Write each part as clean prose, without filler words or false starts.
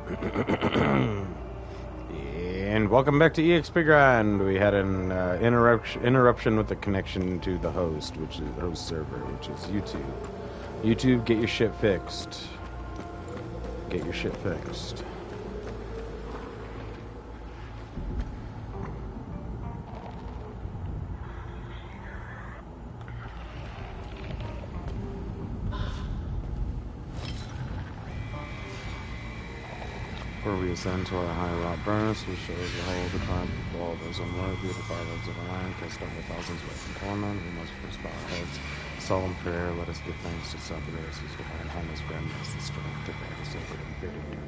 And welcome back to EXP Grind. We had an interruption with the connection to the host, which is the host server, which is YouTube. YouTube, get your shit fixed. Get your shit fixed. Before we ascend to our high rock furnace, we shall behold the triumph of all those unworthy, the firelands of the land, cast out by thousands away from torment. We must first bow our heads. Solemn prayer, let us give thanks to Sacrifice, whose divine highness grant us the strength to bear the sacred and fitting duty.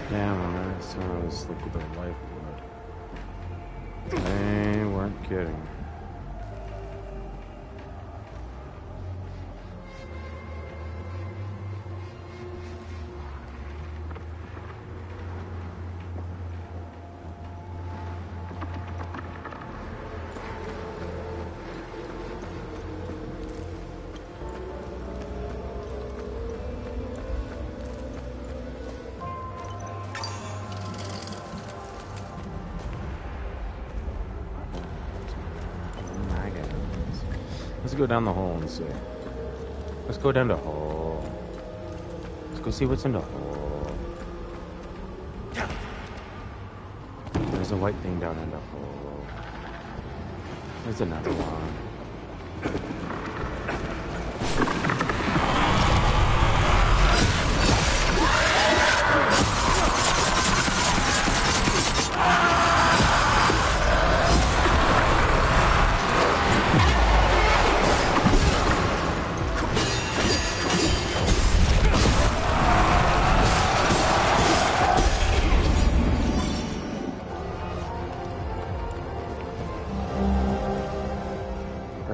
Damn, man, so I was like with their lifeblood. They weren't kidding. Let's go down the hole and see. Let's go down the hole. Let's go see what's in the hole. There's a white thing down in the hole. There's another one.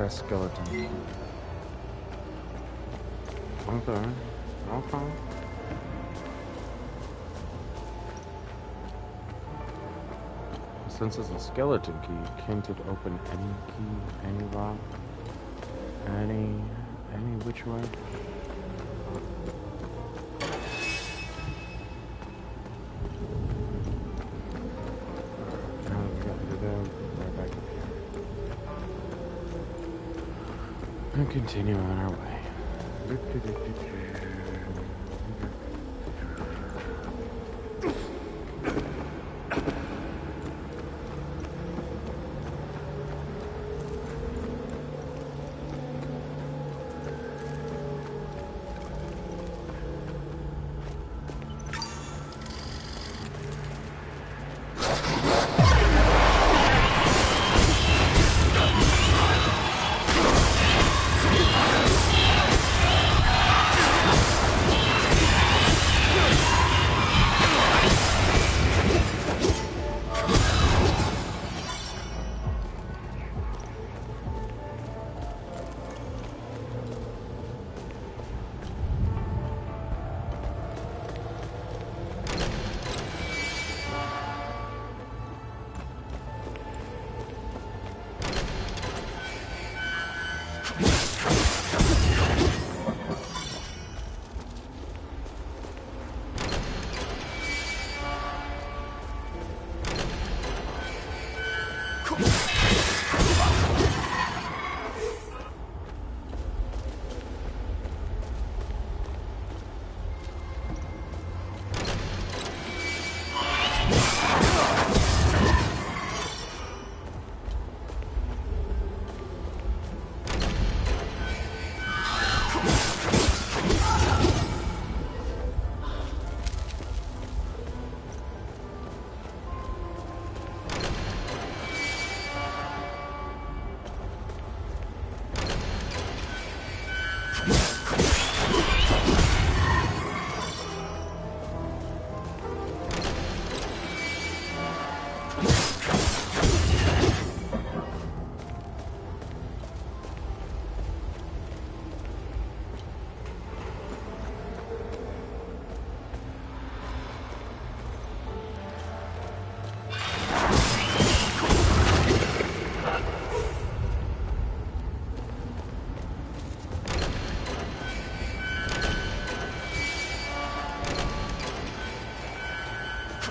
Skeleton. Okay. Okay. Since it's a skeleton key, can't it open any key, any lock, any which way? Now we got to go right back up here. And continue on our way.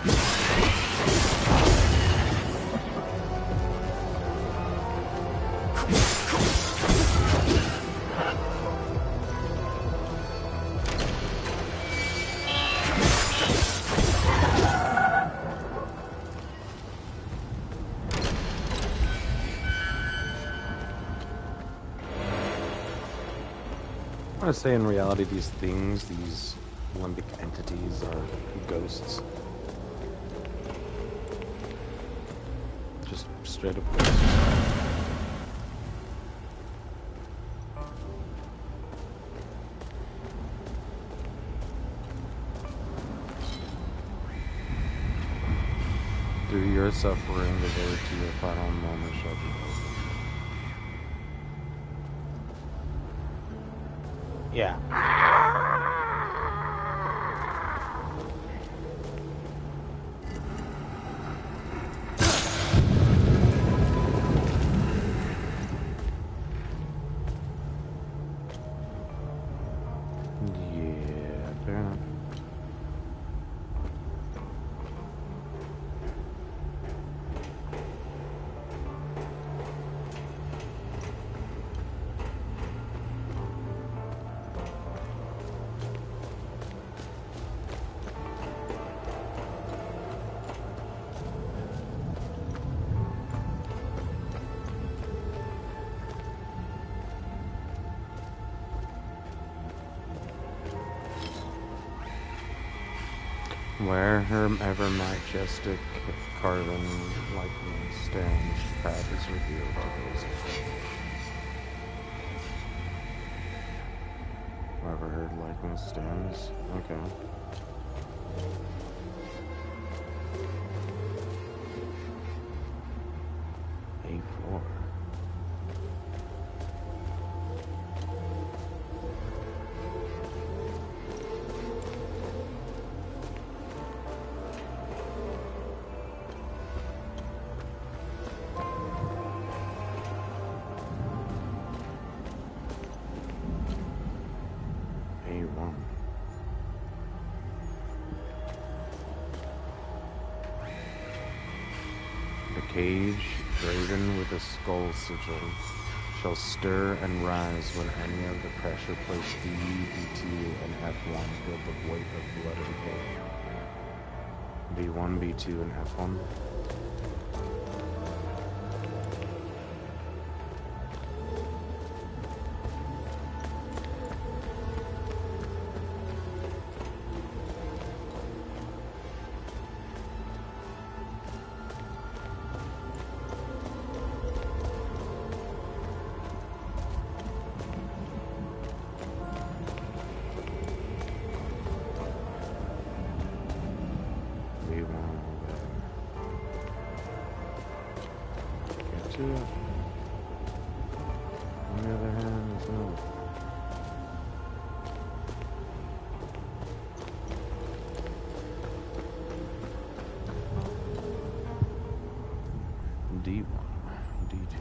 I want to say in reality these things, these limbic entities are ghosts. Just straight up ghosts. Through your suffering, the road to your final moment shall be over. Yeah. Yeah, fair enough. Where her ever majestic carven lightning stands, the path is revealed to those who follow. Wherever her likeness stands, okay. A4. A1. The cage, graven with a skull sigil, shall stir and rise when any of the pressure plates B, B2, and F1 feel the weight of blood and pain. B1, B2, and F1. On the other hand, it's no. D1, D2.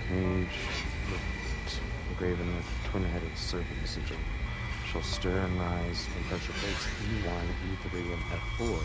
Cage graven with twin-headed serpent sigil shall stir and rise when pressure plates E1, E3, and F4.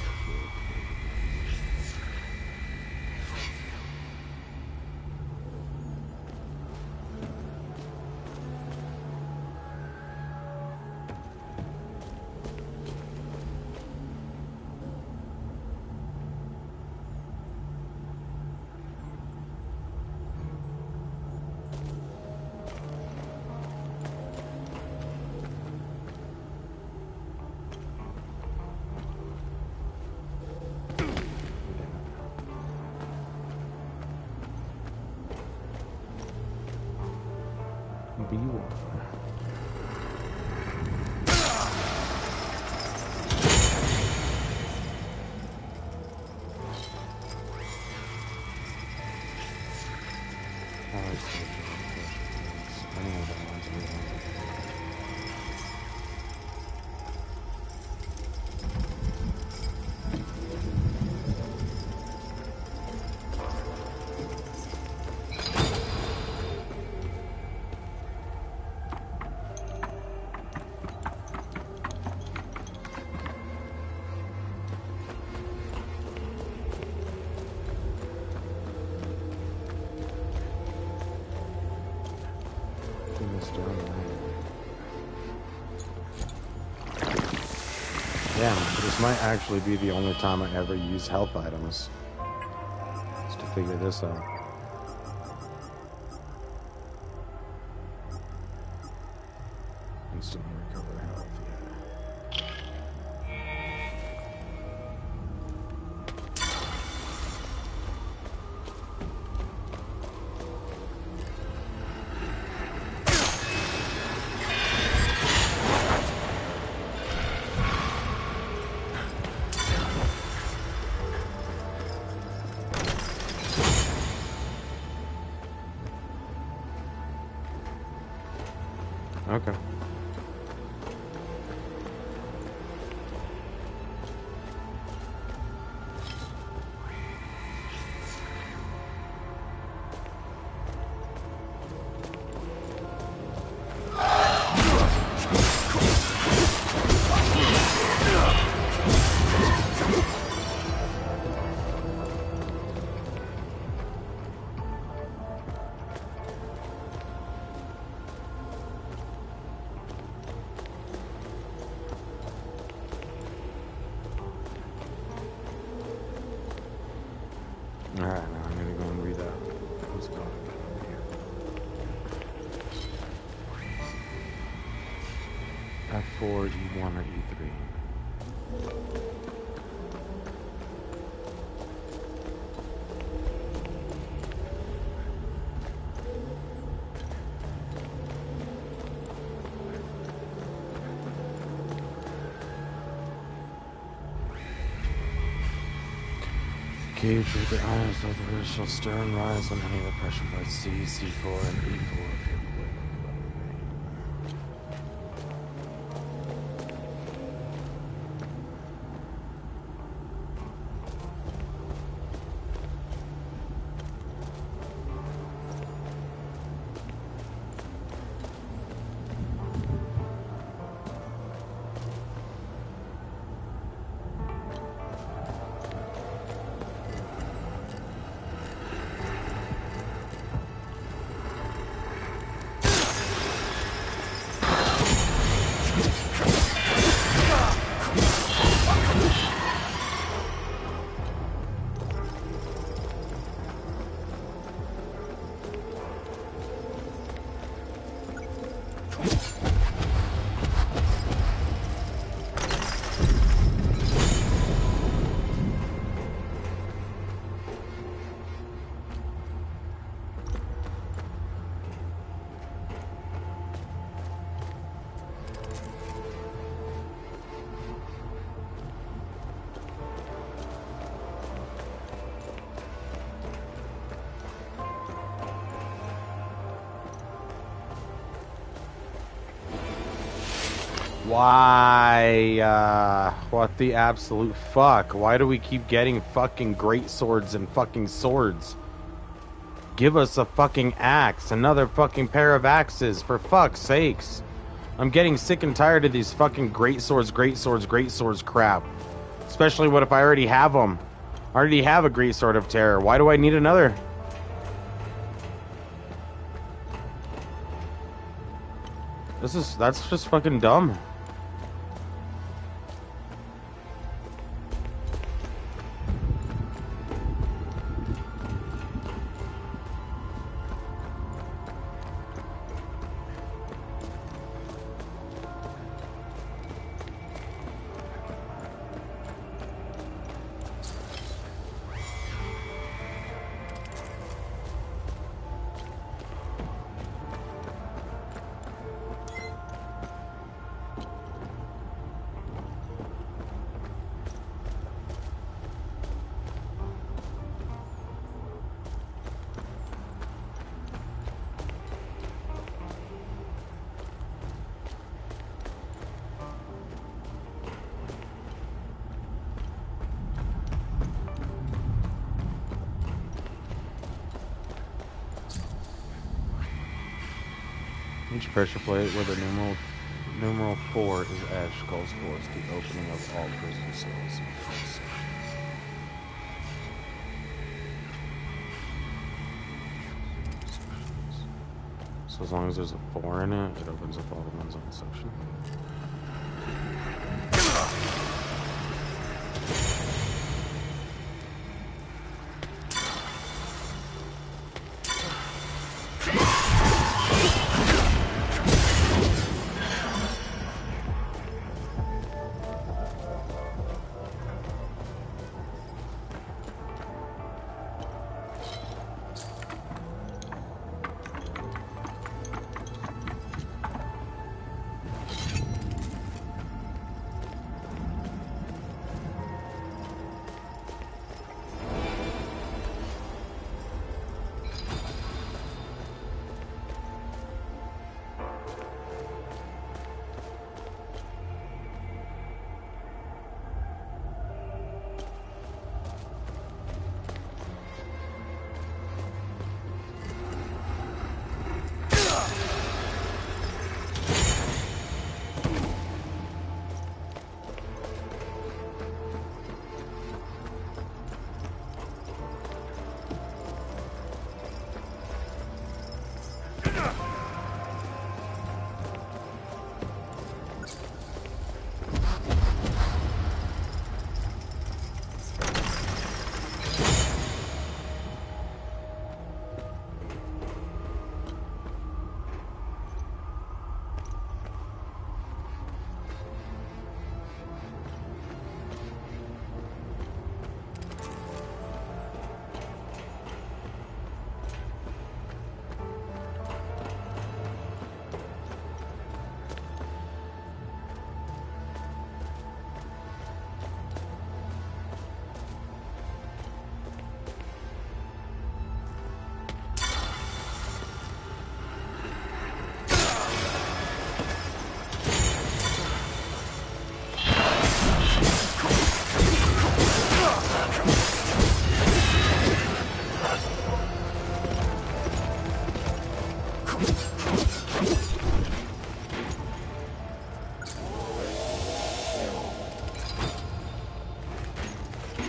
Damn, this might actually be the only time I ever use health items. Just to figure this out. Instantly recover health, yeah. Okay. Alright, now I'm gonna go and read that. What's going on here? F4, E1, or E3? Gauge with the eyes of the wrist shall stir and rise on any pressure by C, C4, and E4. Why, what the absolute fuck? Why do we keep getting fucking great swords and fucking swords? Give us a fucking axe, another fucking pair of axes, for fuck's sakes. I'm getting sick and tired of these fucking great swords crap. Especially what if I already have them? I already have a great sword of terror. Why do I need another? That's just fucking dumb. Each pressure plate where the numeral 4 is etched calls forth the opening of all prison cells. So as long as there's a 4 in it, it opens up all the ones on the section.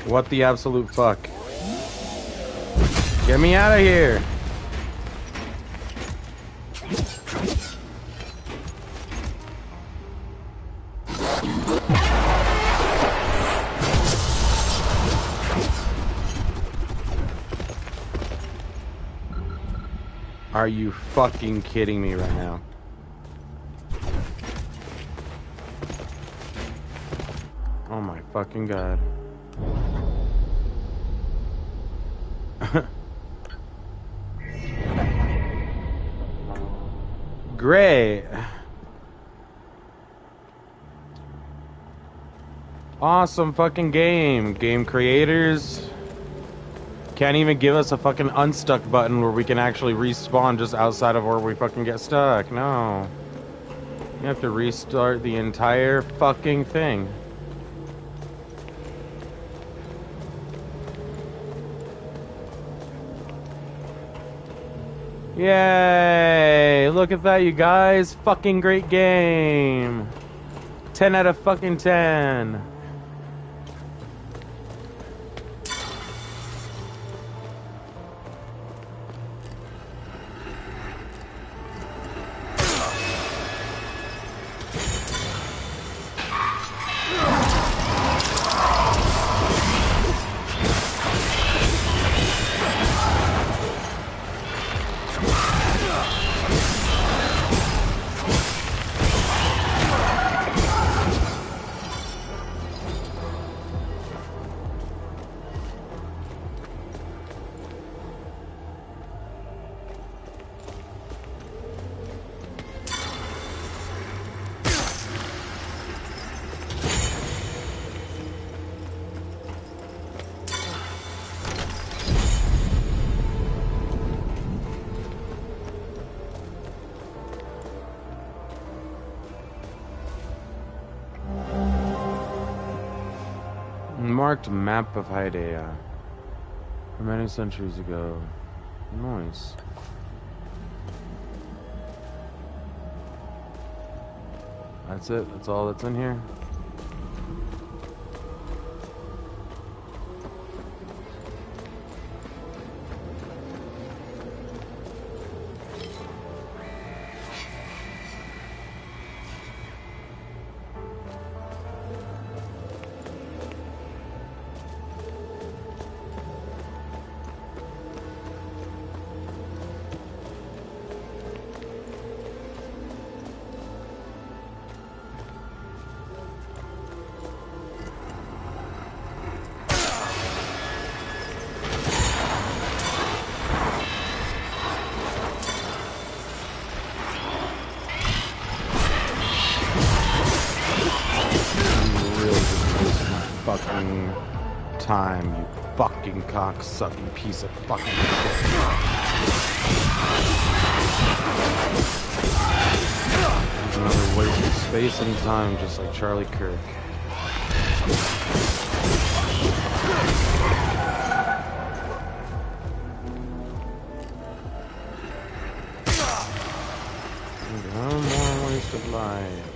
What the absolute fuck? Get me out of here! Are you fucking kidding me right now? Oh my fucking god. Great. Awesome fucking game. Game creators can't even give us a fucking unstuck button where we can actually respawn just outside of where we fucking get stuck. No. You have to restart the entire fucking thing. Yay! Look at that, you guys. Fucking great game. 10 out of fucking 10. Marked map of Hydeia. Many centuries ago. Nice. That's it? That's all that's in here? Time, you fucking cocksucking piece of fucking shit. Another waste of space and time, just like Charlie Kirk. No more waste of life.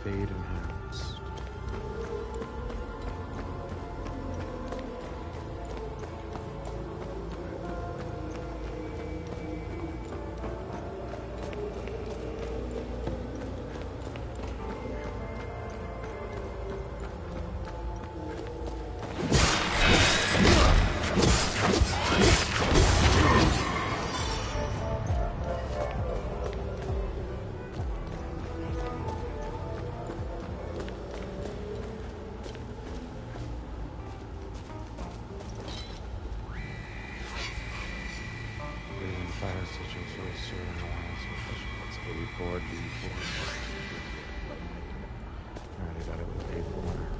Fade enhanced. Fire stitches sorcerer has it's 84 D4. I already got it with A4.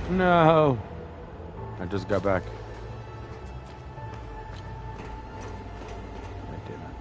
No! I just got back. I didn't.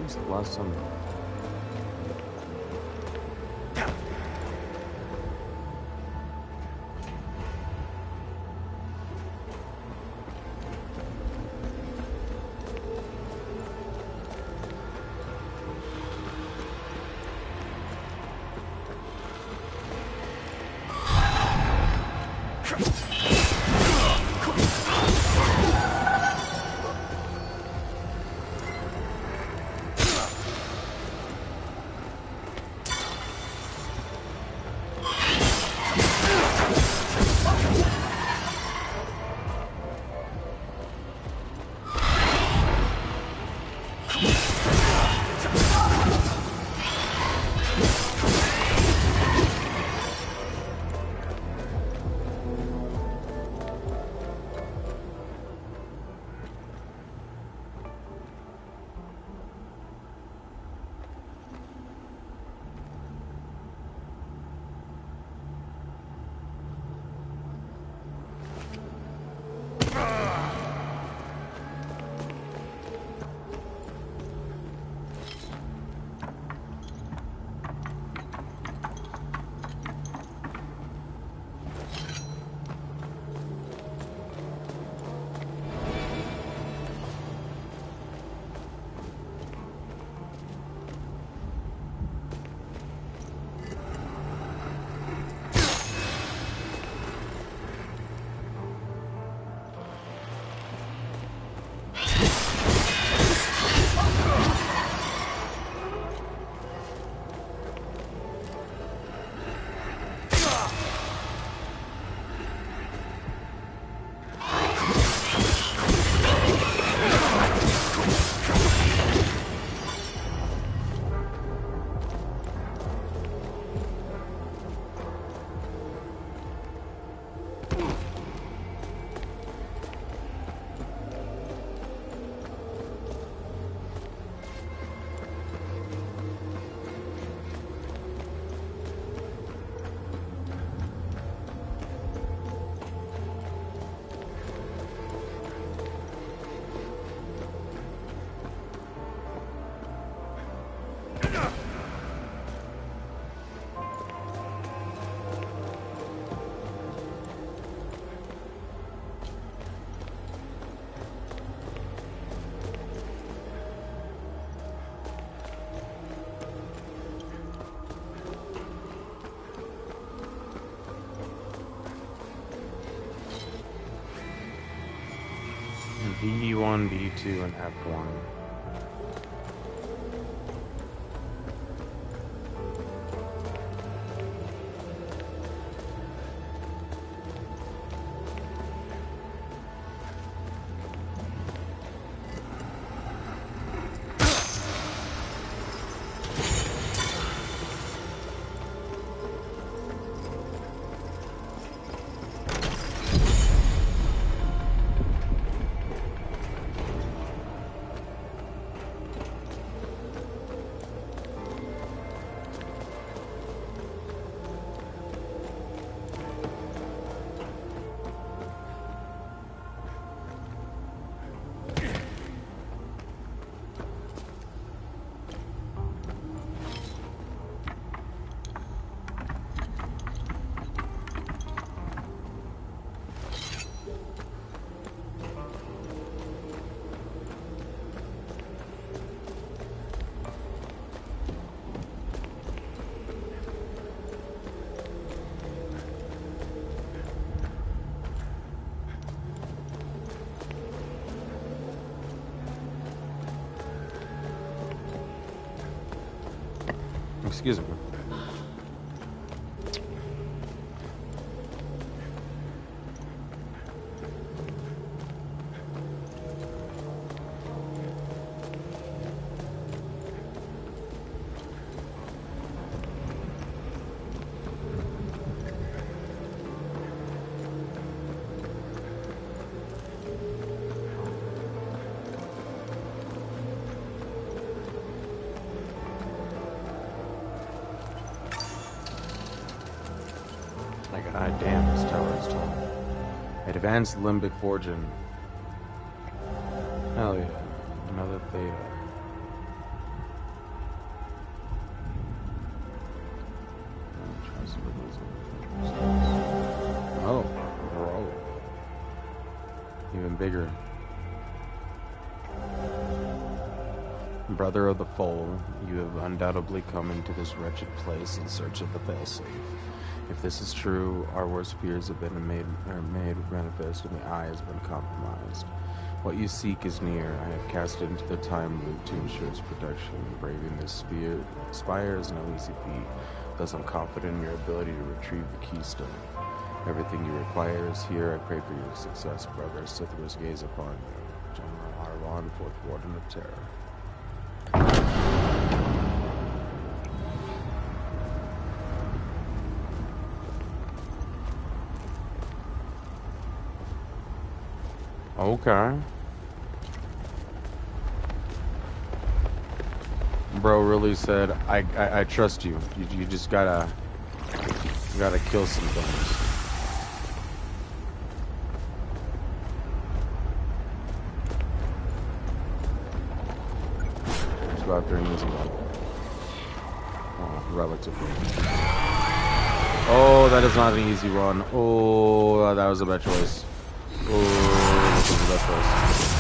Christ bless him. B1, B2, and F1. Excuse me. God damn, this tower is tall. Advanced limbic forging. Hell yeah. Another theta. even bigger. Brother of the foal, you have undoubtedly come into this wretched place in search of the failsafe. If this is true, our worst fears have been made manifest, and the eye has been compromised. What you seek is near. I have cast it into the time loop to ensure its protection. Braving this spire is no easy feat. Thus, I'm confident in your ability to retrieve the keystone. Everything you require is here. I pray for your success, brother. Sithra's gaze upon you. General Arlon, 4th Warden of Terror. Okay. Bro really said, I trust you. You just gotta kill some things. Just go out there and use them. Oh, relatively. Oh, that is not an easy run. Oh, that was a bad choice. Oh, this is the best choice.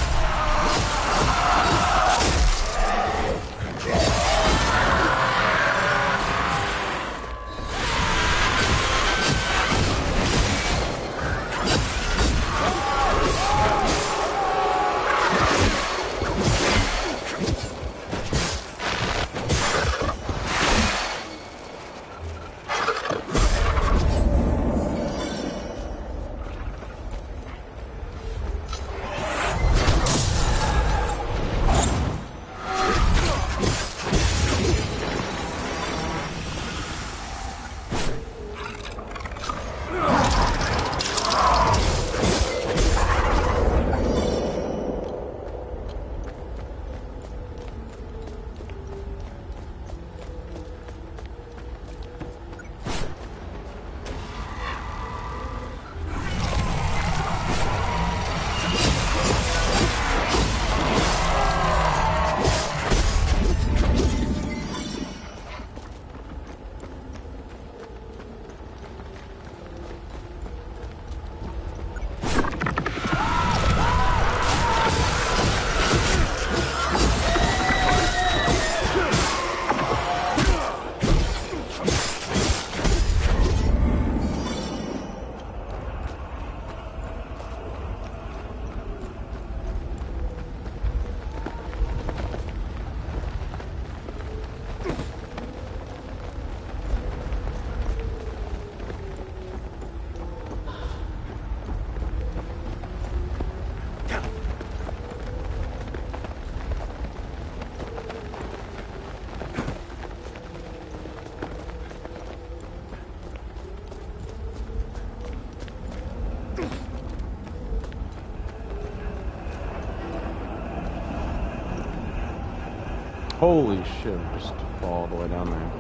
Holy shit, just fall all the way down there.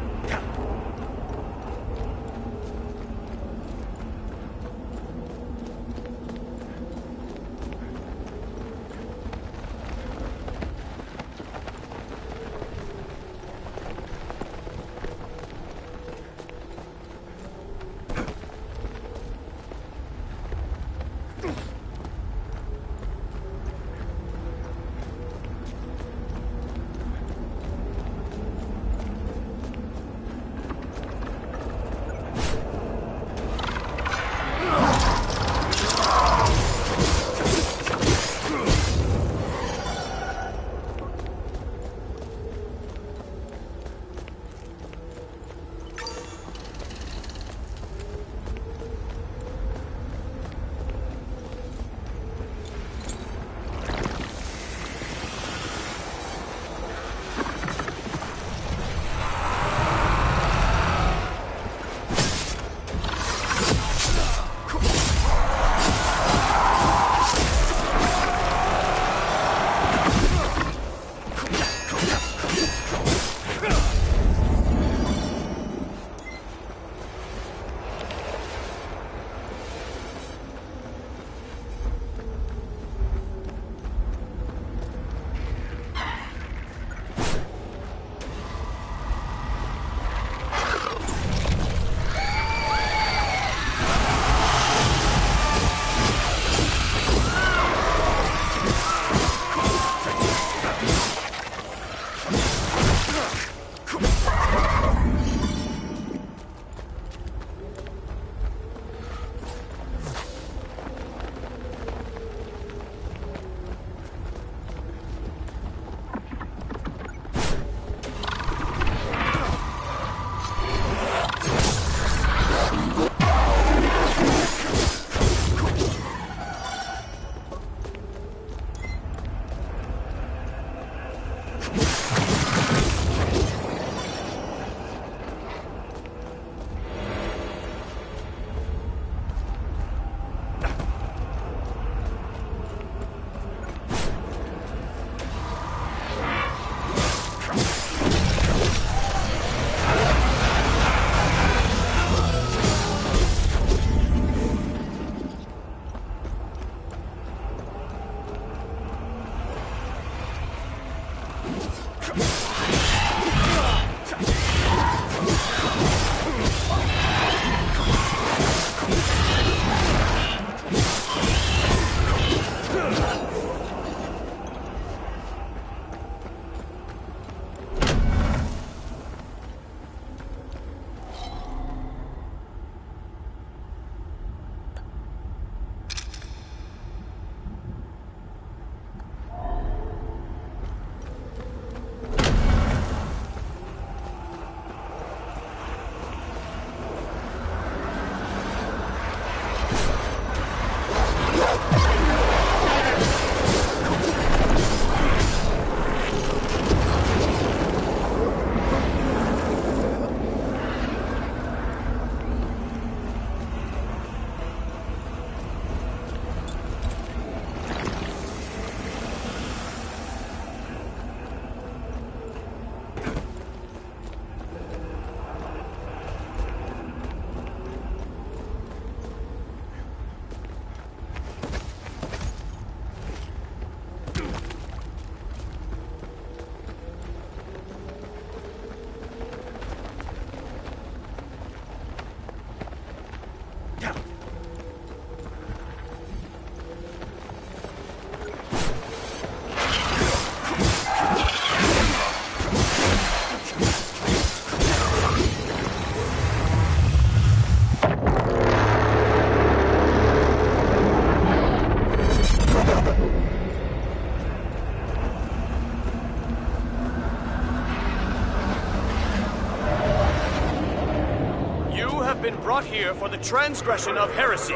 brought here for the transgression of heresy.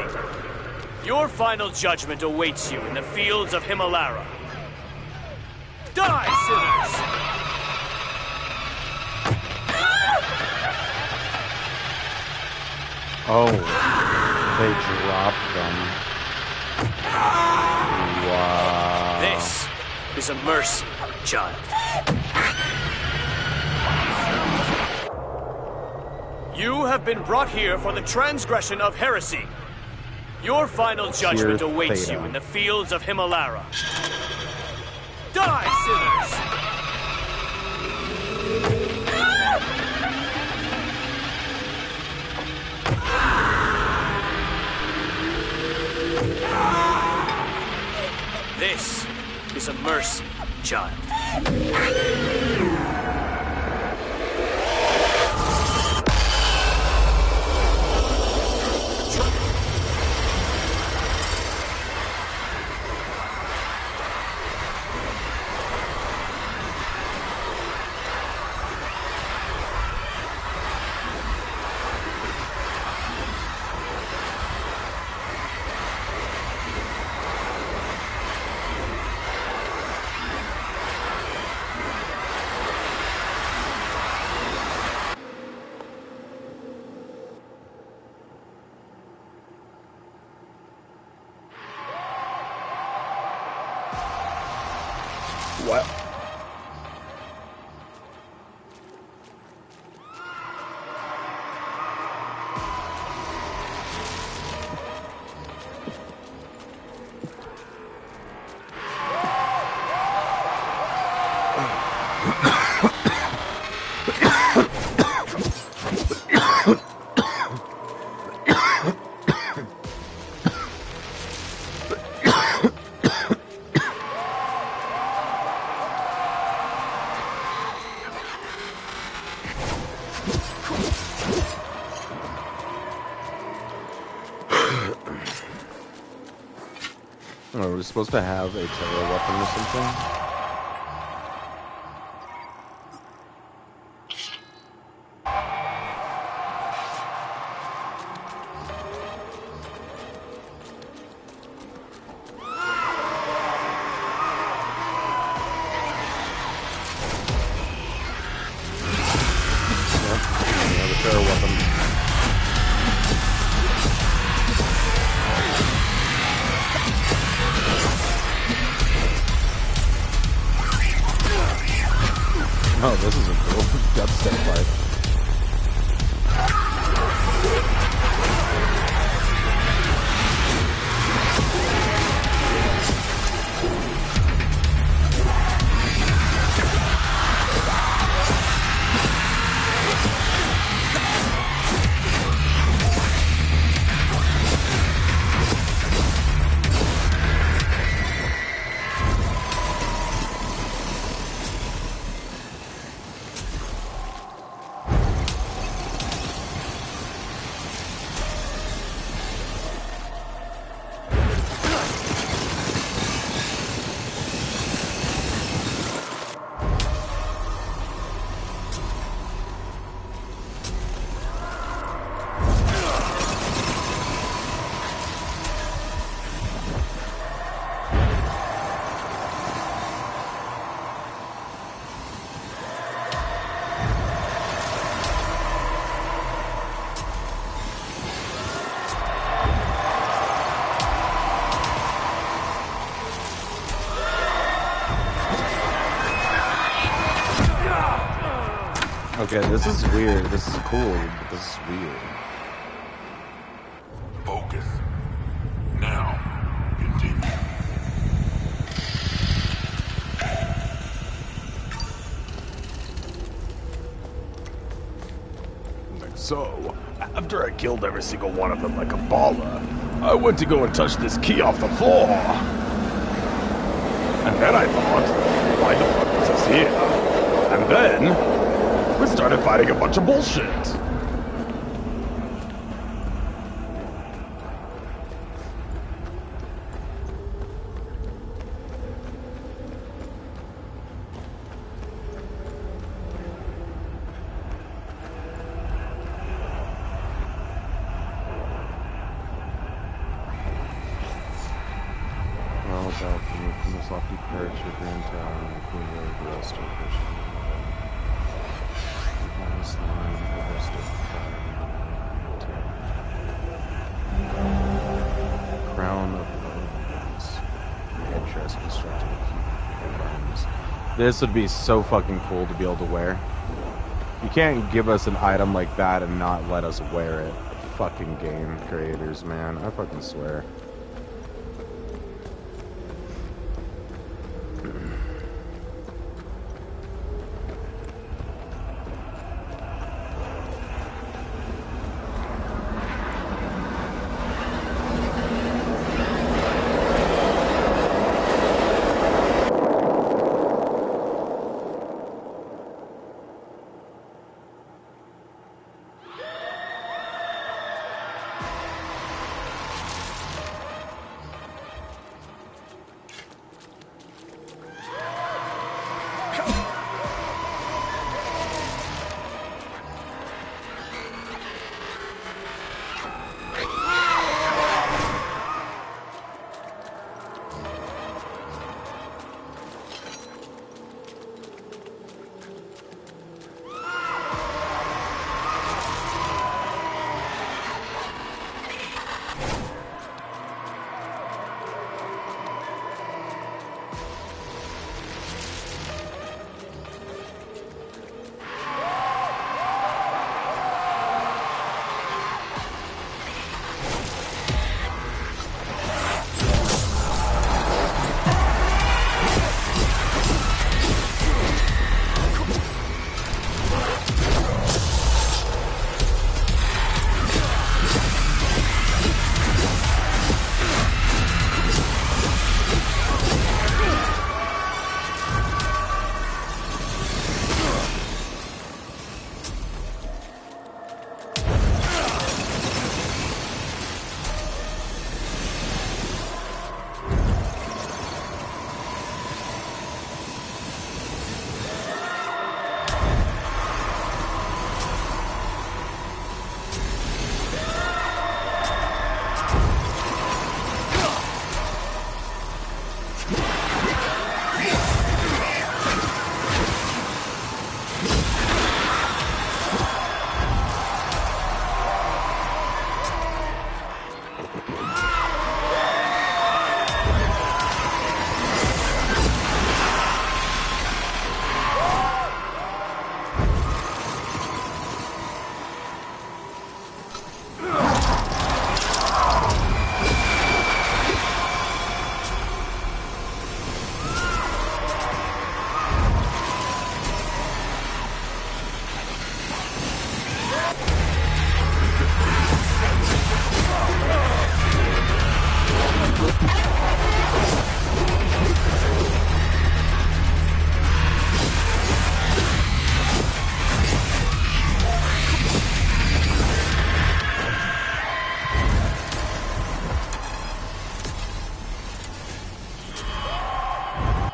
Your final judgment awaits you in the fields of Himalara. Die, sinners! Oh, they dropped them. Wow. This is a mercy, child. You have been brought here for the transgression of heresy. Your final judgment awaits you in the fields of Himalara. Die, sinners! This is a mercy, child. What? Are we supposed to have a terror weapon or something? Oh, this is a cool dubstep fight. Okay, this is weird. This is cool, but this is weird. Focus. Now, continue. So, after I killed every single one of them like a baller, I went to go and touch this key off the floor. And then I thought, why the fuck was this here? And then, we started fighting a bunch of bullshit. look out for me from this lofty perch, your grand tower, and queen really gross to appreciate this line, overstood crown of bones, headdress constructed with bones. This would be so fucking cool to be able to wear. You can't give us an item like that and not let us wear it. Fucking game creators, man. I fucking swear.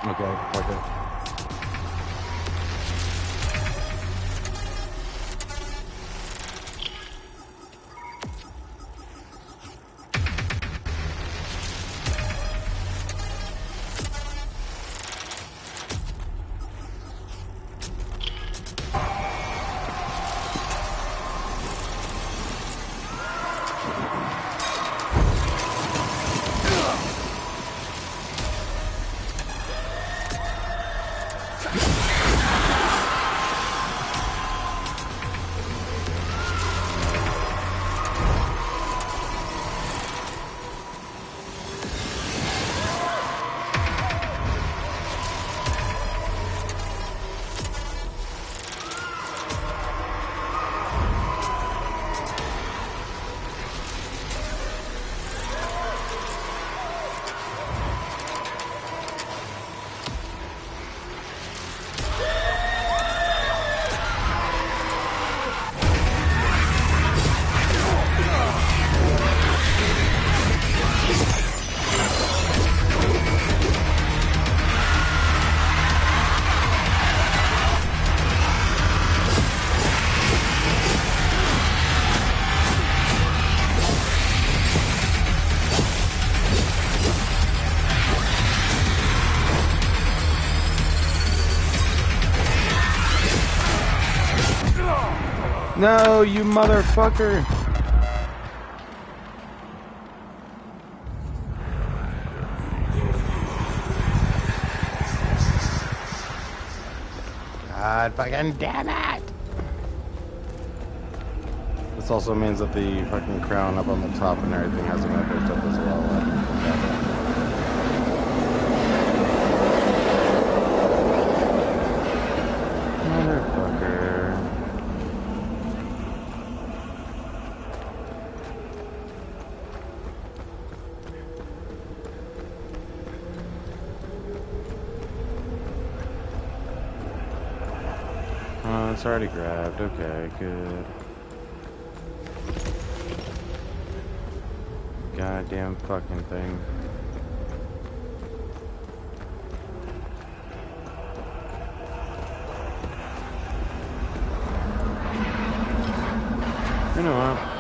Okay, fuck it. No, you motherfucker! God fucking damn it! This also means that the fucking crown up on the top and everything hasn't been picked up as well. Motherfucker. Oh, it's already grabbed. Okay, good. Goddamn fucking thing. You know what?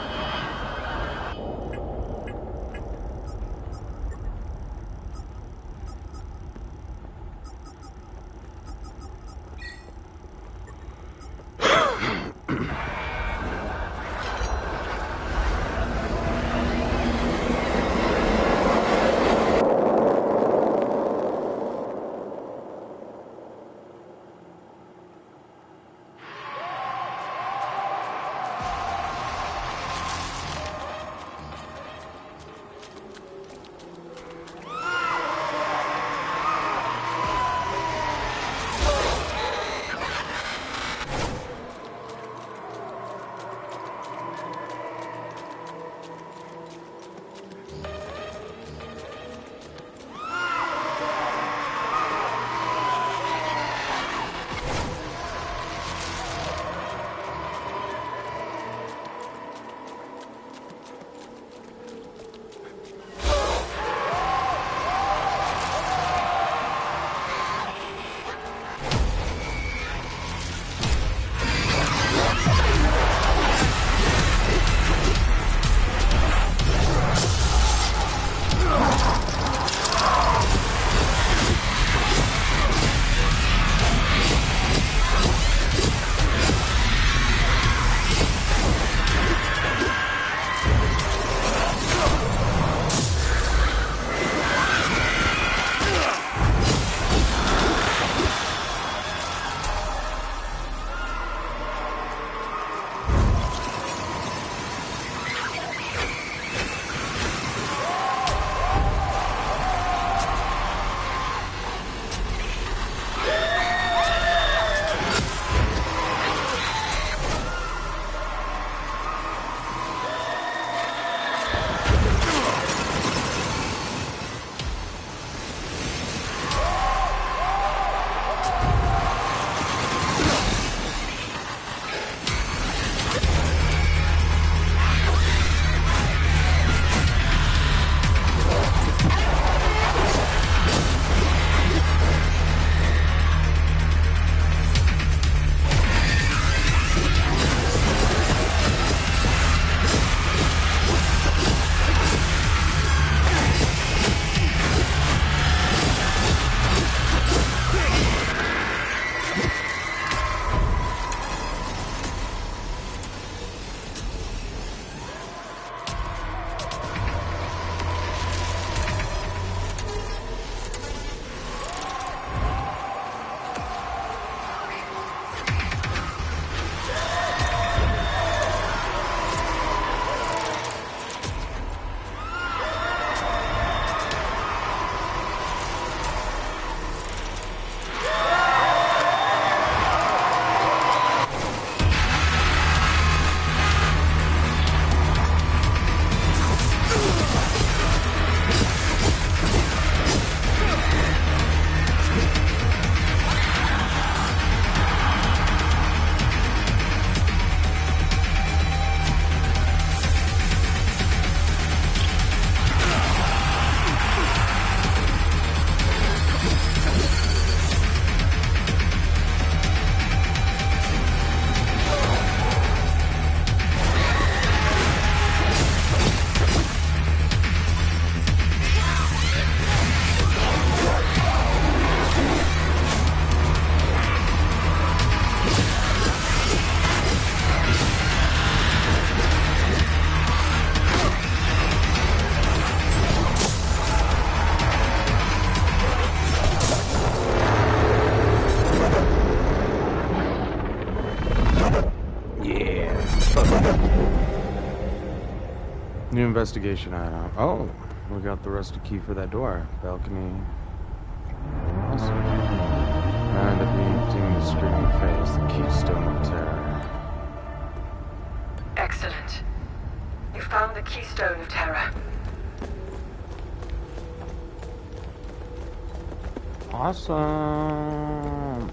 investigation item. Oh, we got the rusty key for that door. Balcony. Awesome. And a being the screaming face, the keystone of terror. Excellent. You found the keystone of terror. Awesome.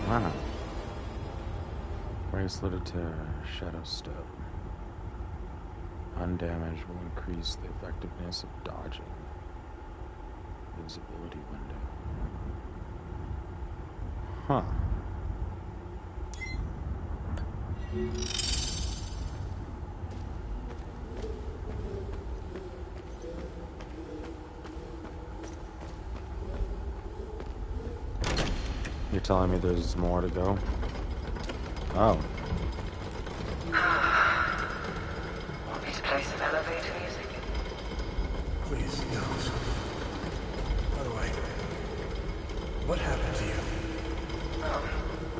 Wow. Bracelet of Terror, Shadow Step. Undamaged will increase the effectiveness of dodging. Visibility window. Huh. You're telling me there's more to go? Oh. Want me to play some elevator music? Please, no. By the way, what happened to you?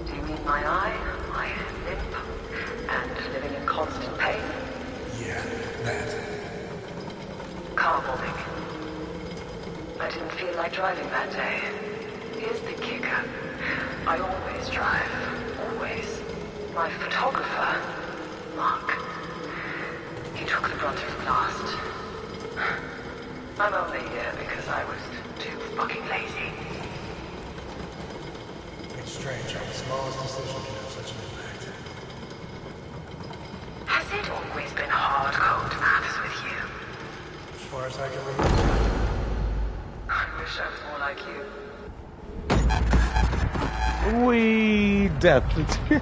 Do you mean my eye, my limp, and living in constant pain? Yeah, that. Carboning. I didn't feel like driving that day. Here's the kicker. I always drive. Always. My photographer, Mark, he took the brunt of the blast. I'm only here because I was too fucking lazy. It's strange how the smallest decision can have such an impact. Has it always been hard-code maths with you? As far as I can remember. I wish I was more like you. We definitely.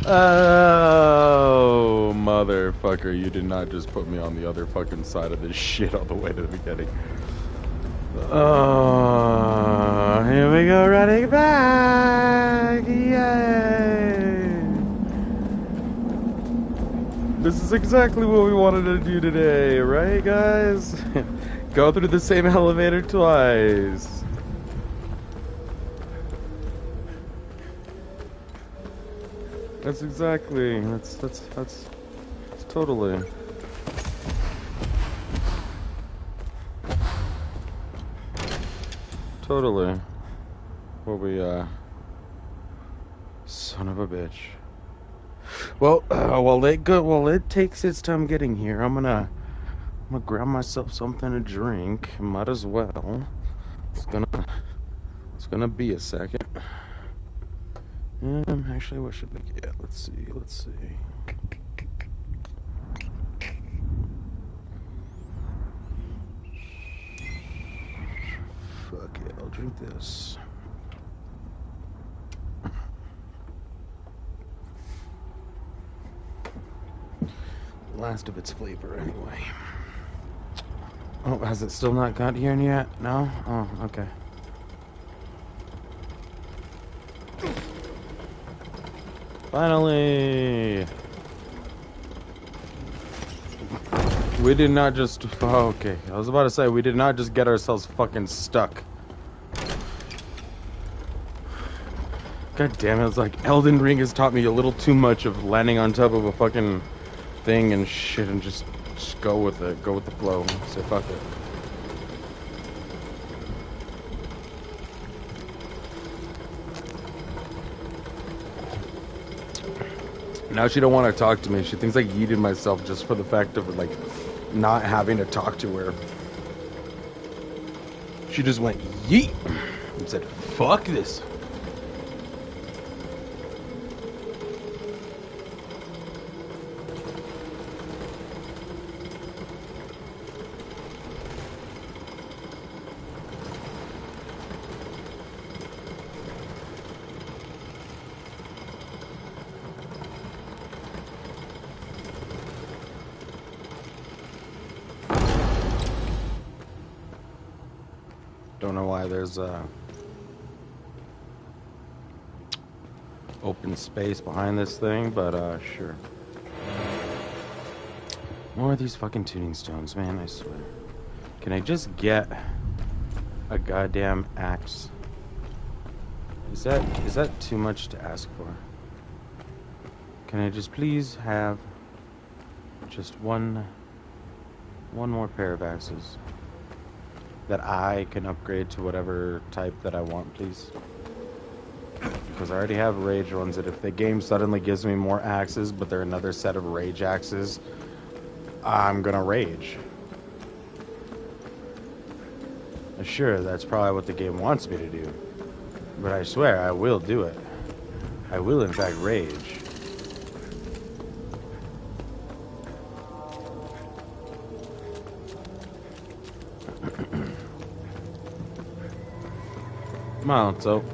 Oh, motherfucker. You did not just put me on the other fucking side of this shit all the way to the beginning. Oh, here we go, running back. Yay. This is exactly what we wanted to do today, right, guys? Go through the same elevator twice. That's exactly. That's totally. Totally. What we son of a bitch. Well, while it takes its time getting here, I'm gonna grab myself something to drink. Might as well. It's gonna be a second. Actually, what should we get? Let's see. Fuck it, I'll drink this. Last of its flavor, anyway. Oh, has it still not got here yet? No? Oh, okay. Finally! We did not just... Oh, okay. I was about to say, we did not just get ourselves fucking stuck. God damn it, it's like Elden Ring has taught me a little too much of landing on top of a fucking thing and shit and just go with it. Go with the flow. Say fuck it. Now she don't want to talk to me. She thinks I yeeted myself just for the fact of like not having to talk to her. She just went yeet and said, fuck this. Don't know why there's open space behind this thing, but sure. More of these fucking tuning stones, man, I swear. Can I just get a goddamn axe? Is that too much to ask for? Can I just please have just one more pair of axes that I can upgrade to whatever type that I want, please? Because I already have rage ones, and if the game suddenly gives me more axes, but they're another set of rage axes, I'm gonna rage. Sure, that's probably what the game wants me to do, but I swear I will do it. I will in fact rage. Come on, so.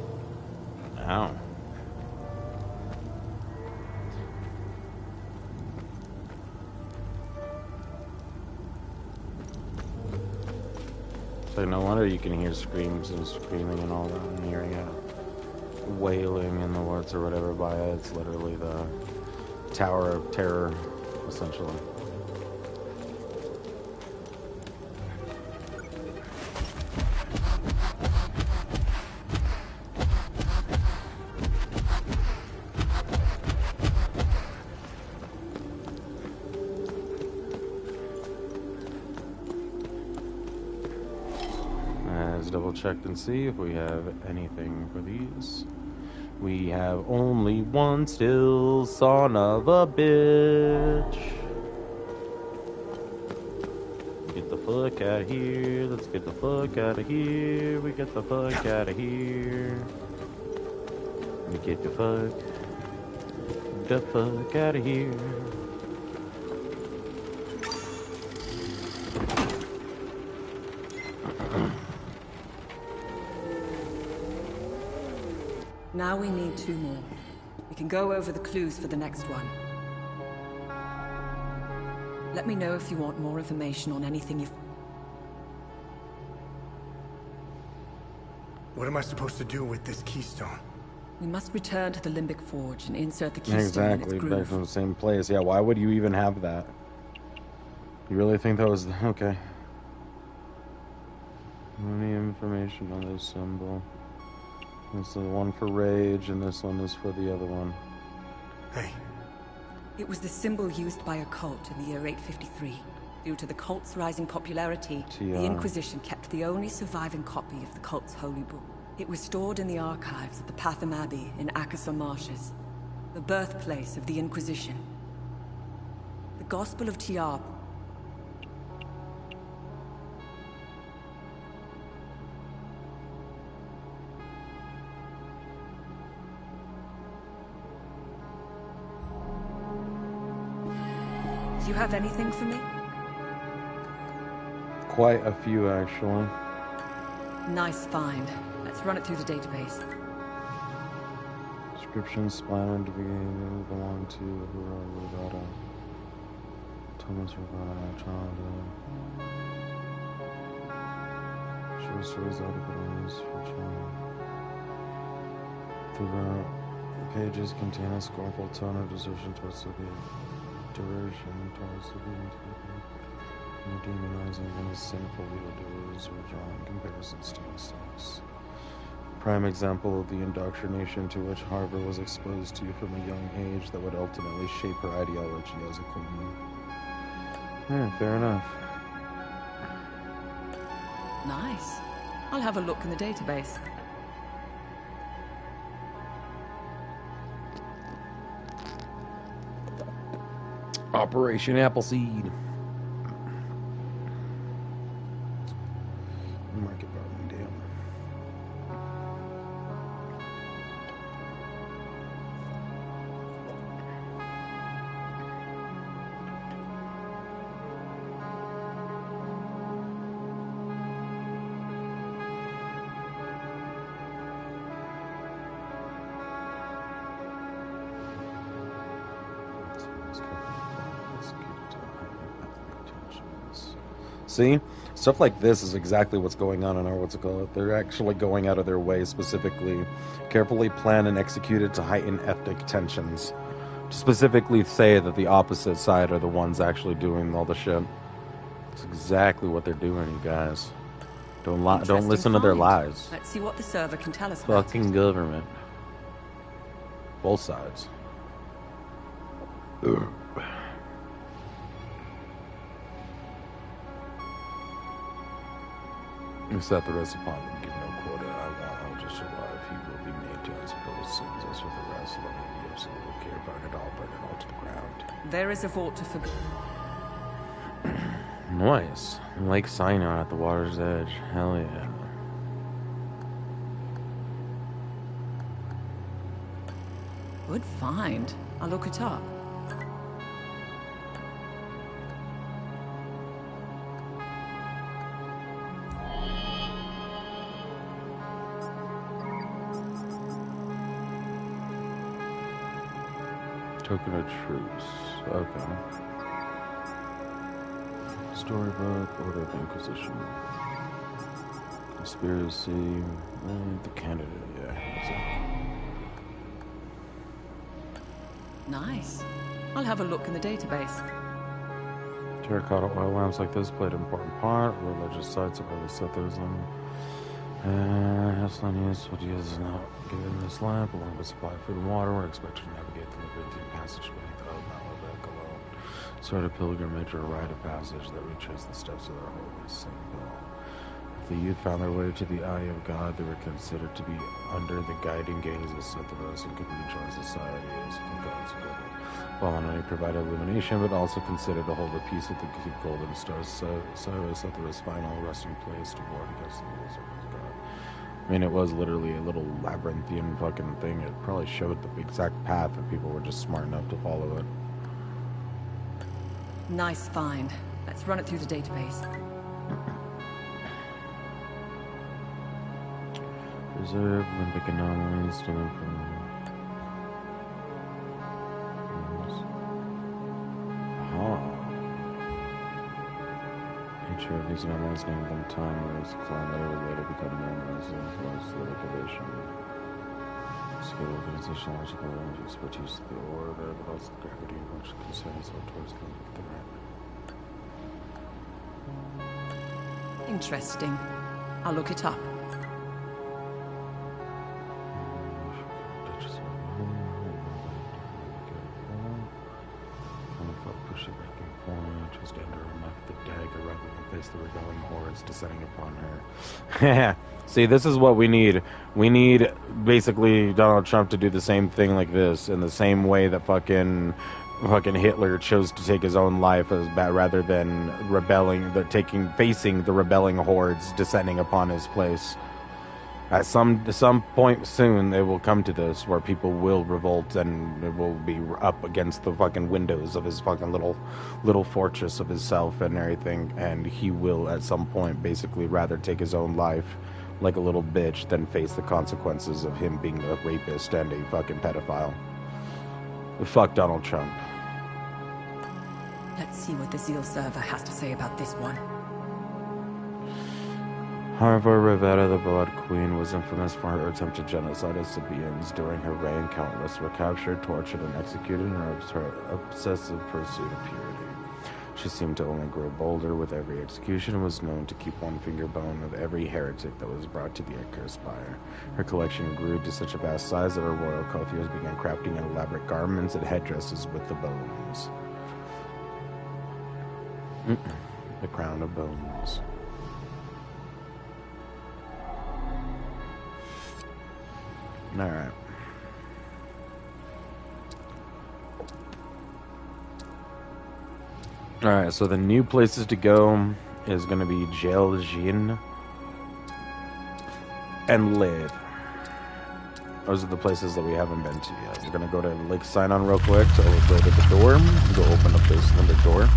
Ow. So no wonder you can hear screams and screaming and all that, and hearing it wailing in the woods or whatever by it. It's literally the Tower of Terror, essentially. Check and see if we have anything for these. We have only one still, son of a bitch. Get the fuck out of here. Let's get the fuck out of here. We get the fuck out of here. We get the fuck out of here. Now we need 2 more. We can go over the clues for the next one. Let me know if you want more information on anything you've... What am I supposed to do with this keystone? We must return to the Limbic Forge and insert the keystone in its groove. Exactly, back from the same place. Yeah, why would you even have that? You really think that was... Okay. Any information on this symbol? This is the one for rage, and this one is for the other one. Hey. It was the symbol used by a cult in the year 853. Due to the cult's rising popularity, the Inquisition kept the only surviving copy of the cult's holy book. It was stored in the archives at the Patham Abbey in Akasar Marshes, the birthplace of the Inquisition. The Gospel of Tiab. Do you have anything for me? Quite a few, actually. Nice find. Let's run it through the database. Description: splattered belong to Rivada. Thomas Rivada, childhood. Short stories, articles for children. Throughout the pages contain a scornful tone of desertion towards Soviet. Diversion towards Soviet. And demonizing and sinful evildoers or drawing comparisons to themselves. Prime example of the indoctrination to which Harvard was exposed to from a young age that would ultimately shape her ideology as a queen. Yeah, fair enough. Nice. I'll have a look in the database. Operation Appleseed. Market Birmingham. See? Stuff like this is exactly what's going on in our what's it called. They're actually going out of their way specifically, carefully plan and execute it to heighten ethnic tensions. To specifically say that the opposite side are the ones actually doing all the shit. It's exactly what they're doing, you guys. Don't listen to their lies. Let's see what the server can tell us about Fucking government. Both sides. Ugh. Set the rest upon him, give no quota. I'll just survive. He will be made to unsupported sins as with the rest. Let me be absolutely care. Burn it all to the ground. There is a vault to forget. Nice. Lake Sinai at the water's edge. Hell yeah. Good find. I'll look it up. Token of truce. Okay. Storybook, Order of Inquisition. Conspiracy. The candidate, yeah. Nice. I'll have a look in the database. Terracotta oil lamps like this played an important part. Religious sites of early settlers Hassan used what he is now given this lamp, along with supply of food and water, were expected to navigate the labyrinthine passage beneath the Malbec alone. Sort of pilgrimage or a rite of passage that retraced the steps of their holy symbol. If the youth found their way to the eye of God, they were considered to be under the guiding gaze of Setharos and could rejoin society as God's given. While not only provided illumination, but also considered to hold the peace of the golden stars. Setharos' final resting place to ward against the rules of God. I mean, it was literally a little labyrinthian fucking thing. It probably showed the exact path if people were just smart enough to follow it. Nice find. Let's run it through the database. Reserve limbic anomalies stemming from... Nature of these anomalies named them time whereas climate would later become known as liquidation. Skill, organizational, logical, and expertise of the order, but also the gravity which concerns how towards the threat. Interesting. I'll look it up. Just enter her mouth with the dagger rather than face the rebelling hordes descending upon her. See, this is what we need. We need basically Donald Trump to do the same thing like this, in the same way that fucking Hitler chose to take his own life as rather than facing the rebelling hordes descending upon his place. At some point soon, they will come to this where people will revolt and it will be up against the fucking windows of his fucking little fortress of himself and everything, and he will at some point basically rather take his own life like a little bitch than face the consequences of him being a rapist and a fucking pedophile. Fuck Donald Trump. Let's see what the Zeal server has to say about this one. However, Rivera, the Blood Queen, was infamous for her attempted genocide of Sabaeans. During her reign, countless were captured, tortured, and executed in her obsessive pursuit of purity. She seemed to only grow bolder with every execution and was known to keep one finger bone of every heretic that was brought to the accursed spire. Her collection grew to such a vast size that her royal courtiers began crafting elaborate garments and headdresses with the bones. The crown of bones. Alright. Alright, so the new places to go is going to be Jeljin and Liv. Those are the places that we haven't been to yet. We're going to go to Lake Sinai real quick to go to the door. Go open up this other door.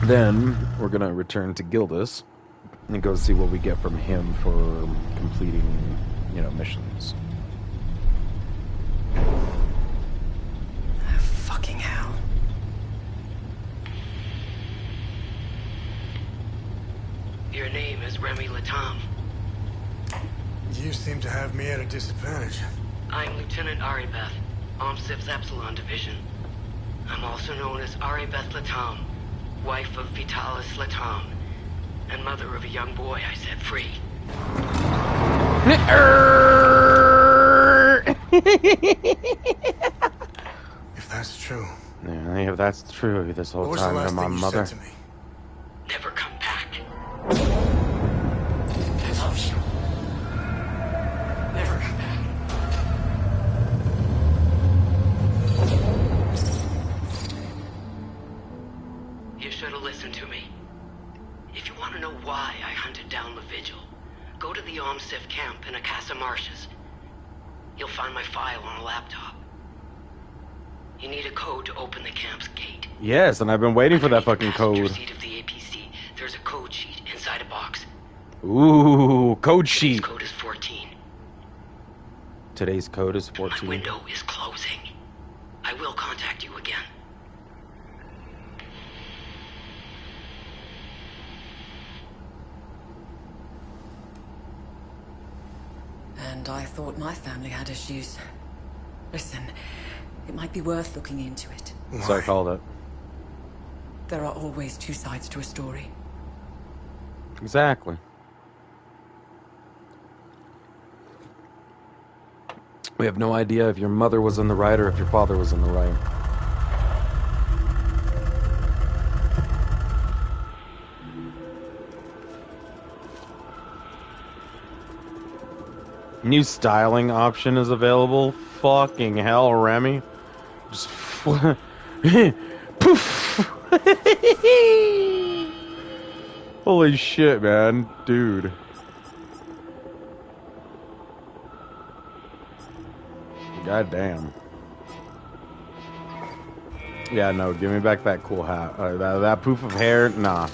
Then we're going to return to Gildas and go see what we get from him for completing, missions. Oh, fucking hell. Your name is Remy Latam. You seem to have me at a disadvantage. I'm Lieutenant Aribeth, OMSIF's Epsilon Division. I'm also known as Aribeth Latam, wife of Vitalis Latam, and mother of a young boy I set free. If that's true. Yeah, if that's true, this whole What was time the last you're my thing you mother. said to me? Never come back. I love you. Never come back. You should have listened to me. If you want to know why I hunted down the Vigil, go to the OMSIF camp in Akasa Marshes. You'll find my file on a laptop. You need a code to open the camp's gate. Yes, and I've been waiting for that Underneath fucking the passenger code. seat of the APC, there's a code sheet inside a box. Ooh, code Today's sheet. code is 14. Today's code is My 14. window is closing. I will contact you again. And I thought my family had issues. Listen, it might be worth looking into it. So I called it. There are always two sides to a story. Exactly. We have no idea if your mother was in the right or if your father was in the right. New styling option is available. Fucking hell, Remy. Just poof. Holy shit, man. Dude. God damn. Yeah, no, give me back that cool hat. That poof of hair, nah.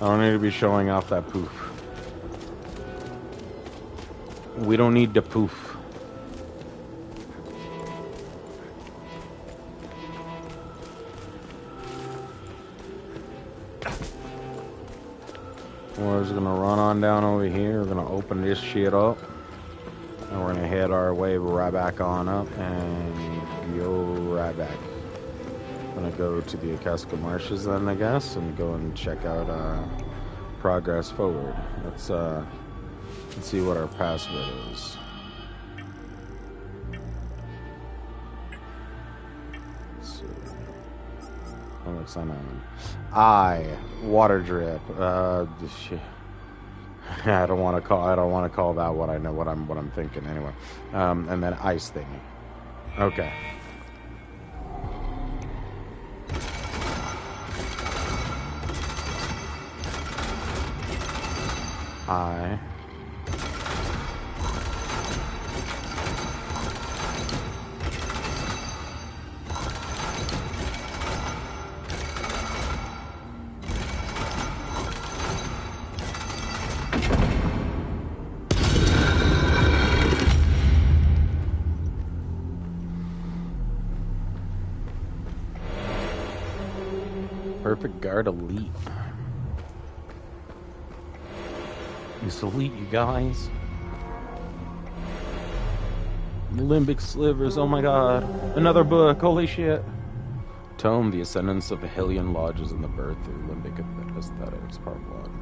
I don't need to be showing off that poof. We don't need the poof. We're just gonna run on down over here. We're gonna open this shit up. And we're gonna head our way right back on up and go right back. Gonna go to the Akaska Marshes then, I guess, and go and check out progress forward. Let's see what our password is. Let's see. Oh, it's on water drip. Shit. I don't want to call that what I know. What I'm thinking anyway. And then ice thingy. Okay. Perfect guard elite. It's elite, you guys. Limbic slivers, oh my god. Another book, holy shit. Tome, The Ascendance of the Hellion Lodges and the Birth of Limbic Aesthetics, Part 1.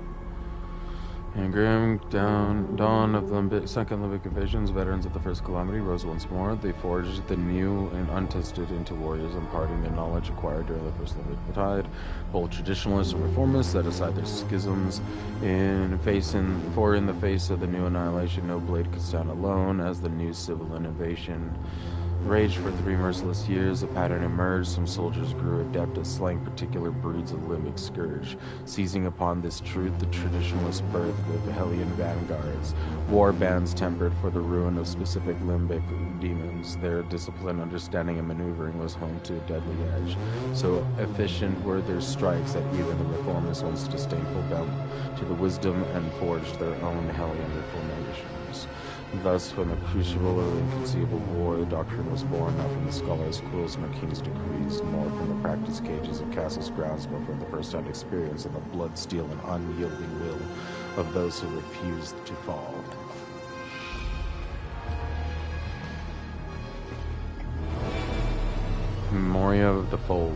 Engram, dawn of the second Limbic Divisions, veterans of the first calamity, rose once more. They forged the new and untested into warriors, imparting the knowledge acquired during the first Limbic tide. Both traditionalists and reformists set aside their schisms in the face of the new annihilation. No blade could stand alone as the new civil innovation raged for 3 merciless years. A pattern emerged. Some soldiers grew adept at slaying particular breeds of Limbic scourge. Seizing upon this truth, the traditionalists birthed the Hellion vanguards, war bands tempered for the ruin of specific Limbic demons. Their disciplined understanding and maneuvering was home to a deadly edge. So efficient were their strikes that even the reformists once disdainful bent to the wisdom and forged their own Hellion reformations. Thus, from the crucible of inconceivable war, the doctrine was born, not from the scholars' quills nor king's decrees, nor from the practice cages of castles' grounds, but from the first-hand experience of a blood-steel and unyielding will. of those who refused to fall. Memoria of the Fold,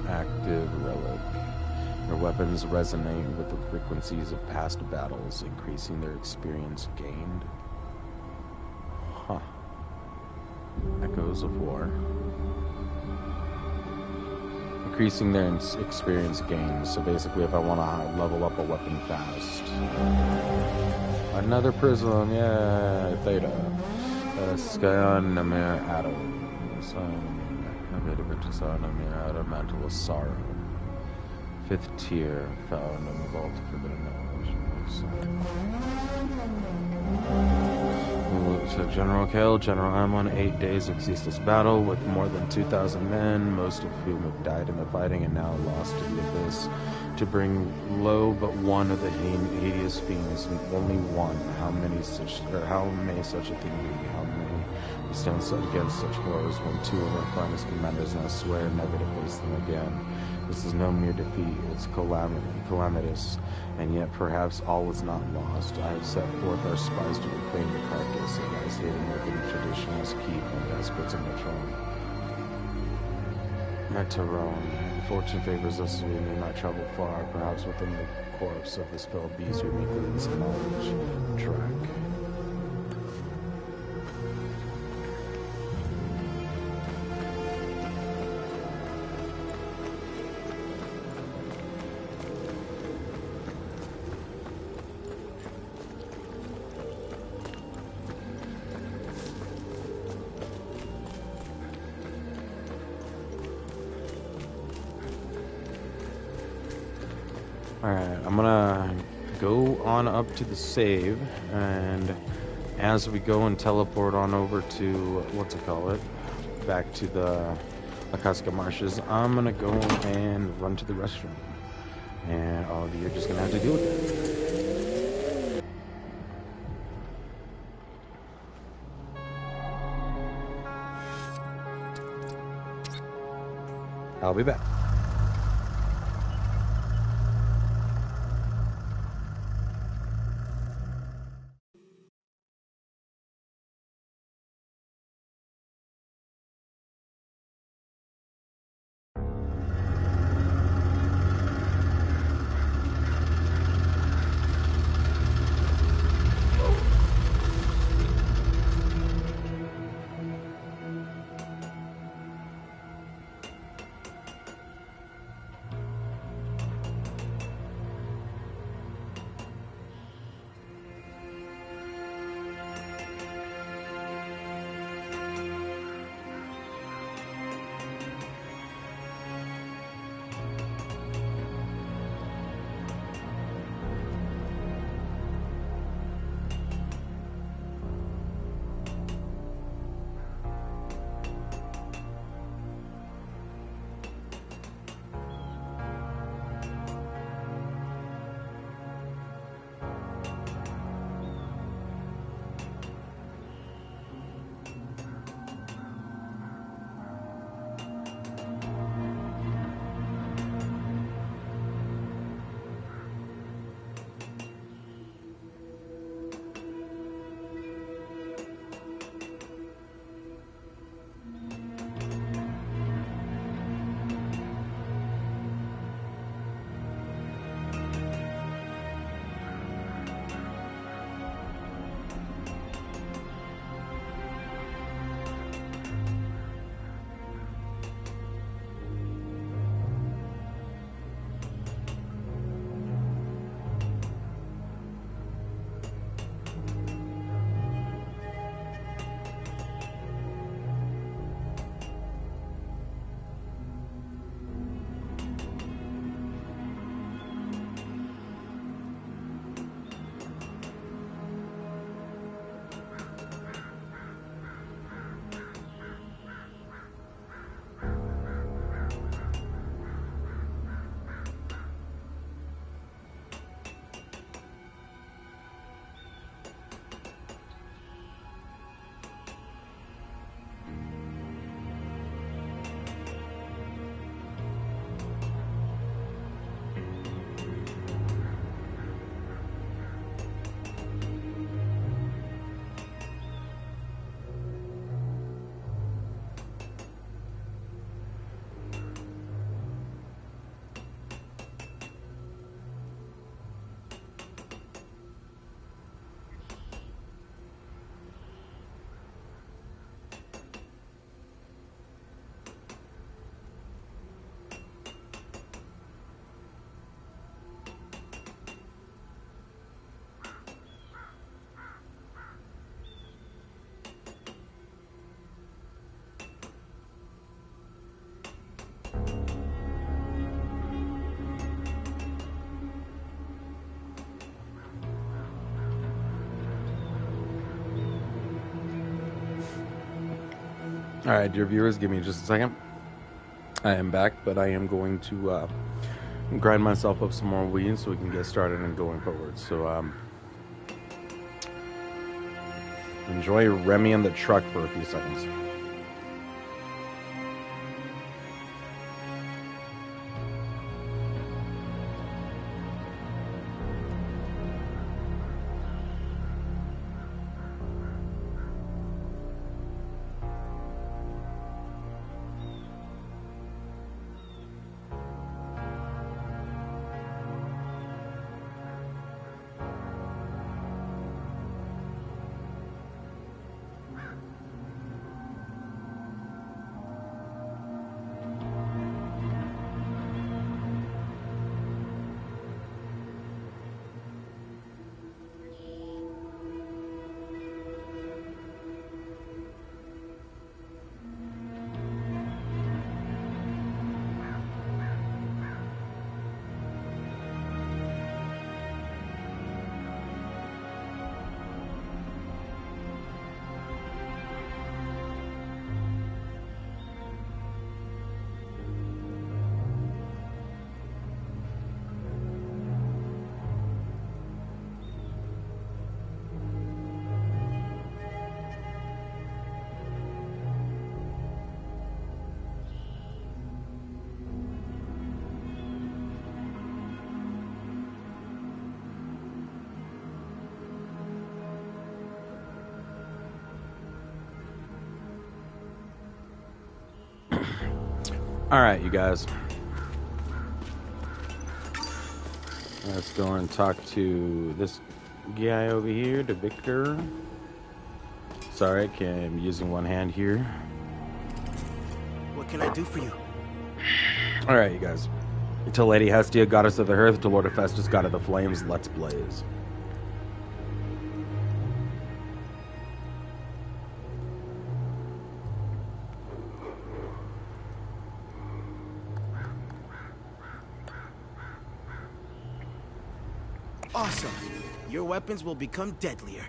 active relic. Their weapons resonate with the frequencies of past battles, increasing their experience gained. Huh. Echoes of War. Increasing their experience gained. So basically, if I want to level up a weapon fast. Another prism, yeah, Theta. Skyon Namir Adam. Namir Mantle of Sorrow. 5th tier, found in the Vault of Forbidden Knowledge. So General Kell, General M on 8 days of ceaseless battle with more than 2,000 men, most of whom have died in the fighting and now lost to the abyss. To bring low but one of the hideous fiends, only one. How may such a thing be? How may we stand against such horrors when two of our finest commanders now swear never to face them again? This is no mere defeat, it's calamitous, and yet perhaps all is not lost. I have set forth our spies to reclaim the carcass. It lies hidden within traditionalist keep and despots in the throne. Meteron. Fortune favors us, we may not travel far. Perhaps within the corpse of this fell beast we may glean some knowledge. Track. Alright, I'm gonna go on up to the save, and as we go and teleport on over to, back to the Akaska Marshes, I'm gonna go and run to the restroom. And all of you are just gonna have to deal with it. I'll be back. Alright, dear viewers, give me just a second. I am back, but I am going to grind myself up some more weed so we can get started and going forward. So, enjoy Remy and the truck for a few seconds. Alright, you guys. Let's go and talk to this guy over here, the Victor. Sorry, I'm using one hand here. What can I do for you? Alright, you guys. To Lady Hestia, goddess of the hearth, to Lord Hephaestus, god of the flames, let's blaze. Awesome. Your weapons will become deadlier.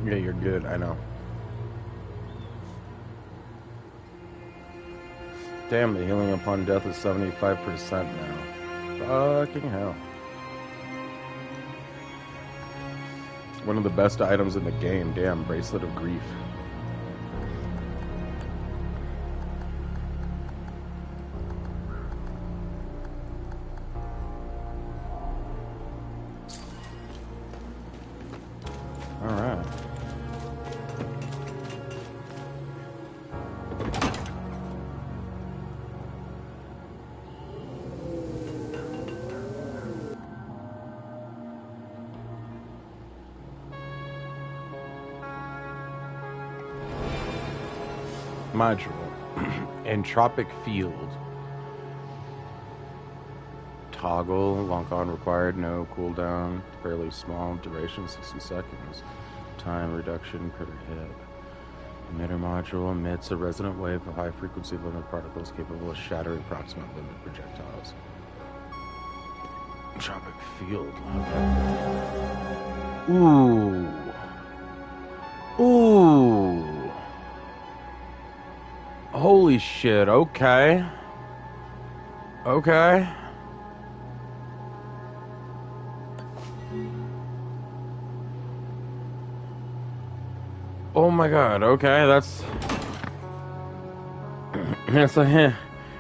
Yeah, you're good, I know. Damn, the healing upon death is 75% now. Fucking hell. One of the best items in the game. Damn, Bracelet of Grief. Alright. Module. Entropic Field. Toggle. Lock on required. No cooldown. Fairly small. Duration 60 seconds. Time reduction per hit. Emitter module emits a resonant wave of high frequency limit particles capable of shattering proximate limit projectiles. Entropic Field. Ooh. Ooh. Holy shit, okay. Okay. Oh my god, okay, that's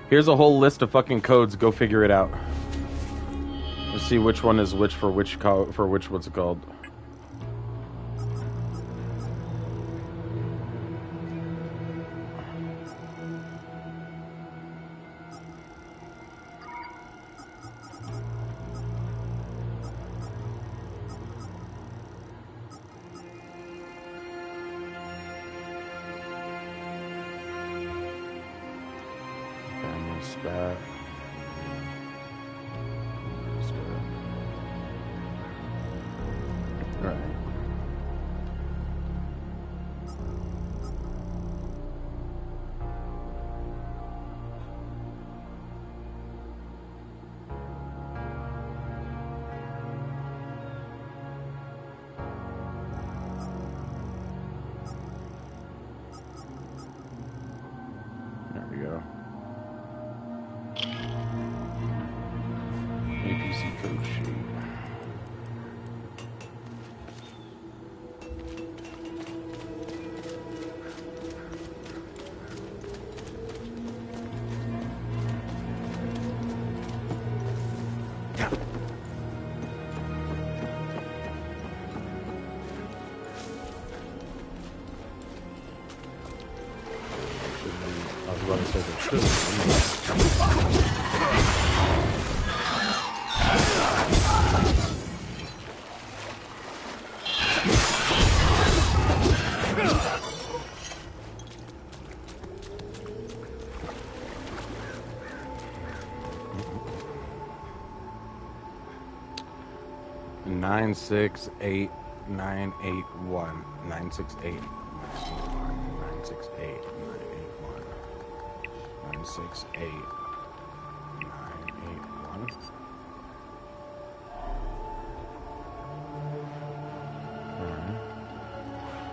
here's a whole list of fucking codes, go figure it out. Let's see which one is which for which what's it called. Spat. Right. There we go. APC code sheet. I was about to say there should be. 968981 968 968 981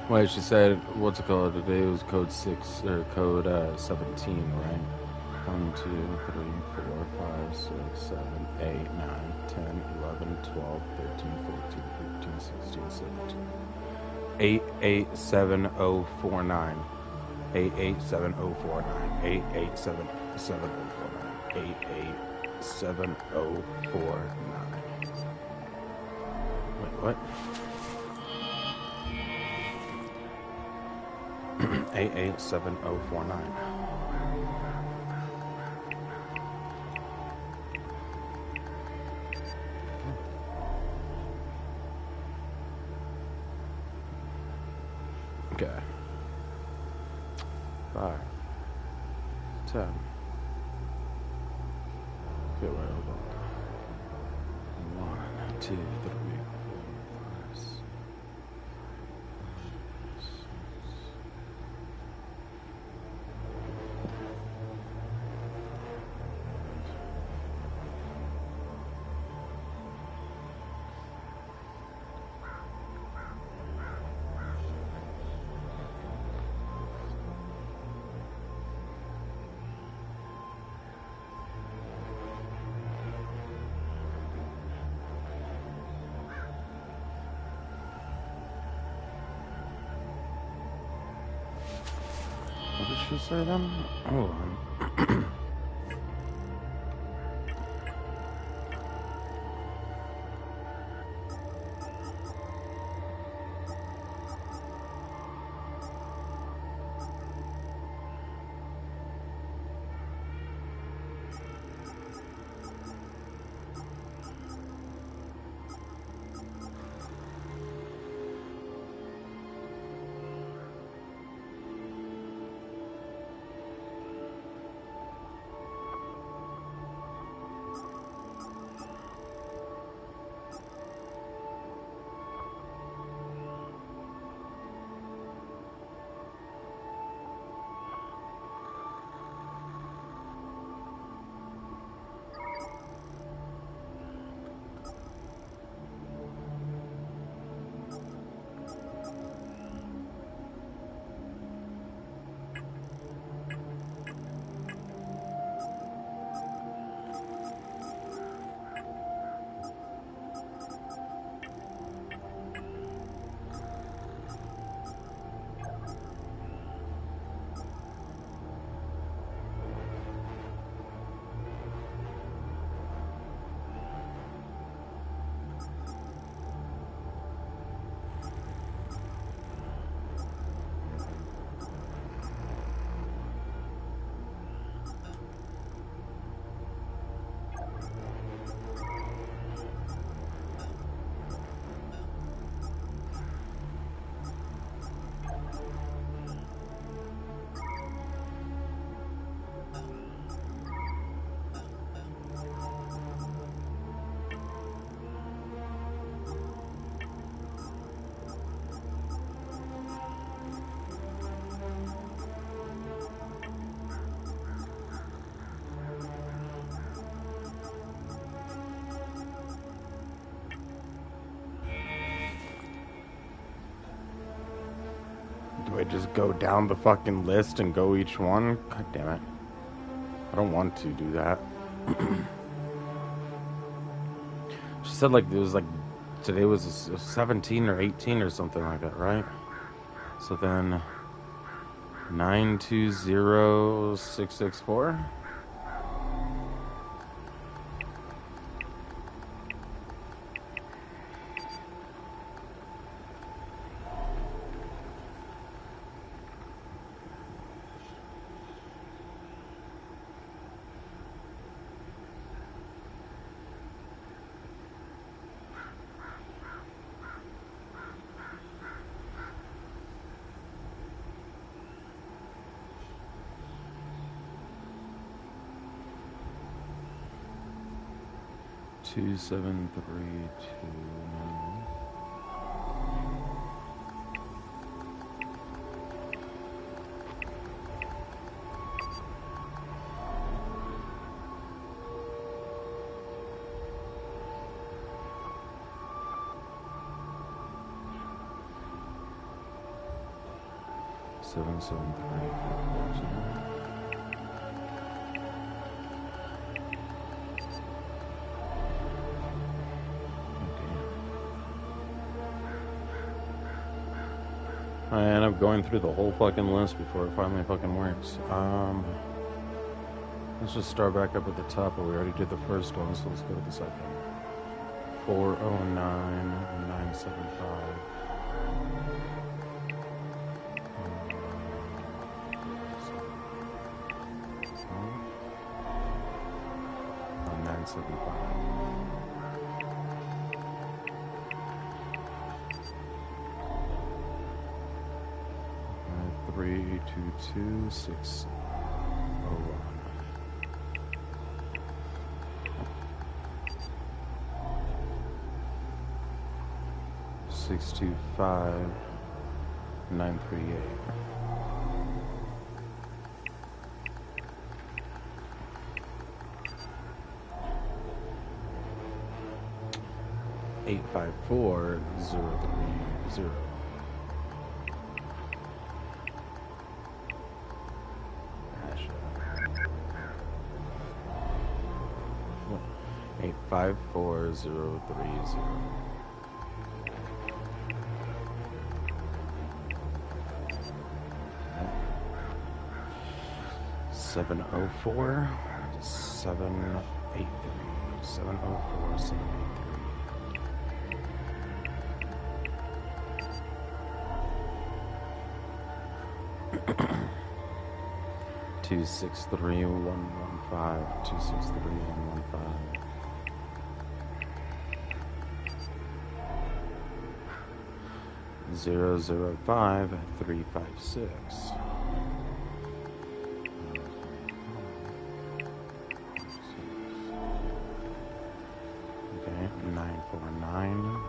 Wait, she said, what's it called? Today it was code 6 or code 17, right? 1, 2, 3, 4, 5, 6, 7, 8, 9, 10, 11, 12, 13, 14, 15, 16, 17. 887049. 887049. 887049. 887049. Wait, what? 887049. Okay. 5, 10. Okay, wait, hold on. 1, 2, 3, 4, 5, 6. What did she say then? Hold on. I just go down the fucking list and go each one? God damn it. I don't want to do that. She said like it was like today was 17 or 18 or something like that, right? So then 920664. Two, 7, 3, 2, 9. Seven, 7, 3, 4, 0. I end up going through the whole fucking list before it finally fucking works. Let's just start back up at the top, but we already did the first one, so let's go to the second. 409975. 975. 322601. 625938. 854030. 854030. 704 783. 704 783. 263115. 263115. 005356. Okay, 949.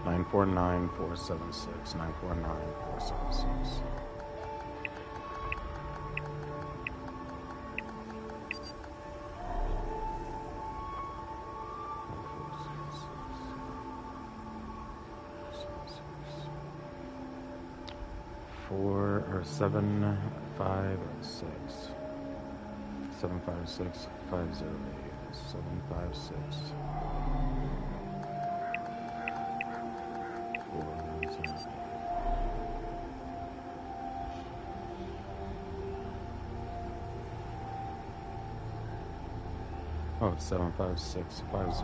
949476. 949476. 756 756 508 756 408. Oh, it's 756 50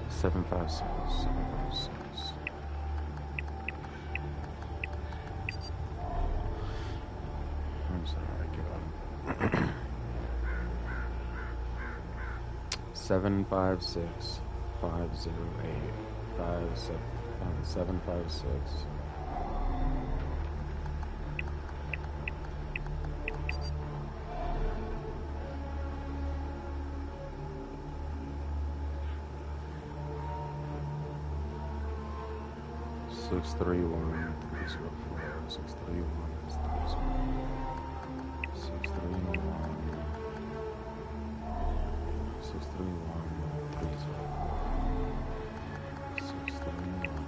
756 756. I'm sorry, I give up. 756 508 756. Six 3-1 304 631 631 631 304 631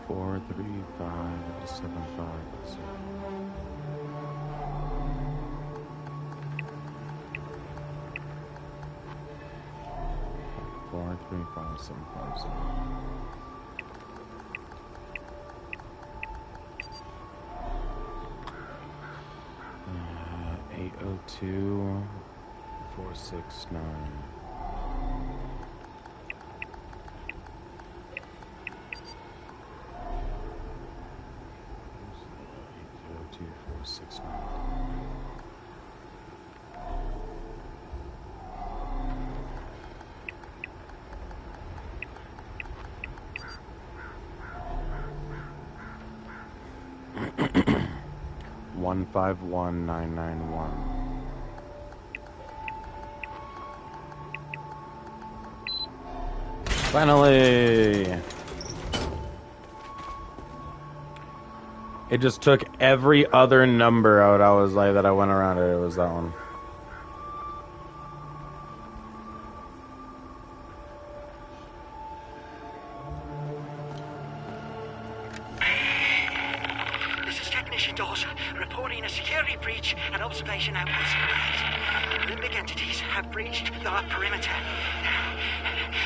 43575. Let's see. 43575. 802 469. 802 469. One 51991. Finally! It just took every other number out. I was like that I went around it. It was that one. This is Technician Dawson, reporting a security breach at observation outpost. Limbic entities have breached the perimeter.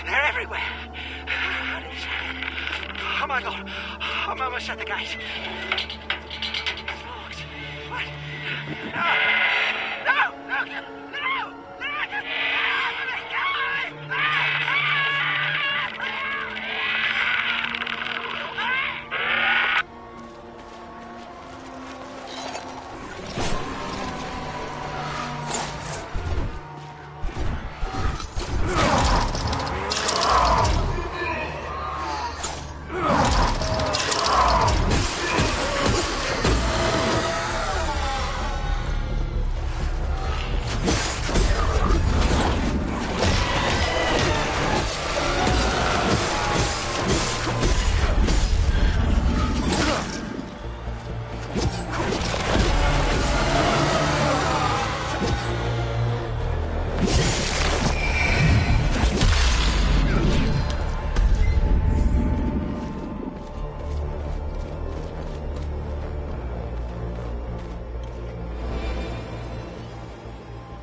They're everywhere. Oh my god, I'm almost at the gate. What? No! No! No!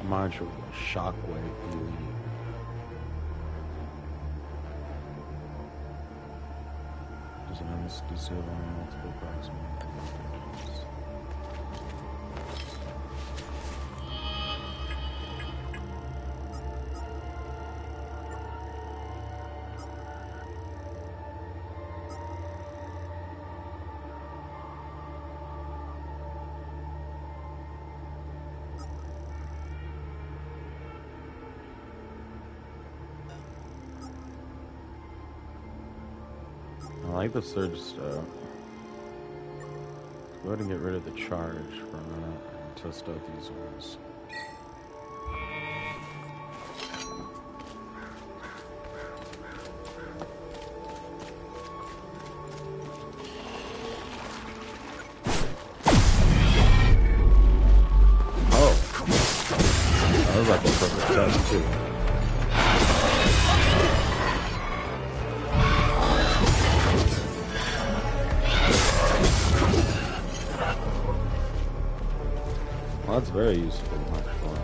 Module shockwave elite. Designs to seal on multiple proximate conditions. I like the surge stuff. Go ahead and get rid of the charge for a minute and test out these ones. Oh, that was like a perfect test too. Well, that's very useful, actually.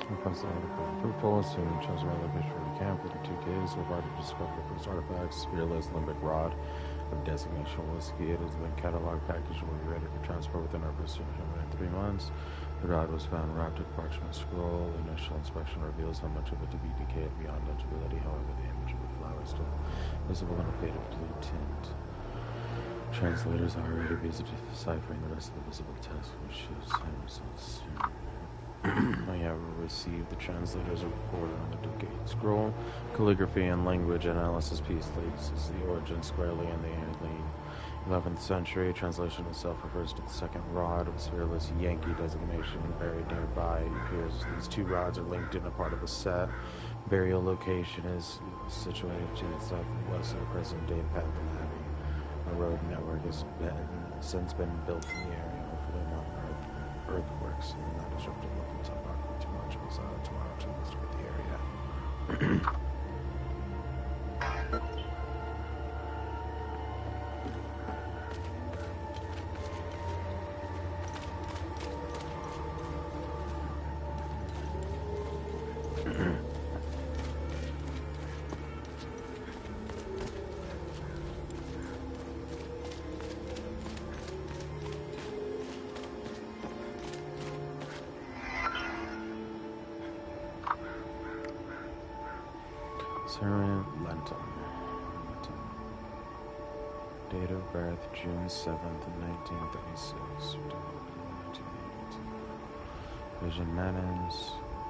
Request the article fruitful, soon chose a location for the camp. Within 2 days, Roberta discovered the first artifacts, Spearless Limbic Rod of designation Whiskey. It has been cataloged, packaged, and will be ready for transport within our pursuit in 3 months. The rod was found wrapped in a parchment scroll. Initial inspection reveals how much of it to be decayed beyond legibility. However, the image of the flower is still visible in a faded blue tint. Translators are already busy deciphering the rest of the visible text, which is soon. I have received the translator's report on the decayed scroll. Calligraphy and language analysis piece places the origin squarely in the early 11th century. Translation itself refers to the second rod of Spearless Yankee designation buried nearby. It appears these 2 rods are linked in a part of the set. Burial location is situated to the southwest of the present-day Patton Abbey. A road network has since been built in the area, hopefully not earthworks, and not disrupted local topography too much. It was tomorrow to investigate the area. Sarah Lenton. Date of birth, June 7th, 1936. Vision Madams.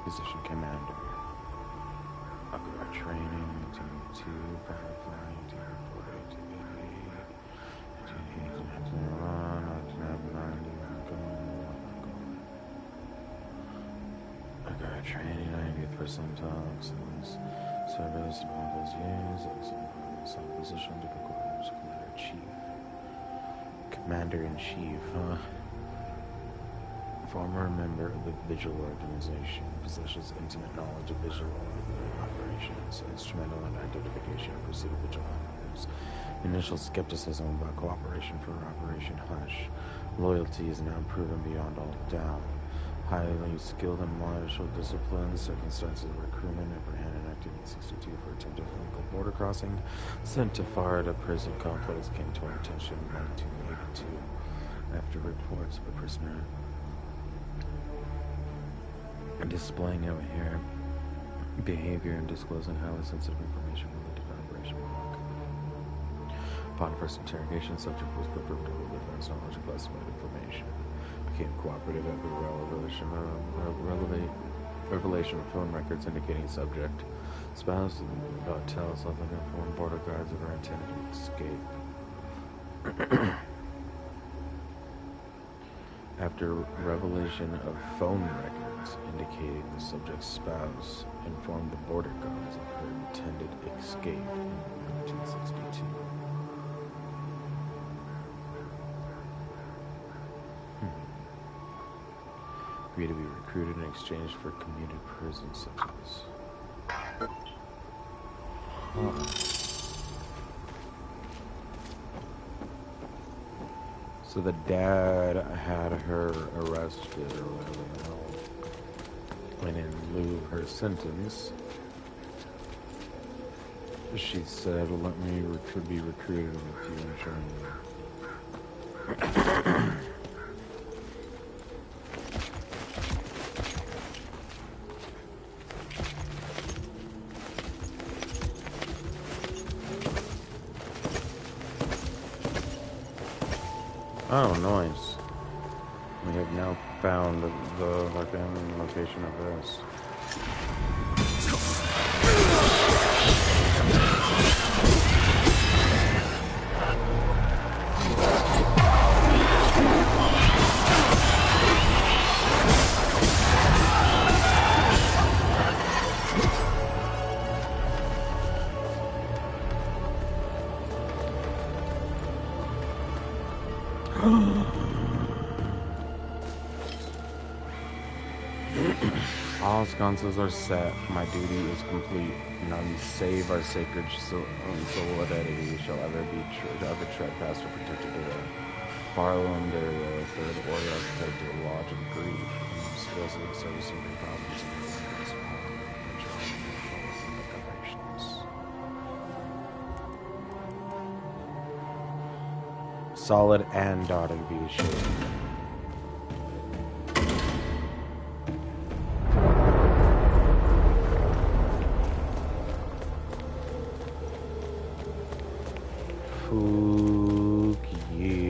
Position Commander. Upgrade Training, 2, Firefly, 1948, 1989, Upgrade Training, 90th percentile, excellence. Service in all those years, some position to the Commander-Chief. Commander-in-Chief, Former member of the Vigil Organization, possesses intimate knowledge of Vigil operations, instrumental in identification and pursuit of Vigil hunters. Initial skepticism about cooperation for Operation Hush. Loyalty is now proven beyond all doubt. Highly skilled in martial disciplines, circumstances of recruitment apprehended in 1962 for attempted illegal border crossing, sent to Florida prison complex, came to our attention in 1982 after reports of a prisoner displaying inherent behavior and disclosing highly sensitive information related to Operation Rock. Upon first interrogation, the subject was proved to have advanced knowledge of classified information. Became cooperative after revelation of phone records indicating subject spouse about tells of informed border guards of her intended escape. After revelation of phone records indicating the subject's spouse informed the border guards of her intended escape in 1962. Agreed to be recruited in exchange for commuted prison sentence. So the dad had her arrested or whatever the hell. And in lieu of her sentence, she said, let me be recruited with you and join you. Oh, nice. We have now found the location of this. All sconces are set. My duty is complete. None save our sacred soul identity shall ever trespassed or protected away. Farland, the third order architect of the Lodge of Grief, also servicing big problems in the decorations. Solid and dotted V shape. Fuck yeah.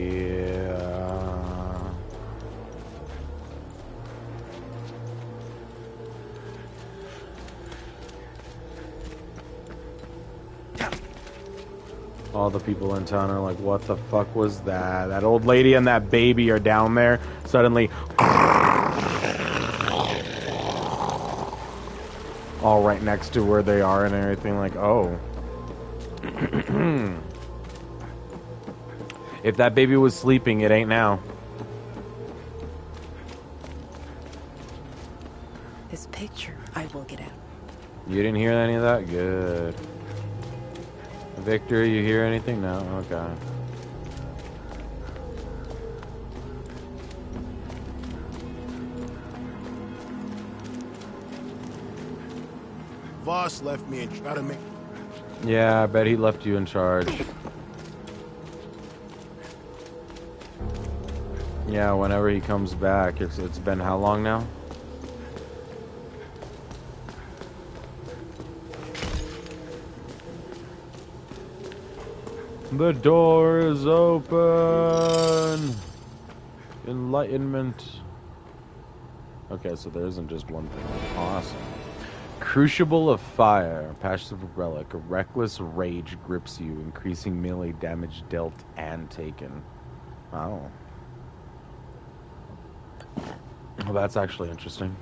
All the people in town are like, what the fuck was that? That old lady and that baby are down there. Suddenly, all right next to where they are and everything, like, oh. If that baby was sleeping, it ain't now. This picture, I will get out. You didn't hear any of that? Good. Victor, you hear anything? No? Okay. Voss left me and tried to make... Yeah, I bet he left you in charge. Yeah, whenever he comes back. It's been how long now? The door is open! Enlightenment. Okay, so there isn't just one thing. Awesome. Crucible of Fire. Passive relic. A reckless rage grips you, increasing melee damage dealt and taken. Wow. Well, that's actually interesting.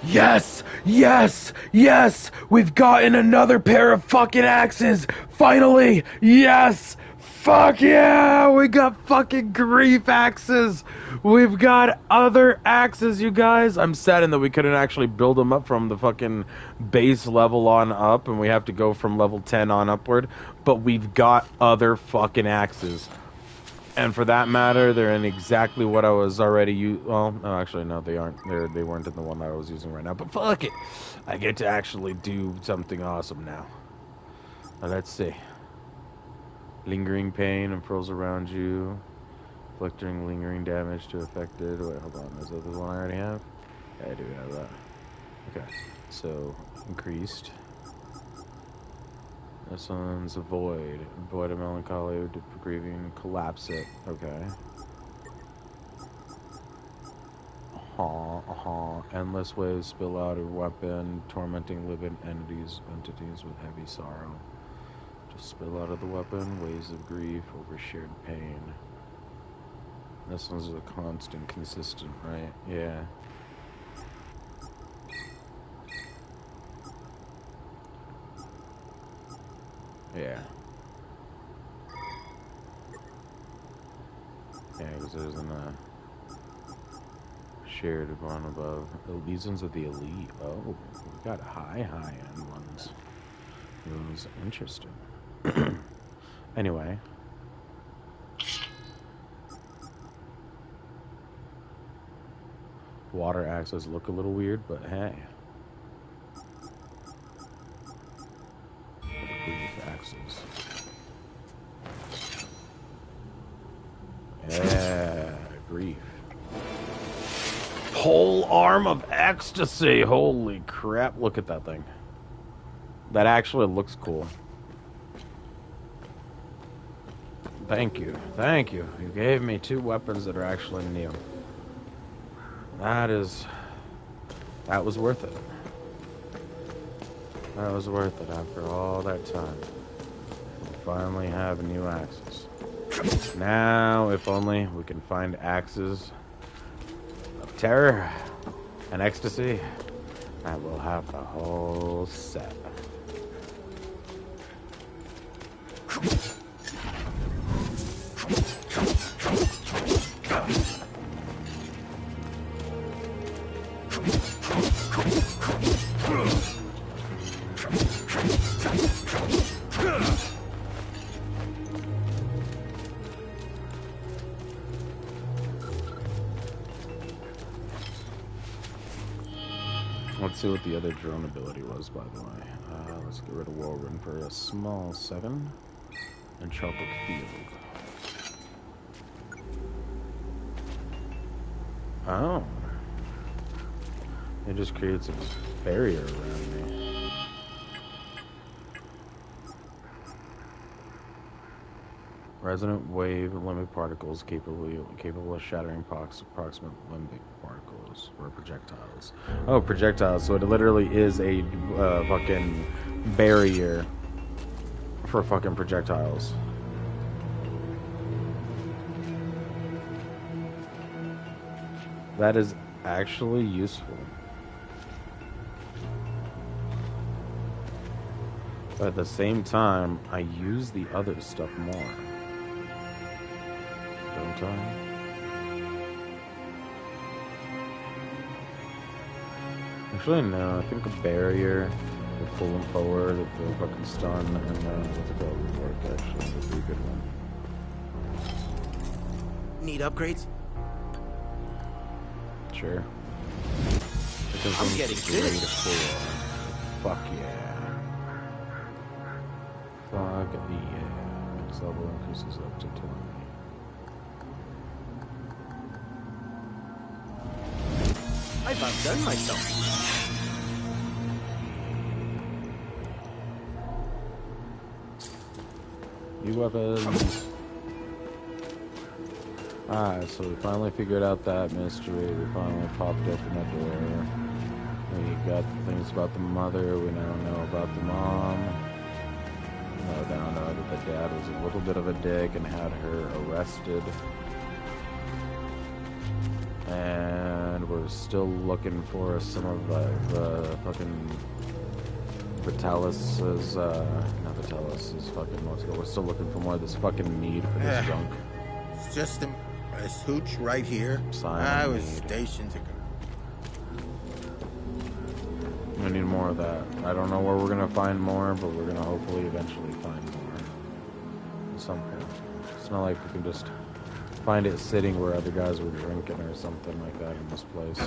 Yes! Yes! Yes! We've gotten another pair of fucking axes! Finally! Yes! Fuck yeah! We got fucking grief axes! We've got other axes, you guys! I'm saddened that we couldn't actually build them up from the fucking base level on up, and we have to go from level 10 on upward, but we've got other fucking axes. And for that matter, they're in exactly what I was already using. Well, no, actually, no, they aren't. They weren't in the one that I was using right now. But fuck it, I get to actually do something awesome now. Now, let's see. Lingering pain and froze around you, inflicting lingering damage to affected. Wait, hold on. Is that the one I already have? Yeah, I do have that. Okay, so increased. This one's a void. Void of melancholy, grieving, collapse it. Okay. Endless waves spill out of weapon, tormenting living entities with heavy sorrow. Just spill out of the weapon, waves of grief over shared pain. This one's a constant, consistent, right? Yeah. Yeah. Yeah, because there's a shared one above. Legions of the Elite. Oh, we got high-end ones. It was interesting. Anyway. Water axes look a little weird, but hey. Grief axes. Yeah, grief. Whole arm of ecstasy. Holy crap, look at that thing. That actually looks cool. Thank you. Thank you. You gave me 2 weapons that are actually new. That was worth it. That was worth it after all that time. We finally have new axes. Now, if only we can find axes of terror and ecstasy, and we'll have the whole set. Let's see what the other drone ability was, by the way. Let's get rid of Whirlwind for a small second. And Tropic Field. Oh. It just creates a barrier around me. Resonant wave limbic particles capable of shattering approximate limbic particles or projectiles. Oh, projectiles. So it literally is a fucking barrier for fucking projectiles. That is actually useful. But at the same time, I use the other stuff more. Don't I? Actually, no. I think a barrier with pulling forward with the fucking stun and then what's it called would work, actually. Would be a good one. Need upgrades? Sure. Because I'm getting good. 4. Fuck yeah. Fuck yeah. Max level increases up to 20. I've outdone myself. New weapons. Alright, so we finally figured out that mystery. We finally popped open that door. We got the things about the mother. We now know about the mom. We now know that the dad was a little bit of a dick and had her arrested. And we're still looking for some of the fucking Vitalis' not Vitalis, is fucking what's it called? We're still looking for more of this fucking mead for this junk. It's just a hooch right here. I was stationed to go. We need more of that. I don't know where we're gonna find more, but we're gonna hopefully eventually find more. At some point. It's not like we can just find it sitting where other guys were drinking or something like that in this place.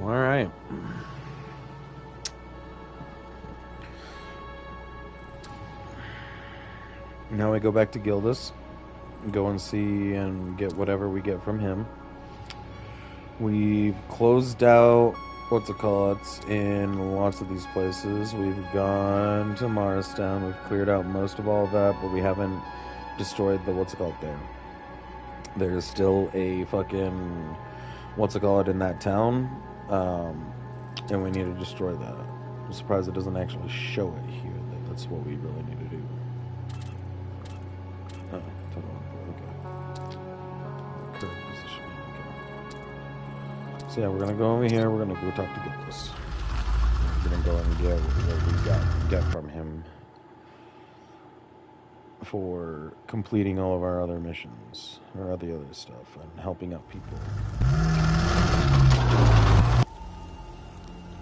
Alright. Now we go back to Gildas, go and see and get whatever we get from him. We've closed out, what's it called, in lots of these places. We've gone to Morristown, we've cleared out most of all of that, but we haven't destroyed the, what's it called there. There's still a fucking, what's it called, in that town, and we need to destroy that. I'm surprised it doesn't actually show it here, that that's what we really need to do. Oh, okay. Current position, okay. So yeah, we're gonna go over here, we're gonna go talk to Gildas. We're gonna go and get what we get from him for completing all of our other missions, or all the other stuff, and helping out people.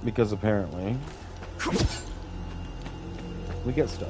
Because apparently, we get stuff.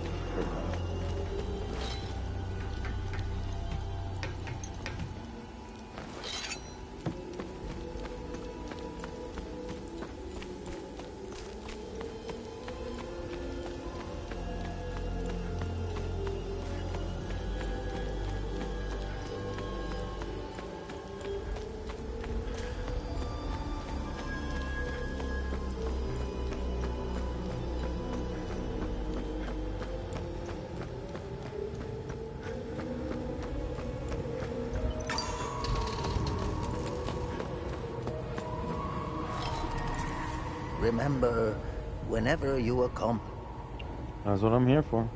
Remember, whenever you accomplish... That's what I'm here for.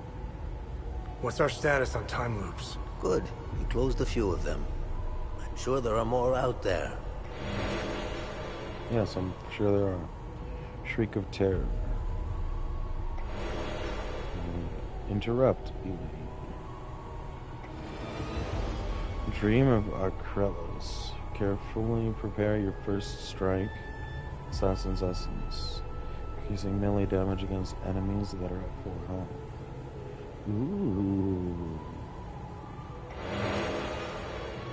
What's our status on time loops? Good. We closed a few of them. But Sure there are more out there. Yes, I'm sure there are. Shriek of terror. Interrupt. Dream of Acrelos. Carefully prepare your first strike. Assassin's Essence. Increasing melee damage against enemies that are at full health. Ooh.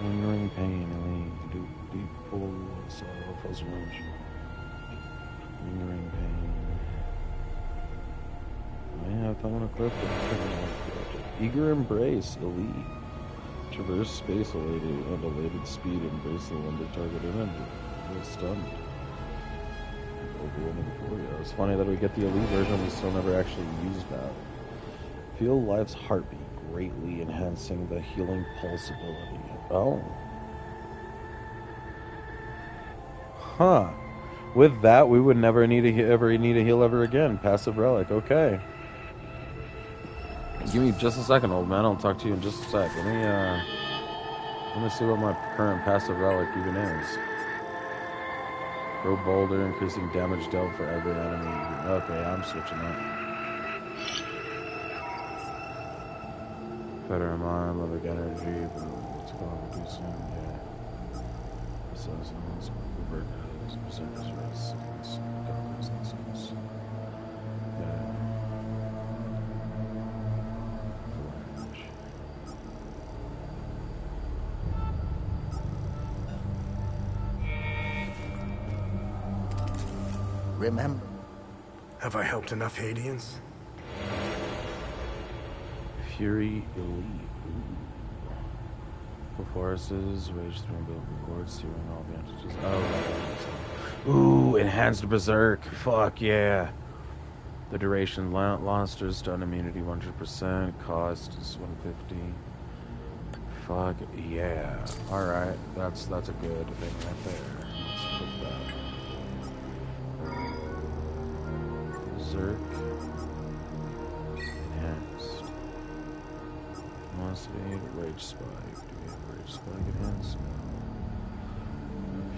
Lingering pain, Elite. Deep full of sorrow, frustration. Lingering pain. I have that one equipped. Eager Embrace, Elite. Traverse space and elated speed, embrace the lumber target enemy. Feel stunned. It's funny that we get the Elite version, we still never actually used that. Feel life's heartbeat, greatly enhancing the healing pulse ability. Oh. Huh. With that, we would never need to heal ever again. Passive relic. Okay. Give me just a second, old man. I'll talk to you in just a sec. Let me see what my current passive relic even is. Grow bolder, increasing damage dealt for every enemy. Okay, I'm switching that. Better mind, living energy, but it's going to do soon. Yeah. Assassins, revert, berserkers, race, goblins, and suits. Yeah. Remember. Have I helped enough Hadians? Fury Elite. Full forests, rage through umbilical cords, steering all advantages. Oh, right. Ooh, enhanced berserk. Fuck yeah. The duration monsters stun immunity 100%. Cost is 150. Fuck yeah. Alright, that's a good thing right there. Let's put that. Berserk. Enhanced. Velocity, rage spike. Do we have rage spike enhanced? No.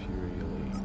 Fury Elite.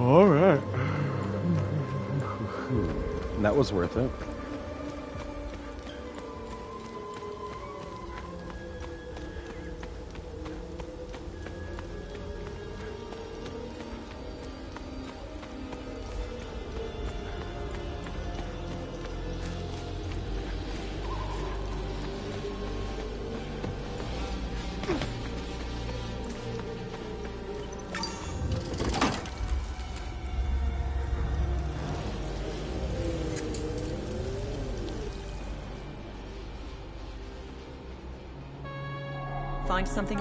Alright. That was worth it. Find something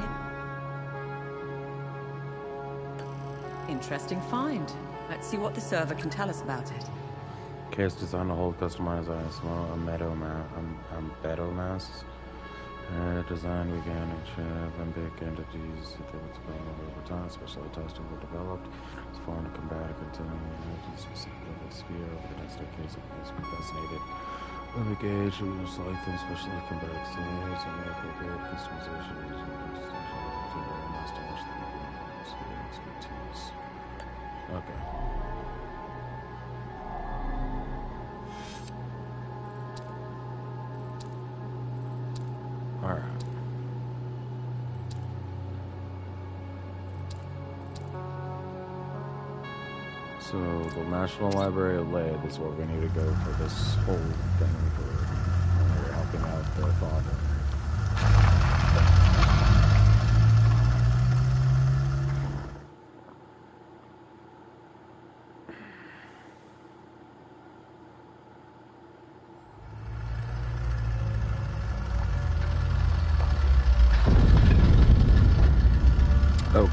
interesting find. Let's see what the server can tell us about it. Case designed to hold customized a meadow mass. Design began to chip and big entities that were developed over time, especially testing were developed. It's formed to combat a continuing specific level sphere over the next decades of case fascinated. Of the gauge, it was like them, especially combat scenarios and therefore great customization expertise. Okay. Alright. So, the National Library of Leyde is where we need to go for this whole thing for when we're helping out their father.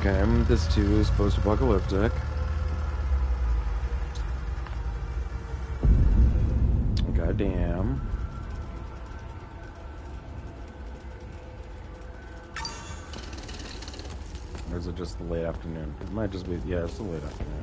Okay, this too is post-apocalyptic. Goddamn. Or is it just the late afternoon? It might just be, yeah, it's the late afternoon.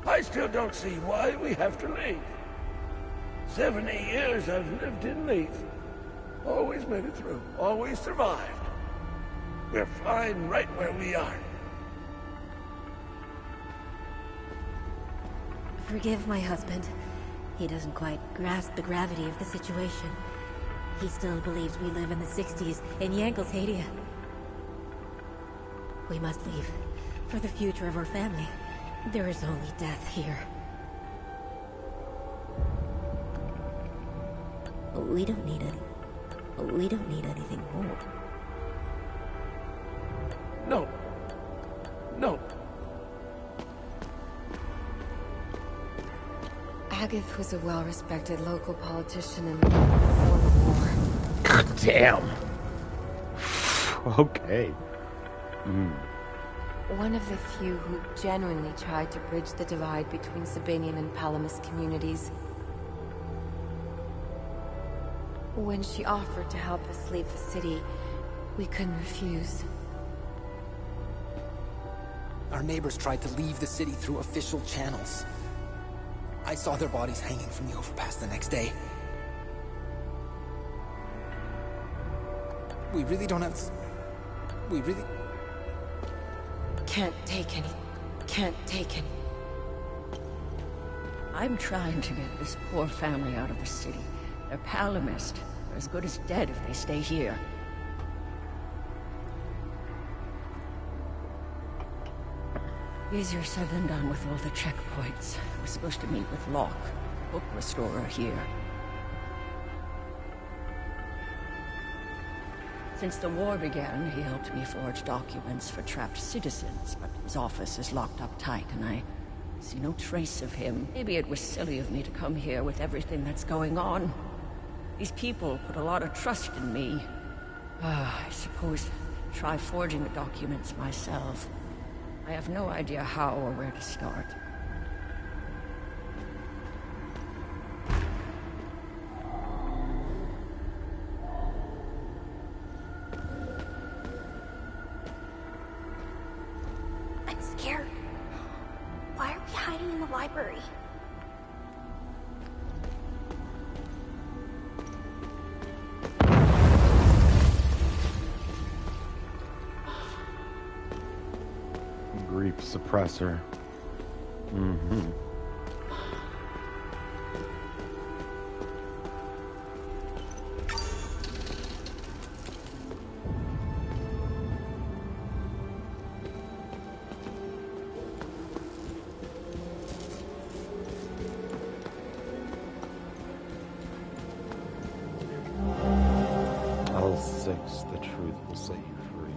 I still don't see why we have to leave. 70 years I've lived in Leith. Always made it through. Always survived. We're fine right where we are. Forgive my husband. He doesn't quite grasp the gravity of the situation. He still believes we live in the 60s in Yankel's-Hadia. We must leave. For the future of our family. There is only death here. We don't need anything more. No. No. Agatha was a well-respected local politician and before the war. God damn. Okay. One of the few who genuinely tried to bridge the divide between Sabinian and Palamas communities. When she offered to help us leave the city, we couldn't refuse. Our neighbors tried to leave the city through official channels. I saw their bodies hanging from the overpass the next day. We really don't have... We really... Can't take any. I'm trying to get this poor family out of the city. They're Palamist. They're as good as dead if they stay here. Easier said than done with all the checkpoints. We're supposed to meet with Locke, book restorer here. Since the war began, he helped me forge documents for trapped citizens, but his office is locked up tight, and I see no trace of him. Maybe it was silly of me to come here with everything that's going on. These people put a lot of trust in me. I suppose try forging the documents myself. I have no idea how or where to start. I'm scared. Why are we hiding in the library? Grief suppressor. Mm-hmm. L6, the truth will set you free.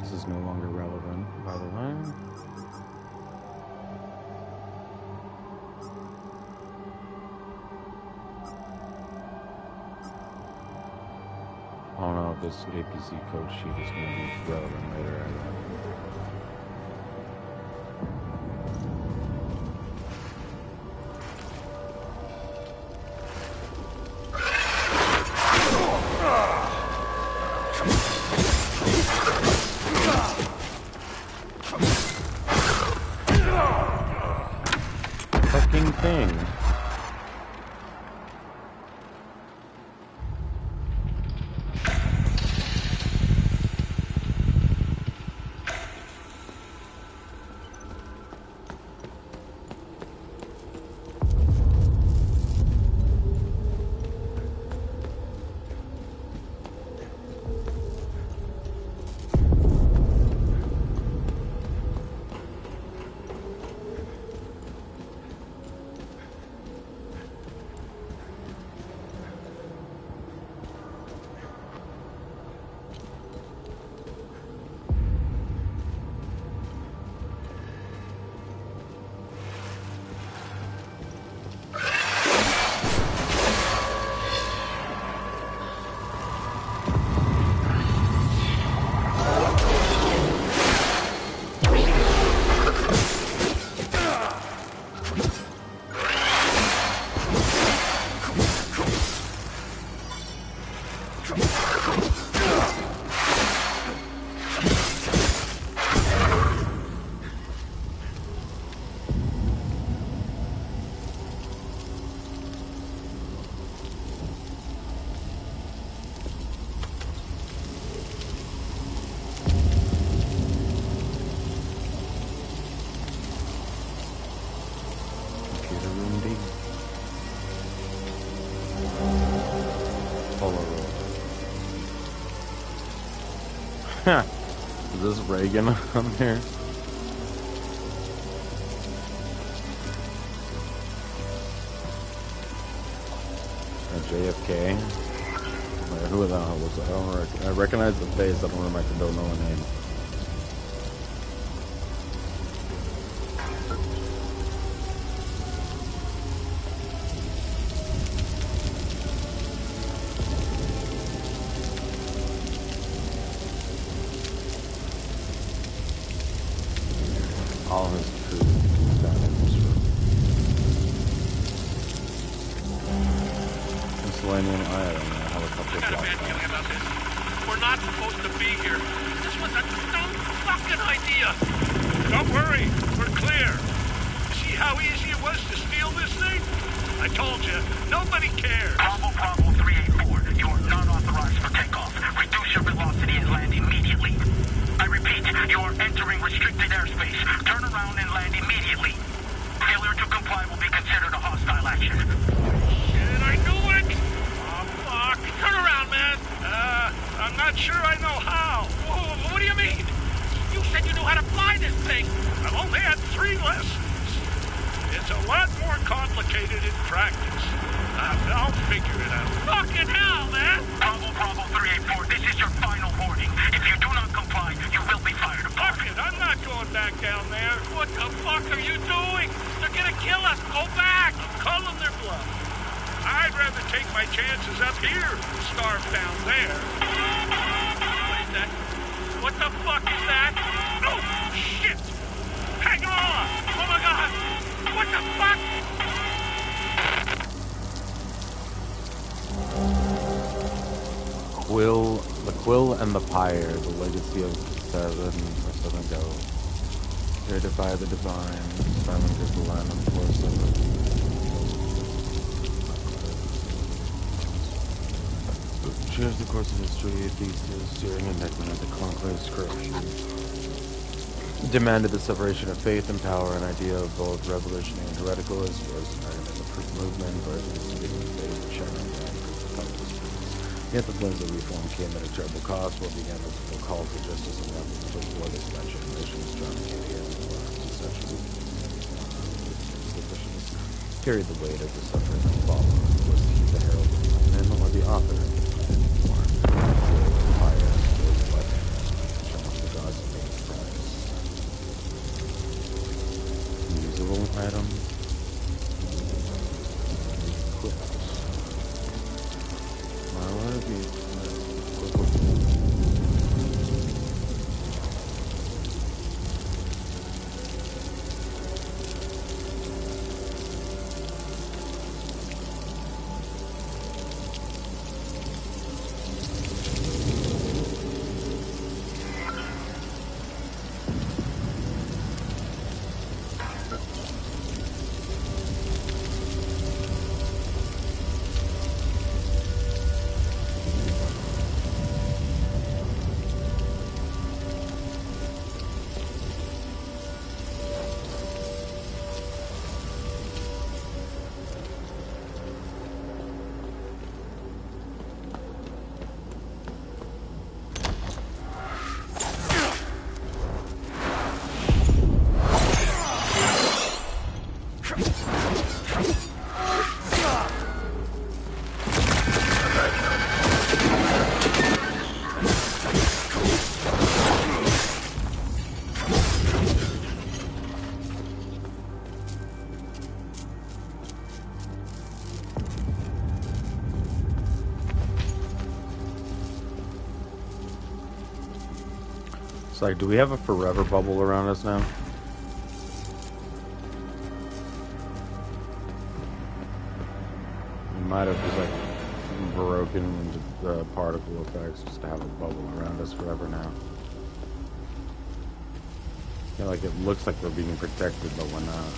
This is no longer relevant, by the way. I don't know if this APC code sheet is going to be relevant later. Fucking thing. Is this Reagan on here? JFK? Who the hell was that? I recognize the face, I don't know the name. Subterranean iron, a helicopter I got a bad feeling about this. We're not supposed to be here. This was a dumb fucking idea. Don't worry, we're clear. See how easy it was to steal this thing? I told you, nobody cares. Bravo 384, you are not authorized for takeoff. Reduce your velocity and land immediately. I repeat, you are entering restricted airspace. Turn around and land immediately. Failure to comply will be considered a hostile action. Shit, I knew it! Oh, fuck. Turn around, man. I'm not sure I know how. Whoa, what do you mean? You said you knew how to fly this thing. I've only had 3 lessons. It's a lot more complicated in practice. I'll figure it out. Fucking hell, man! Bravo 384, this is your final warning. If you do not comply, you will be fired upon. Fuck it, I'm not going back down there. What the fuck are you doing? They're gonna kill us. Go back. Call them their bluff. I'd rather take my chances up here than starve down there. What is that? What the fuck is that? Oh, shit! Hang on! Oh my god! What the fuck? The Quill and the Pyre, the legacy of seven ago. Created by the divine, silent is the land of force. Shares the course of history, thesis, steering and the conclave's corruption. Demanded the separation of faith and power, an idea of both revolutionary and heretical, as was united in the proof movement, versus speaking faith and sharing Yet the flames of reform came at a terrible cost, what began as a call for justice and revolution before the expansion of nations, John Kennedy and the last essentially carried the weight of the suffering and follow. Was he the herald of the men or the author? Fire, challenge the gods of the prize. Usable item. It's like, do we have a forever bubble around us now? We might have just like broken the particle effects just to have a bubble around us forever now. Yeah, like it looks like we're being protected, but we're not.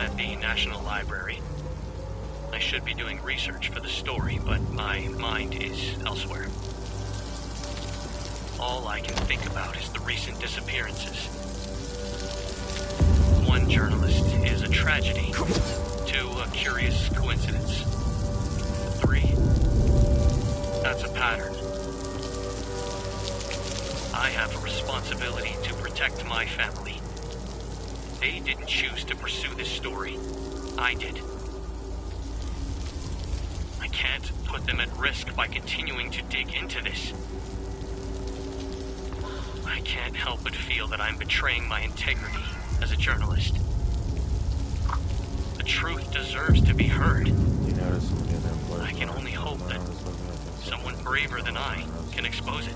at the National Library. I should be doing research for the story, but my mind is elsewhere. All I can think about is the recent disappearances. One journalist is a tragedy. 2, a curious coincidence. 3, that's a pattern. I have a responsibility to protect my family. They didn't choose to pursue this story. I did. I can't put them at risk by continuing to dig into this. I can't help but feel that I'm betraying my integrity as a journalist. The truth deserves to be heard. I can only hope that someone braver than I can expose it.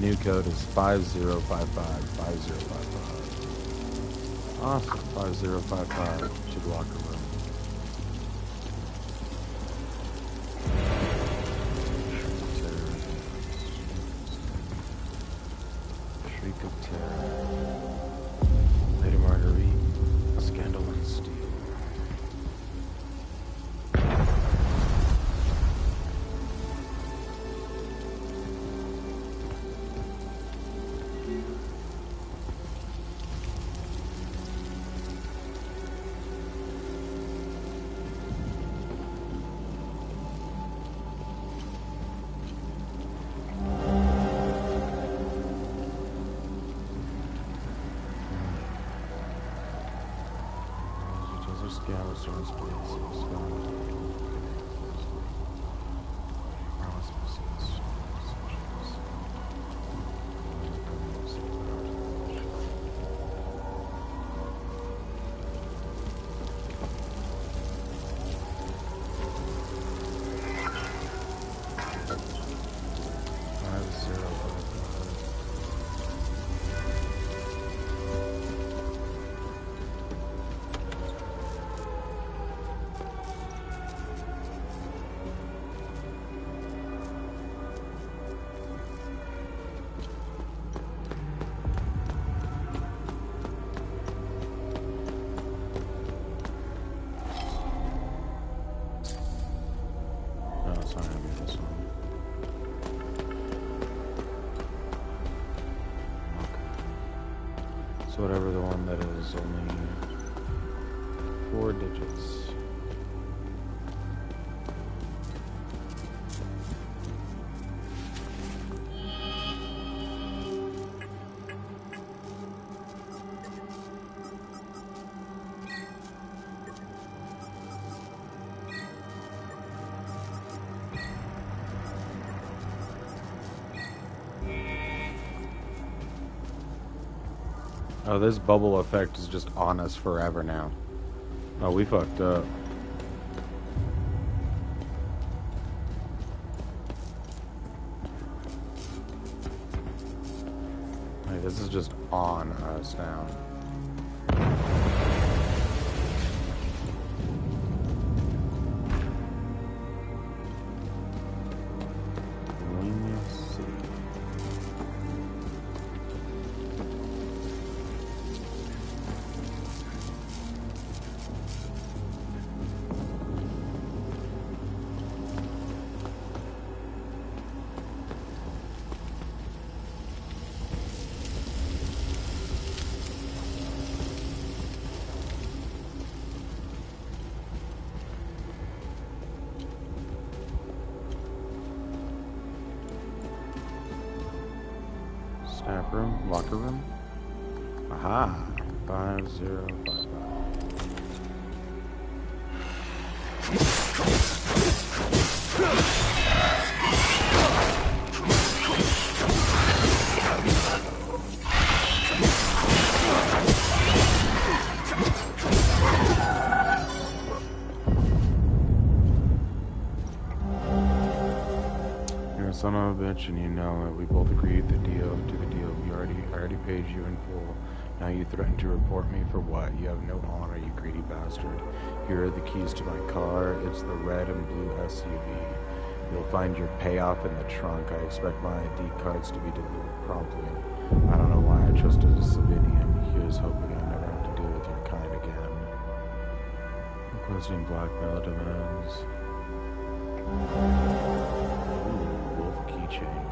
New code is 5055. Awesome, 5055 to the locker room. Shriek of terror. Lady Marguerite, a scandal and steel. So whatever the one that is only 4 digits. Oh, this bubble effect is just on us forever now. Oh, we fucked up. Hey, this is just on us now. Staff room, locker room. Aha, 5055. Son of a bitch, and you know it. We both agreed to the deal. I already paid you in full. Now you threaten to report me for what? You have no honor, you greedy bastard. Here are the keys to my car. It's the red and blue SUV. You'll find your payoff in the trunk. I expect my ID cards to be delivered promptly. I don't know why I trusted a civilian. He was hoping I'd never have to deal with your kind again. Requesting blackmail demands. Ooh, wolf keychain.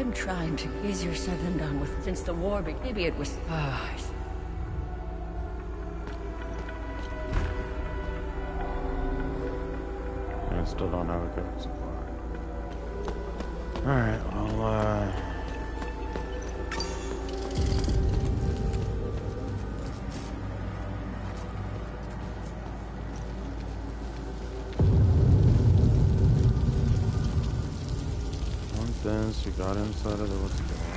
I'm trying to ease your said and done with since the war began. Maybe it was... I still don't know how it goes so far. Alright, well, we got inside of the what's going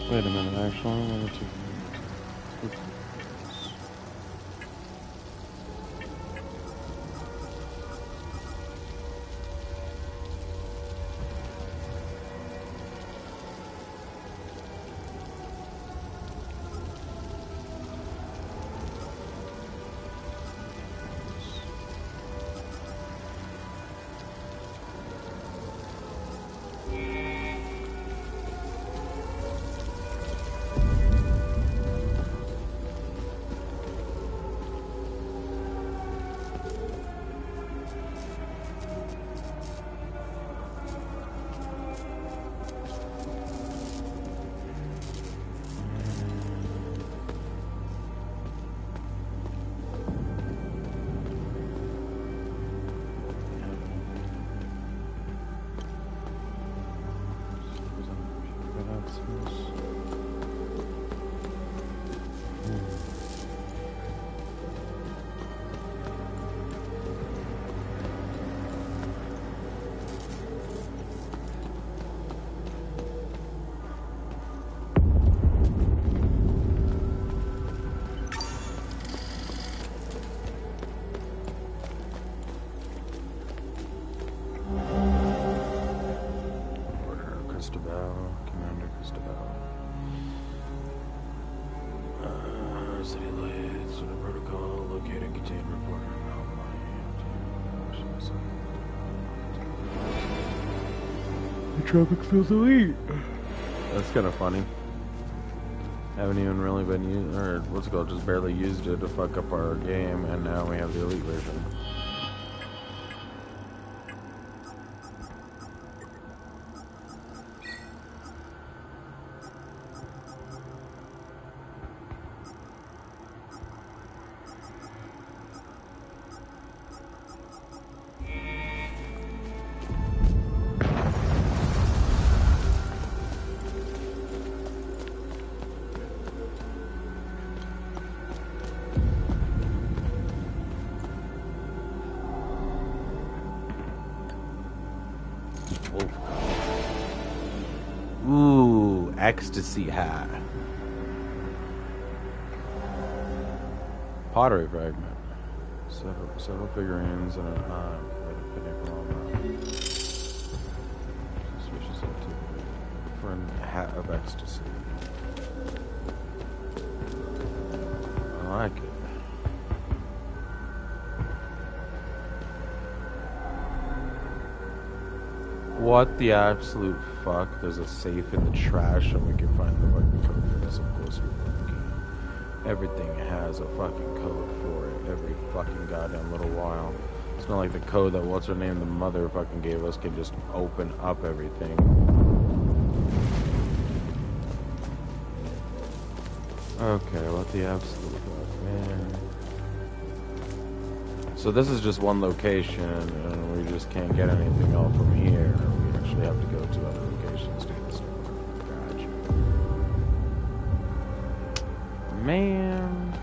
Wait a minute, actually, let me Commander Cristobal. City lights, the protocol, locate and contain report. The traffic feels elite. That's kind of funny. Haven't even really been used, or what's it called, just barely used it to fuck up our game, and now we have the elite version. Ooh, ecstasy hat. Pottery fragment. Several figurines and a suspicious activity for a hat of ecstasy. I like it. What the absolute fuck? There's a safe in the trash and we can find the fucking code for this. Of course we can. Everything has a fucking code for it every fucking goddamn little while. It's not like the code that what's her name, the mother fucking gave us, can just open up everything. Okay, what the absolute fuck, man. So this is just one location, and we just can't get anything else from here. We actually have to go to other locations to get stuff. Gotcha. Man.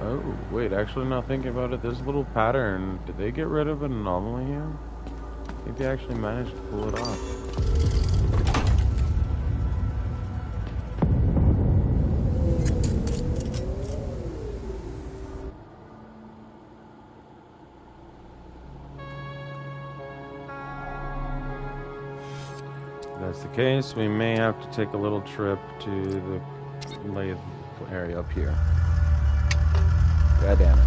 Oh, wait, actually now thinking about it, there's a little pattern. Did they get rid of an anomaly here? I think they actually managed to pull it off. If that's the case, we may have to take a little trip to the lathe area up here. God damn it.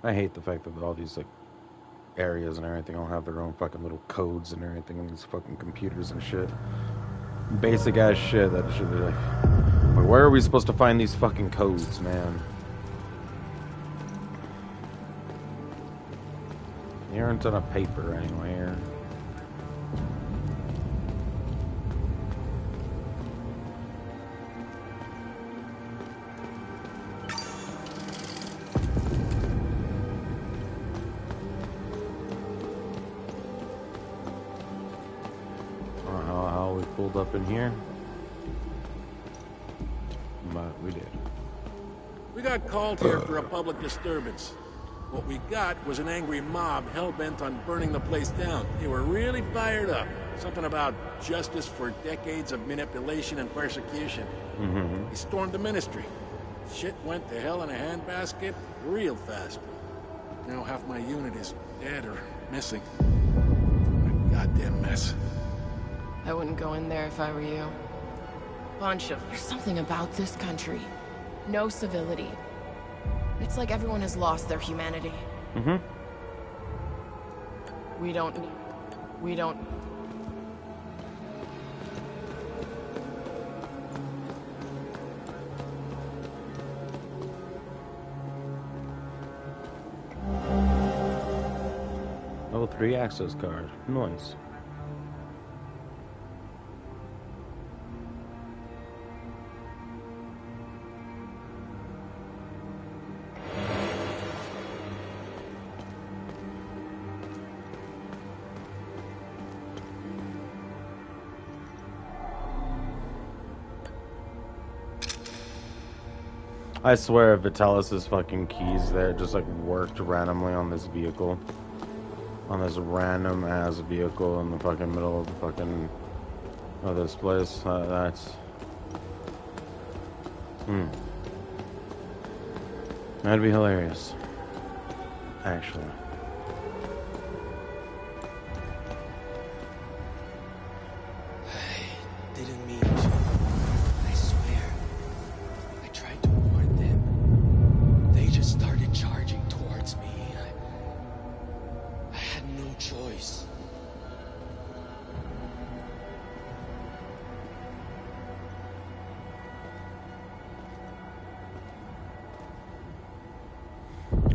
I hate the fact that all these like areas and everything all have their own fucking little codes and everything in these fucking computers and shit. Basic ass shit that should be like, where are we supposed to find these fucking codes, man? They aren't on a paper anywhere. I don't know how we pulled up in here, but we did. We got called here for a public disturbance. What we got was an angry mob hell-bent on burning the place down. They were really fired up. Something about justice for decades of manipulation and persecution. He stormed the ministry. Shit went to hell in a handbasket real fast. Now half my unit is dead or missing. What a goddamn mess. I wouldn't go in there if I were you. Bunch of... There's something about this country. No civility. It's like everyone has lost their humanity. We don't... Level 3 access card. Nice. I swear if Vitalis' fucking keys there just like worked randomly on this vehicle. On this random ass vehicle in the fucking middle of the fucking of this place. That's that'd be hilarious. Actually. I didn't mean to. I swear. I tried to warn them. They just started charging towards me. I had no choice.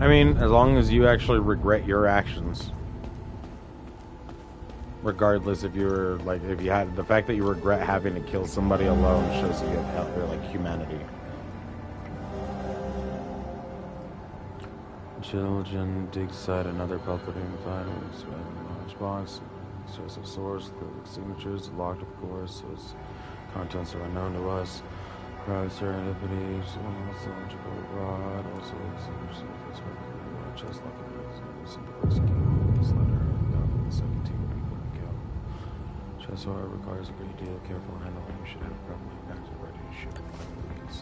I mean, as long as you actually regret your actions. Regardless if you're, like, if you had, the fact that you regret having to kill somebody alone shows that you have, like, humanity. Children dig aside another palpitating finding, response, source of source, the signatures, locked of course, so its contents are unknown to us. Crowd serendipity, cylindrical rod, also chest like a simple execute this letter, the second team account. Chest wire requires a great deal of careful handling. You should have probably acted ready to shoot these.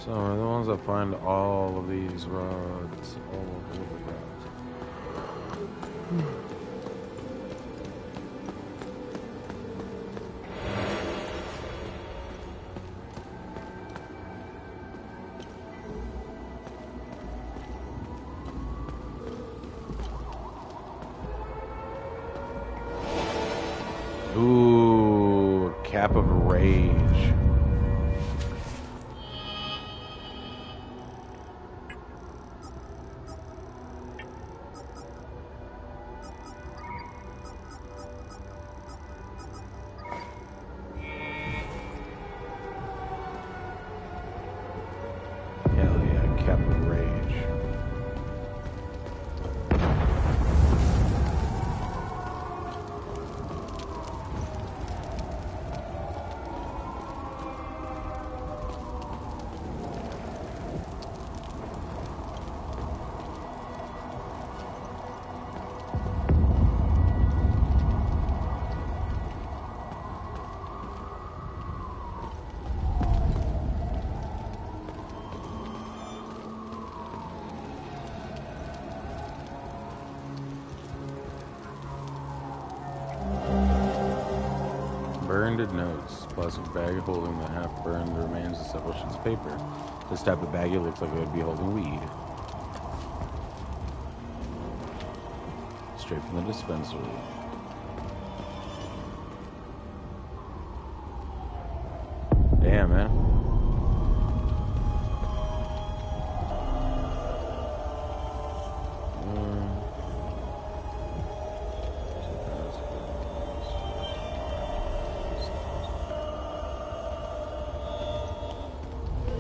So are the ones that find all of these rods, all of the rods. Ooh, Cap of Rage. Hell yeah, Cap of Rage. Burned notes. Plastic bag holding the half-burned remains of several sheets of paper. This type of baggie looks like it would be holding weed. Straight from the dispensary. Damn, man.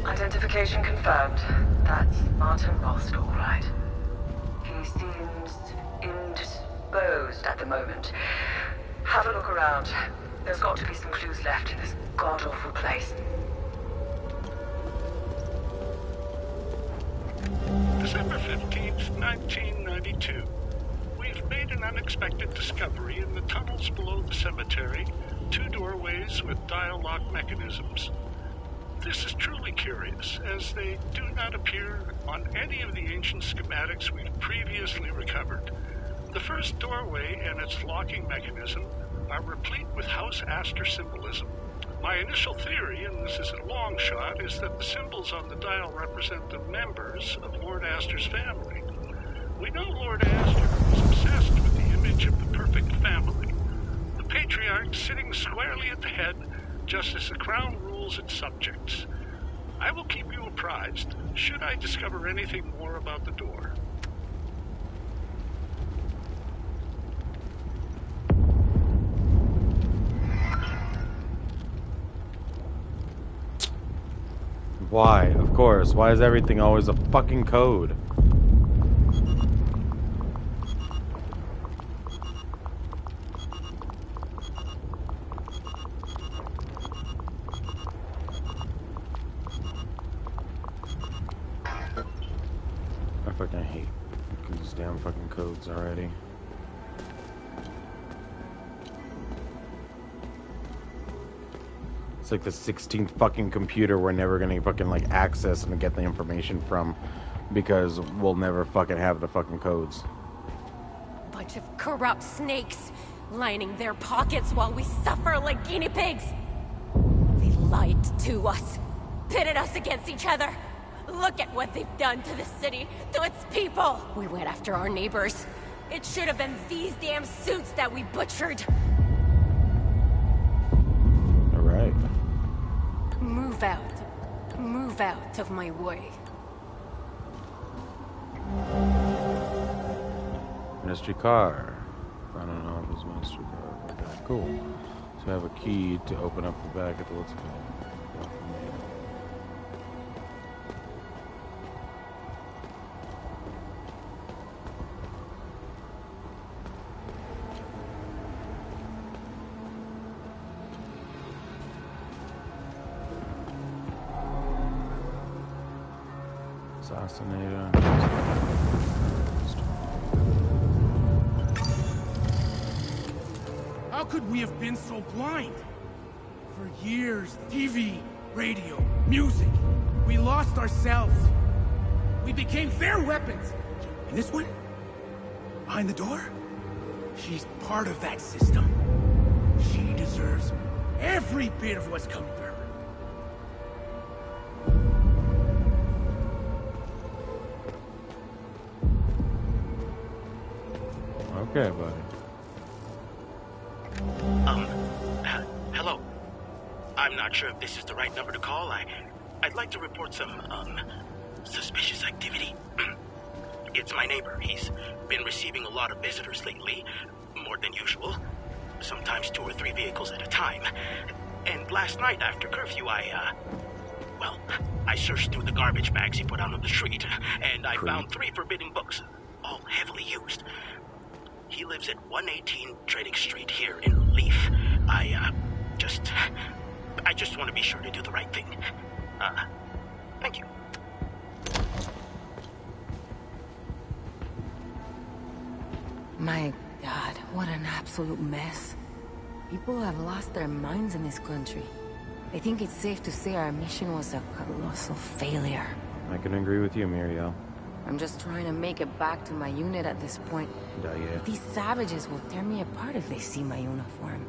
Identification confirmed. That's Martin Rost, all right. He seems indisposed at the moment. Have a look around. There's got to be some clues left in this god-awful place. December 15th, 1992. We've made an unexpected discovery in the tunnels below the cemetery. 2 doorways with dial lock mechanisms. This is truly curious, as they do not appear on any of the ancient schematics we've previously recovered. The first doorway and its locking mechanism are replete with House Astor symbolism. My initial theory, and this is a long shot, is that the symbols on the dial represent the members of Lord Astor's family. We know Lord Astor was obsessed with the image of the perfect family. The patriarch sitting squarely at the head, just as the crown rules its subjects. I will keep you apprised, should I discover anything more about the door. Why? Of course. Why is everything always a fucking code? I fucking hate these damn fucking codes already. It's like the 16th fucking computer we're never gonna fucking like access and get the information from because we'll never fucking have the fucking codes. Bunch of corrupt snakes lining their pockets while we suffer like guinea pigs. They lied to us, pitted us against each other. Look at what they've done to the city, to its people. We went after our neighbors. It should have been these damn suits that we butchered. All right. Move out. Move out of my way. Mystery car. I don't know if it's mystery car. Okay, cool. So I have a key to open up the back of the what's called. Assassinator. How could we have been so blind? For years, TV, radio, music, we lost ourselves. We became their weapons. And this one? Behind the door? She's part of that system. She deserves every bit of what's coming to her. Okay, buddy. Hello. I'm not sure if this is the right number to call. I'd like to report some, suspicious activity. It's my neighbor. He's been receiving a lot of visitors lately, more than usual. Sometimes 2 or 3 vehicles at a time. And last night after curfew, I searched through the garbage bags he put out on the street, and I found 3 forbidden books, all heavily used. He lives at 118 Trading Street here in Leaf. I just want to be sure to do the right thing. Thank you. My God, what an absolute mess. People have lost their minds in this country. I think it's safe to say our mission was a colossal failure. I can agree with you, Muriel. I'm just trying to make it back to my unit at this point. Yeah. These savages will tear me apart if they see my uniform.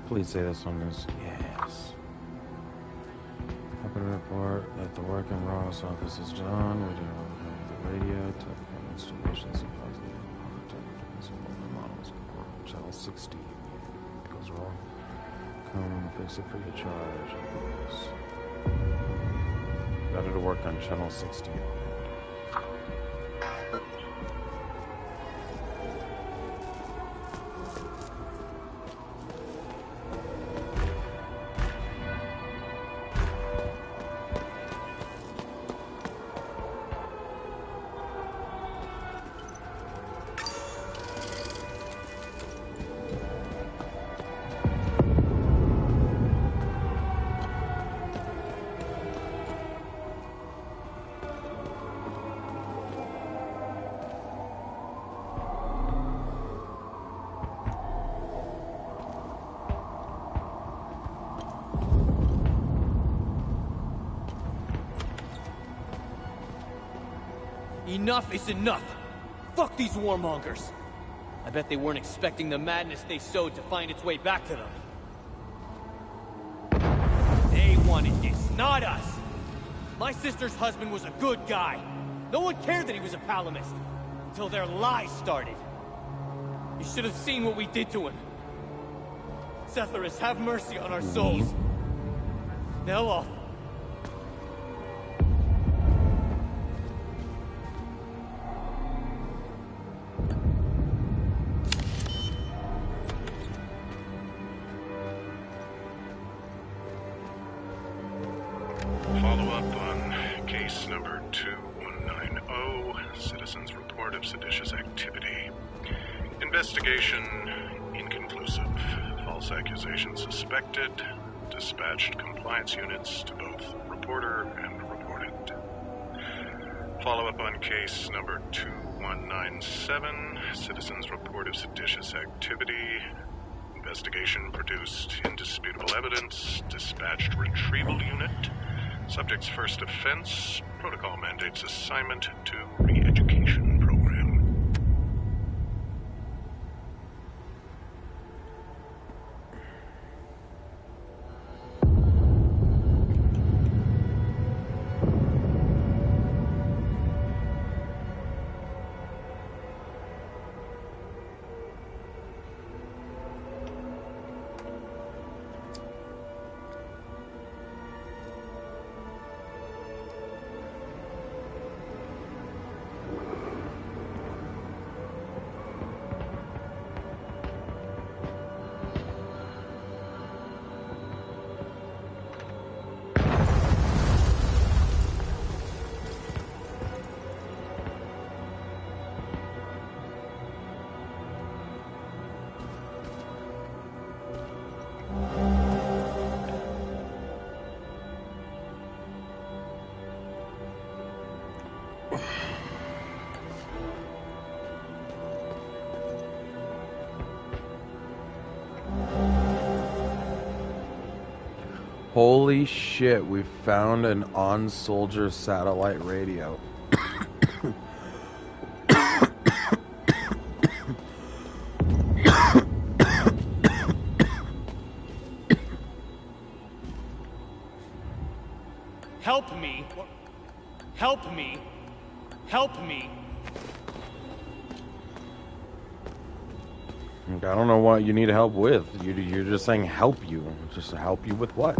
Please say this one is yes. Happy to report that the work in Ross office is done. We do have the radio, technical installation, supplies, the models. Channel 60 goes wrong. Come fix it free of charge. Better to work on channel 60. Enough is enough! Fuck these warmongers! I bet they weren't expecting the madness they sowed to find its way back to them. They wanted this, not us! My sister's husband was a good guy. No one cared that he was a Palamist. Until their lies started. You should have seen what we did to him. Sethlers, have mercy on our souls. Now off. Follow up on case number 2190, citizens' report of seditious activity. Investigation inconclusive. False accusation suspected. Dispatched compliance units to both reporter and reported. Follow up on case number 2197, citizens' report of seditious activity. Investigation produced indisputable evidence. Dispatched retrieval unit. Subject's first offense. Protocol mandates assignment to re-education program. Holy shit, we found an on-soldier satellite radio. Help me! Help me! Help me! I don't know what you need help with. You're just saying help you. Just help you with what?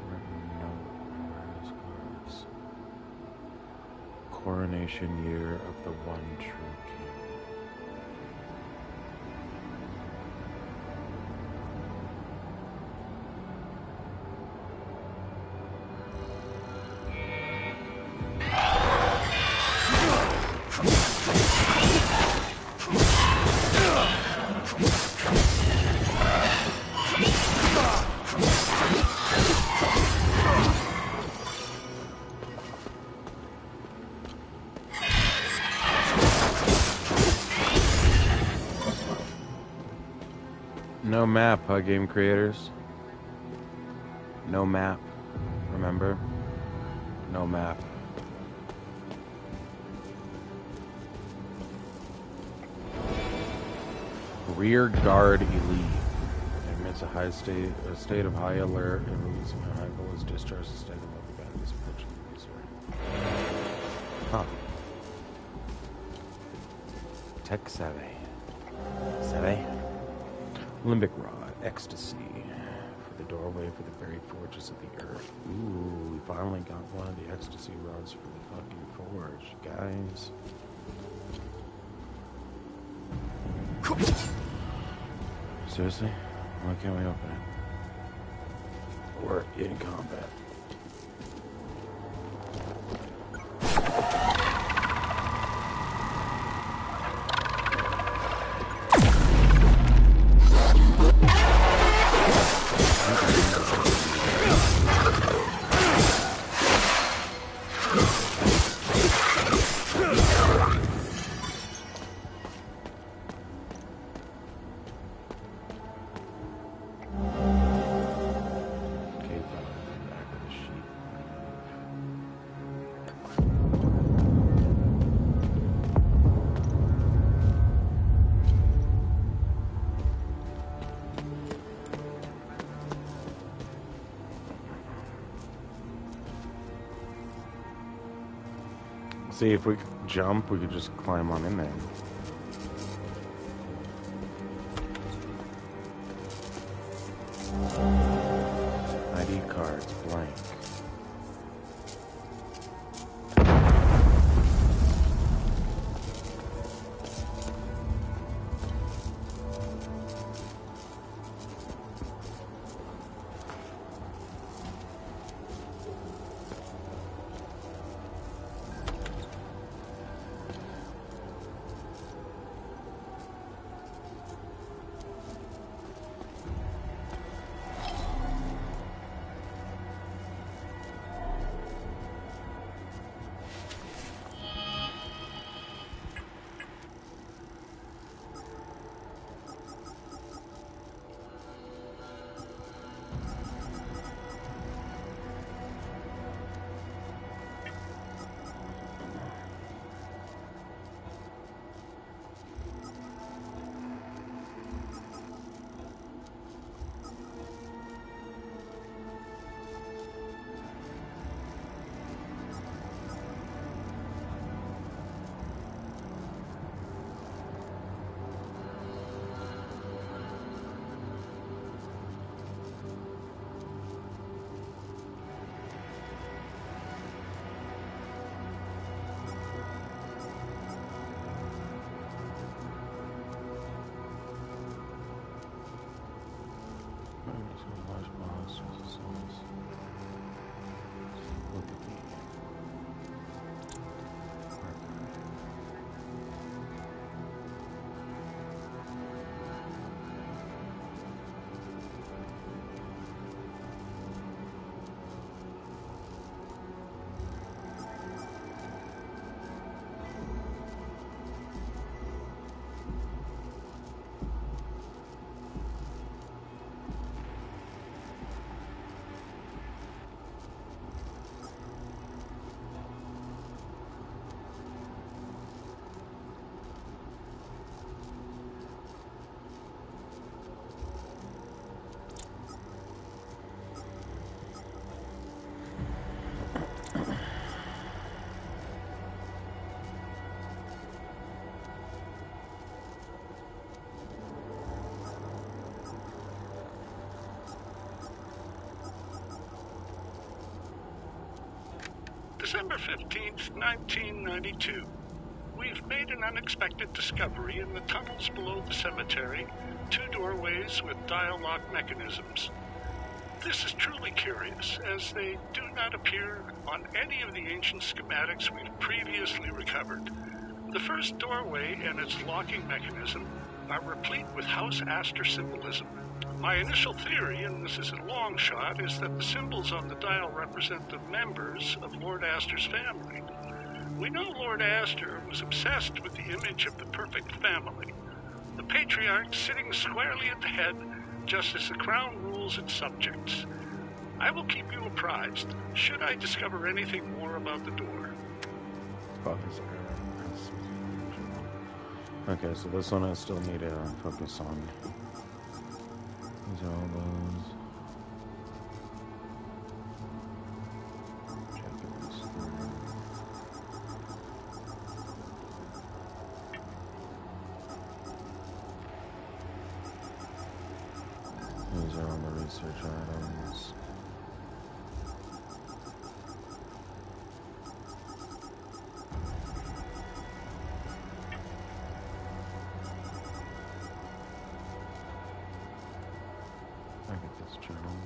Written note, cards. coronation year of the one true king. No map, huh, game creators? No map. Remember? No map. Rear guard elite. Amidst a state of high alert and releasing a high voltage discharge to stay above the enemies approaching the user. Huh. Tech savvy. Savvy? Limbic rod, ecstasy, for the doorway for the buried forges of the earth. Ooh, we finally got one of the ecstasy rods for the fucking forge, guys. Seriously? Why can't we open it? We're in combat. See, if we could jump, we could just climb on in there. ID cards, blank. December 15th, 1992. We've made an unexpected discovery in the tunnels below the cemetery. 2 doorways with dial lock mechanisms. This is truly curious, as they do not appear on any of the ancient schematics we've previously recovered. The first doorway and its locking mechanism are replete with House Astor symbolism. My initial theory, and this is a long shot, is that the symbols on the dial represent the members of Lord Astor's family. We know Lord Astor was obsessed with the image of the perfect family. The patriarch sitting squarely at the head, just as the crown rules its subjects. I will keep you apprised, should I discover anything more about the door. Okay, so this one I still need to focus on. These are all those. These are all the research items. I get this journal.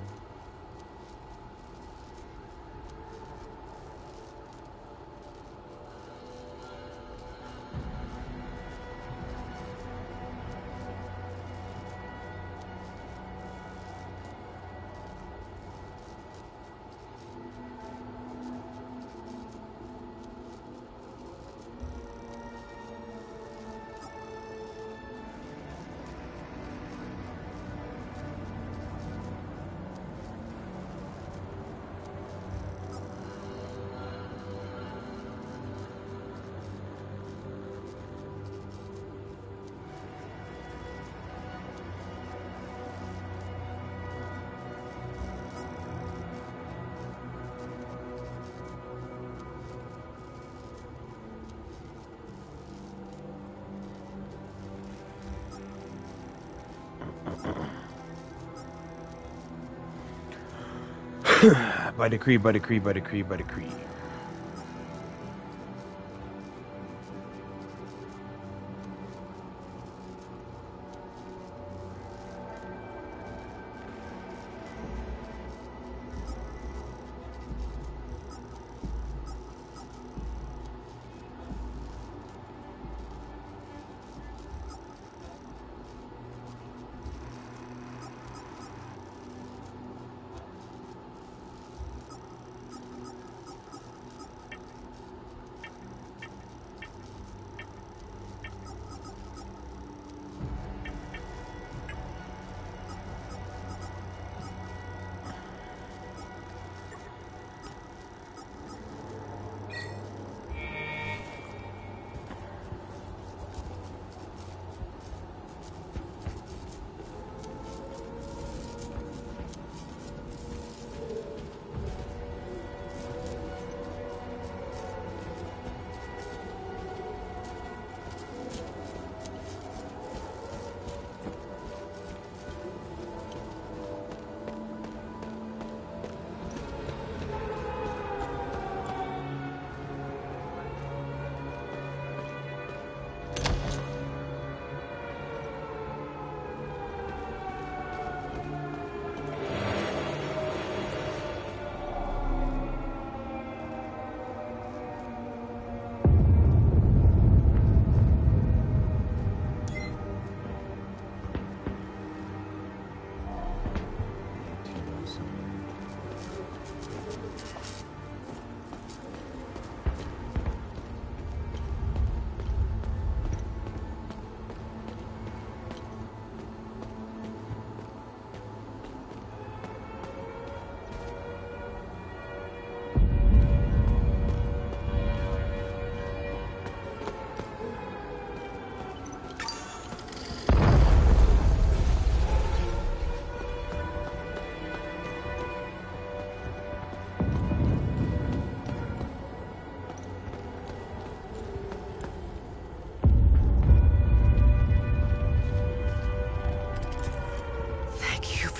By decree, by decree, by decree, by decree.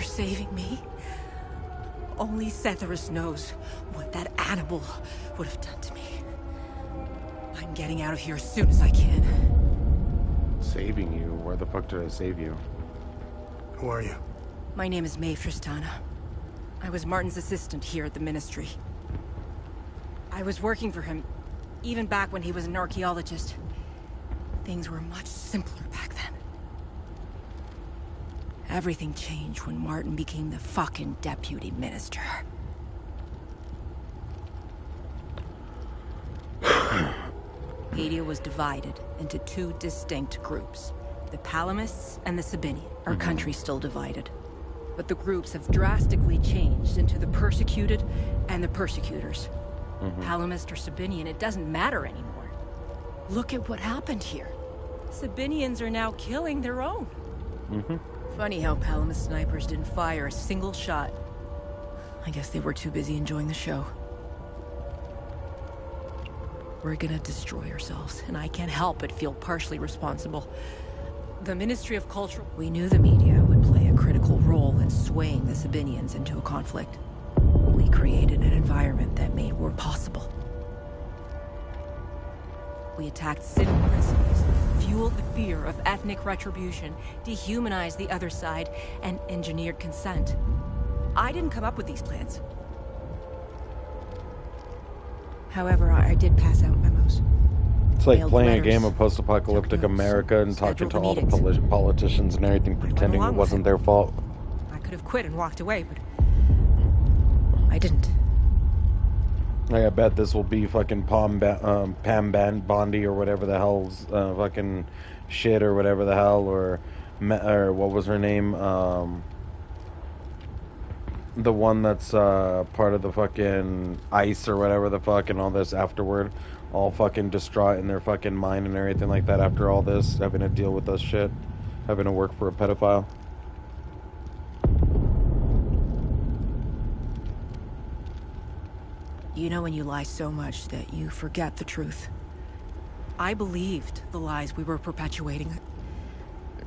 Saving me. Only Setherus knows what that animal would have done to me. I'm getting out of here as soon as I can. Saving you? Where the fuck did I save you? Who are you? My name is Maeve Tristana. I was Martin's assistant here at the Ministry. I was working for him, even back when he was an archaeologist. Things were much simpler back then. Everything changed when Martin became the fucking deputy minister. Adia was divided into two distinct groups. The Palamists and the Sabinians. Our country's still divided. But the groups have drastically changed into the persecuted and the persecutors. Palamist or Sabinian, it doesn't matter anymore. Look at what happened here. Sabinians are now killing their own. Funny how Palamist snipers didn't fire a single shot. I guess they were too busy enjoying the show. We're gonna destroy ourselves, and I can't help but feel partially responsible. The Ministry of Culture... We knew the media would play a critical role in swaying the Sabinians into a conflict. We created an environment that made war possible. We attacked city prisons, fueled the fear of ethnic retribution, dehumanized the other side, and engineered consent. I didn't come up with these plans. However, I did pass out memos. It's like Mailed playing letters, a game of post-apocalyptic America and talking to all the politicians and everything, pretending it wasn't their fault. I could have quit and walked away, but I didn't. Like, I bet this will be fucking Pam Bondi or whatever the hell's fucking shit or whatever the hell, or what was her name? The one that's part of the fucking ICE or whatever the fuck, and all this afterward, all fucking distraught in their fucking mind and everything like that after all this, having to deal with this shit, having to work for a pedophile. You know when you lie so much that you forget the truth. I believed the lies we were perpetuating.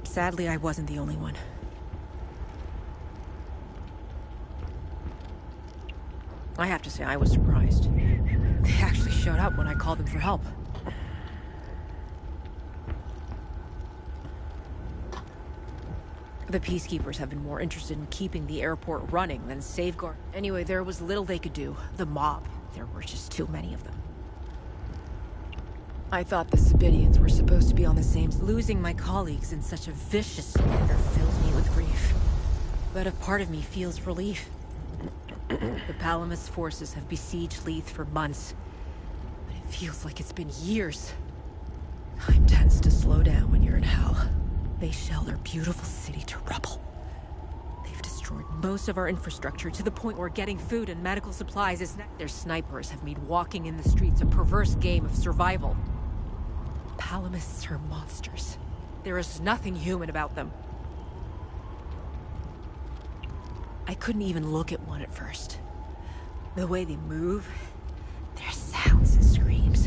Sadly, I wasn't the only one. I have to say, I was surprised. They actually showed up when I called them for help. The peacekeepers have been more interested in keeping the airport running than safeguard. Anyway, there was little they could do. The mob. There were just too many of them. I thought the Sabinians were supposed to be on the same... Losing my colleagues in such a vicious manner fills me with grief. But a part of me feels relief. The Palamist forces have besieged Leith for months. But it feels like it's been years. I'm tense to slow down when you're in hell. They shell their beautiful city to rubble. They've destroyed most of our infrastructure to the point where getting food and medical supplies is... Their snipers have made walking in the streets a perverse game of survival. Palamists are monsters. There is nothing human about them. I couldn't even look at one at first. The way they move, their sounds and screams,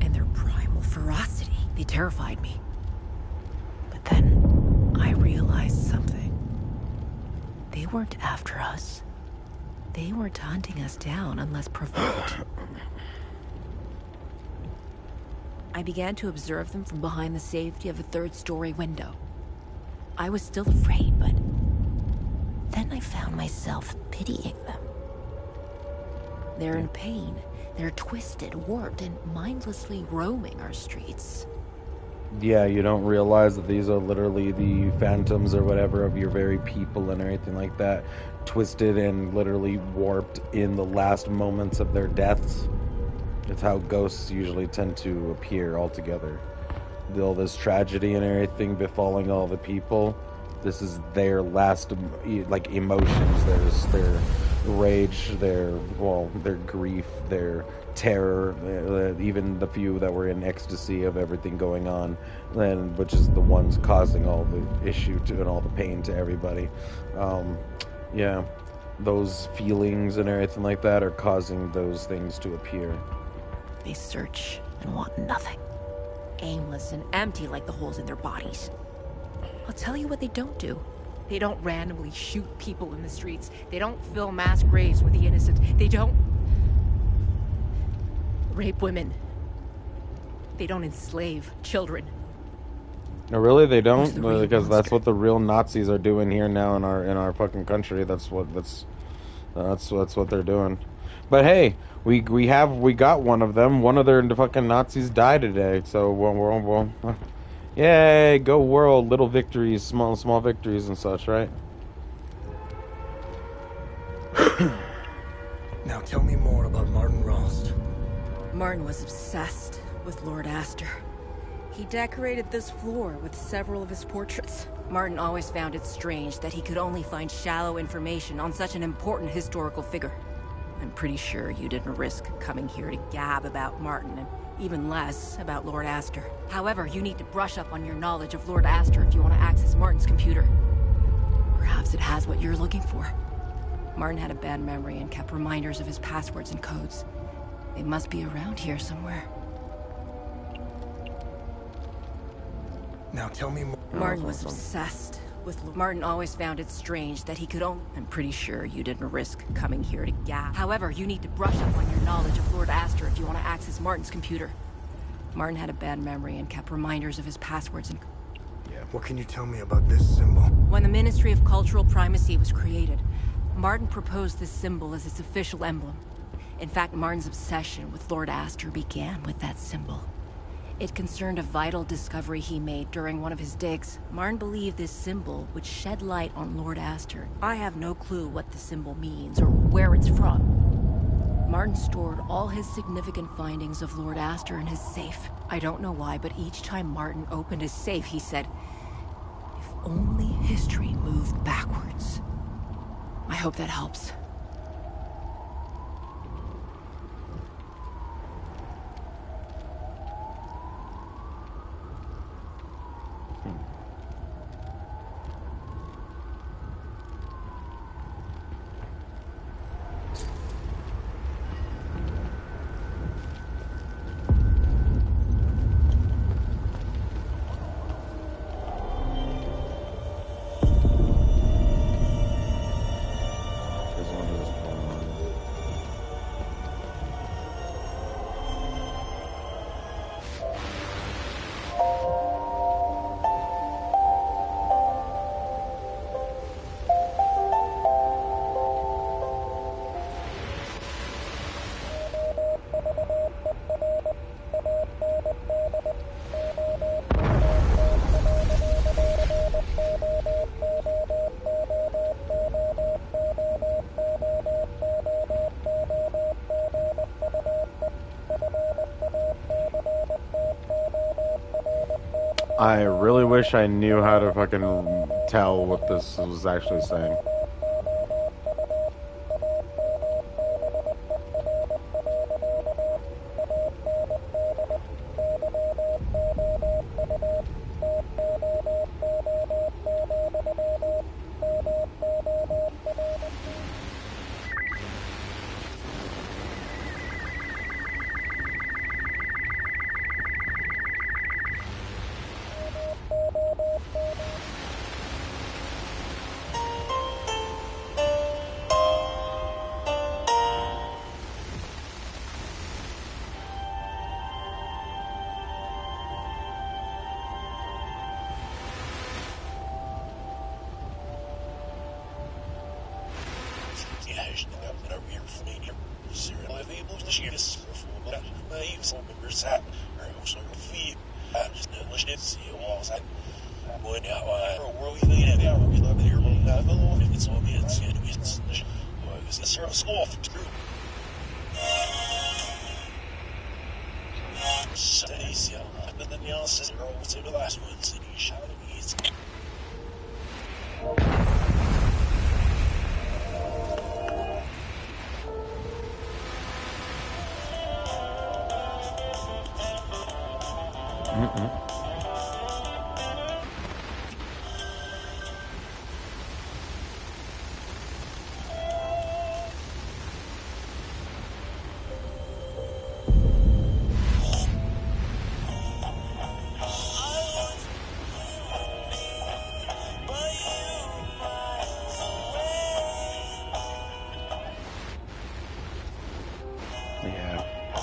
and their primal ferocity, they terrified me. But then I realized something. They weren't after us. They weren't hunting us down unless provoked. I began to observe them from behind the safety of a third-story window. I was still afraid, but then I found myself pitying them. They're in pain. They're twisted, warped, and mindlessly roaming our streets. Yeah, you don't realize that these are literally the phantoms or whatever of your very people and everything like that, twisted and literally warped in the last moments of their deaths. It's how ghosts usually tend to appear altogether. All this tragedy and everything befalling all the people, this is their last, like, emotions. There's their rage, their grief, their terror, even the few that were in ecstasy of everything going on, and which is the ones causing all the issue to and all the pain to everybody. Yeah, those feelings and everything like that are causing those things to appear. They search and want nothing. Aimless and empty like the holes in their bodies. I'll tell you what they don't do. They don't randomly shoot people in the streets. They don't fill mass graves with the innocent. They don't... rape women. They don't enslave children. No, really, they don't, because that's what the real Nazis are doing here now in our fucking country. That's what they're doing. But hey, we got one of them. One of their fucking Nazis died today. So well, yay, go world! Little victories, small victories and such, right? Now tell me more about Martin Rost. Martin was obsessed with Lord Astor. He decorated this floor with several of his portraits. Martin always found it strange that he could only find shallow information on such an important historical figure. I'm pretty sure you didn't risk coming here to gab about Martin, and even less about Lord Astor. However, you need to brush up on your knowledge of Lord Astor if you want to access Martin's computer. Perhaps it has what you're looking for. Martin had a bad memory and kept reminders of his passwords and codes. They must be around here somewhere. Now tell me more. Martin was obsessed with... Martin always found it strange that he could only... I'm pretty sure you didn't risk coming here to gab. However, you need to brush up on your knowledge of Lord Astor if you want to access Martin's computer. Martin had a bad memory and kept reminders of his passwords and... Yeah, what can you tell me about this symbol? When the Ministry of Cultural Primacy was created, Martin proposed this symbol as its official emblem. In fact, Martin's obsession with Lord Astor began with that symbol. It concerned a vital discovery he made during one of his digs. Martin believed this symbol would shed light on Lord Astor. I have no clue what the symbol means or where it's from. Martin stored all his significant findings of Lord Astor in his safe. I don't know why, but each time Martin opened his safe, he said, "If only history moved backwards." I hope that helps. I really wish I knew how to fucking tell what this was actually saying.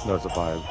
That's a vibe.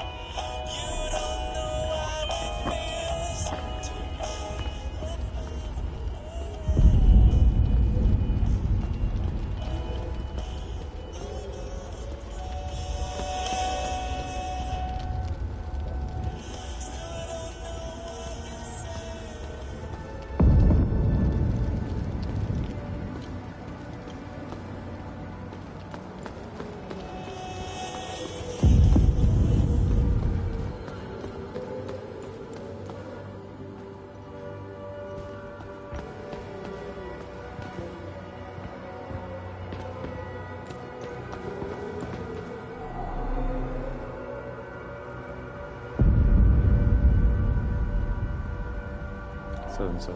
So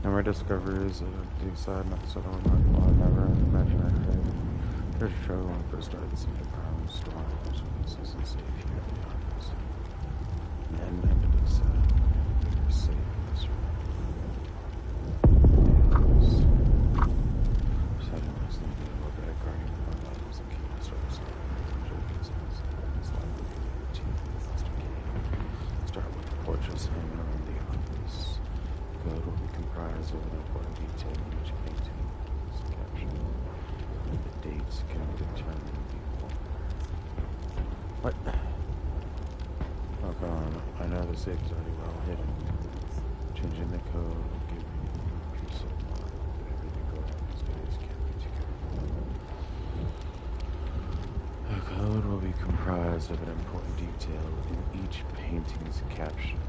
and my discoveries of the side not so remarkable. I never imagined I could. There's a show when I first started seeing the ground storms, pieces and safe here in the office. And ended it said, you're safe in this room. Setting was the deal of that guardian of my life was the key to service. It's likely to be a routine investigation. Start with the portraits hanging around the office. Code will be comprised of an important detail in each painting. Caption. And the dates can determine the order. What? Oh, come on. I know the safe is already well hidden. Changing the code will give you peace of mind. Everything going on these days can't be too careful. The code will be comprised of an important detail in each painting's caption.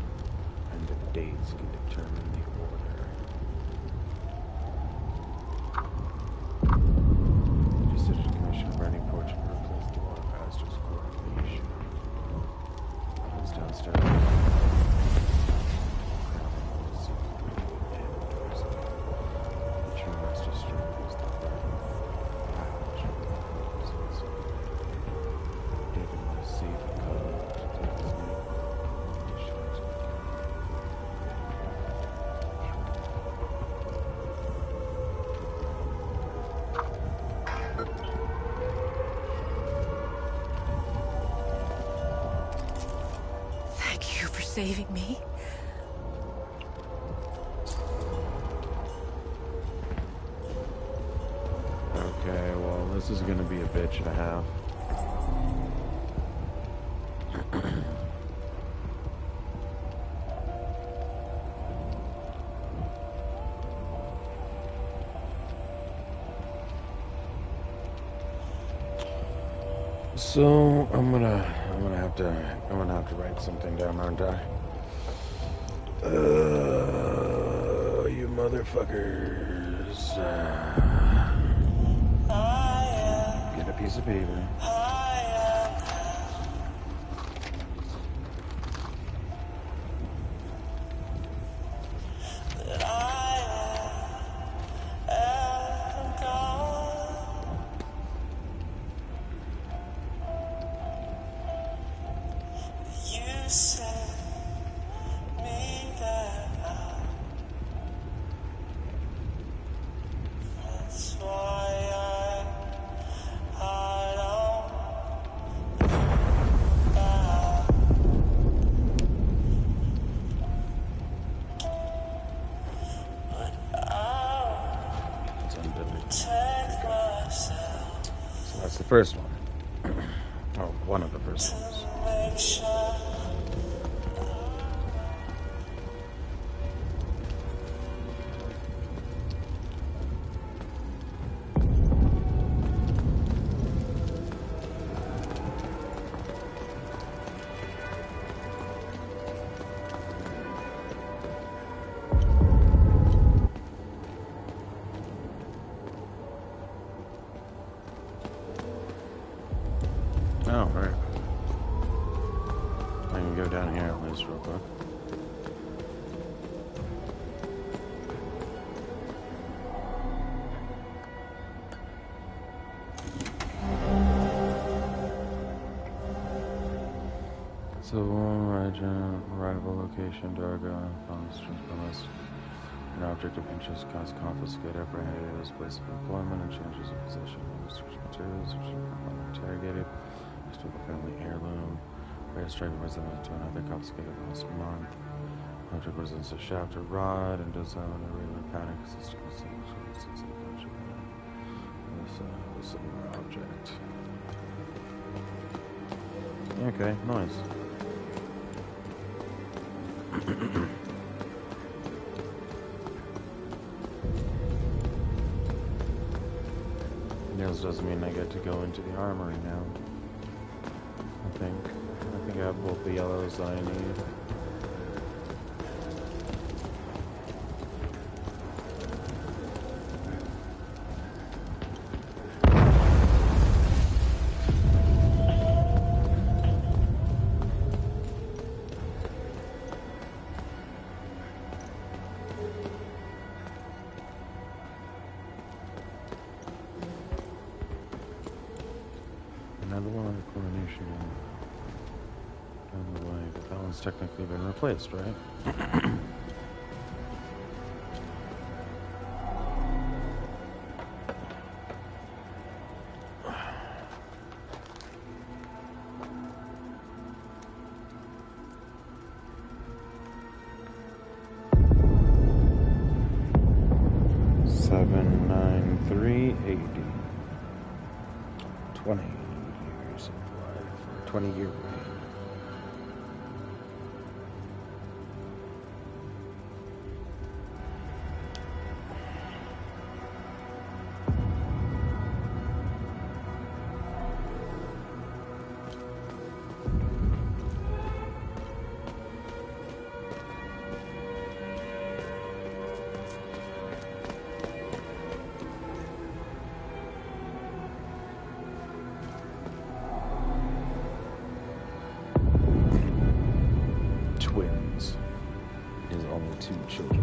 And the dates can determine the order. The Decision Commission Burning Portrait replaced the Water Pastor's coordination. I was downstairs. The true master stroke was the David must see the code to take his name. Thank you for saving me. Okay, well, this is gonna be a bitch and a half. So I'm gonna have to write something down, aren't I? You motherfuckers. Get a piece of paper. That's the first one. Oh, one of the first ones. Alright. I can go down here at least real quick. So, arrival location, Darga, premise. An object of interest caused confiscate, apprehended as place of employment, and changes of possession. Research materials, which are interrogated. Rest of the family heirloom. Rare striking resemblance to another confiscated last month. Object presents a shaft or rod and does have an irregular pattern consistent with the country. This a similar object. Okay, nice. This doesn't mean I get to go into the armory now. I think I have both the yellows that I need. Another one of the coronation down the way, but that one's technically been replaced, right? $793.80. 20 years of life, 20-year reign. Twins. It is only 2 children.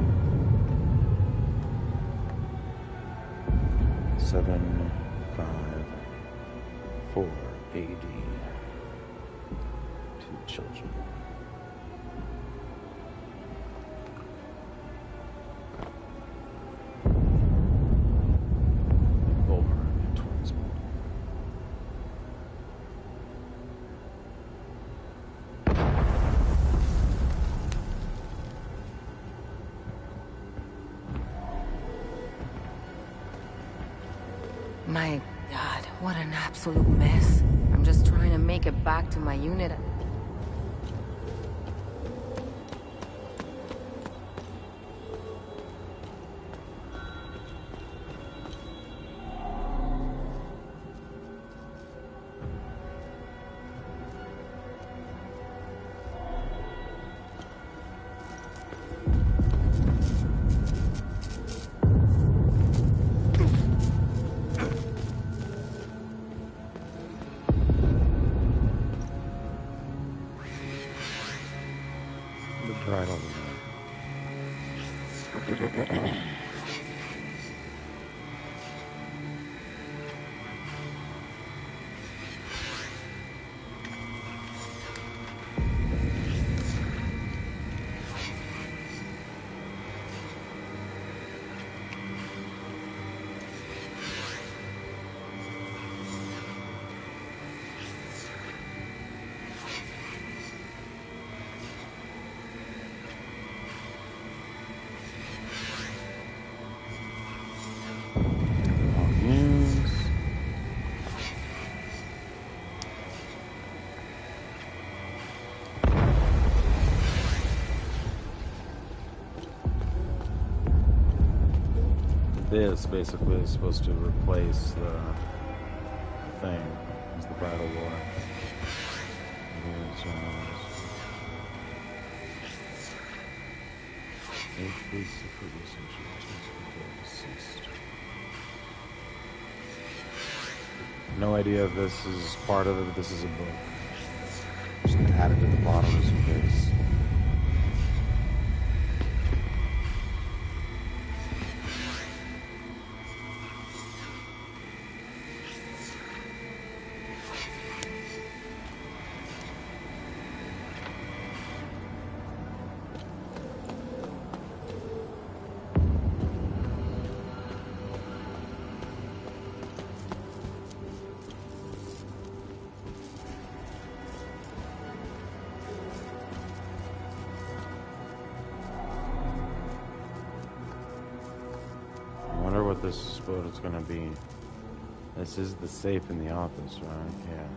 75480. 2 children. Wolverine twins. My God, what an absolute mess. I'm just trying to make it back to my unit. Right over there. This basically is supposed to replace the thing. It's the battle war. Increase the previous deceased. No idea if this is part of it, but this is a book. Just gonna add it to the bottom just in case. This is what it's gonna be. This is the safe in the office, right? Yeah.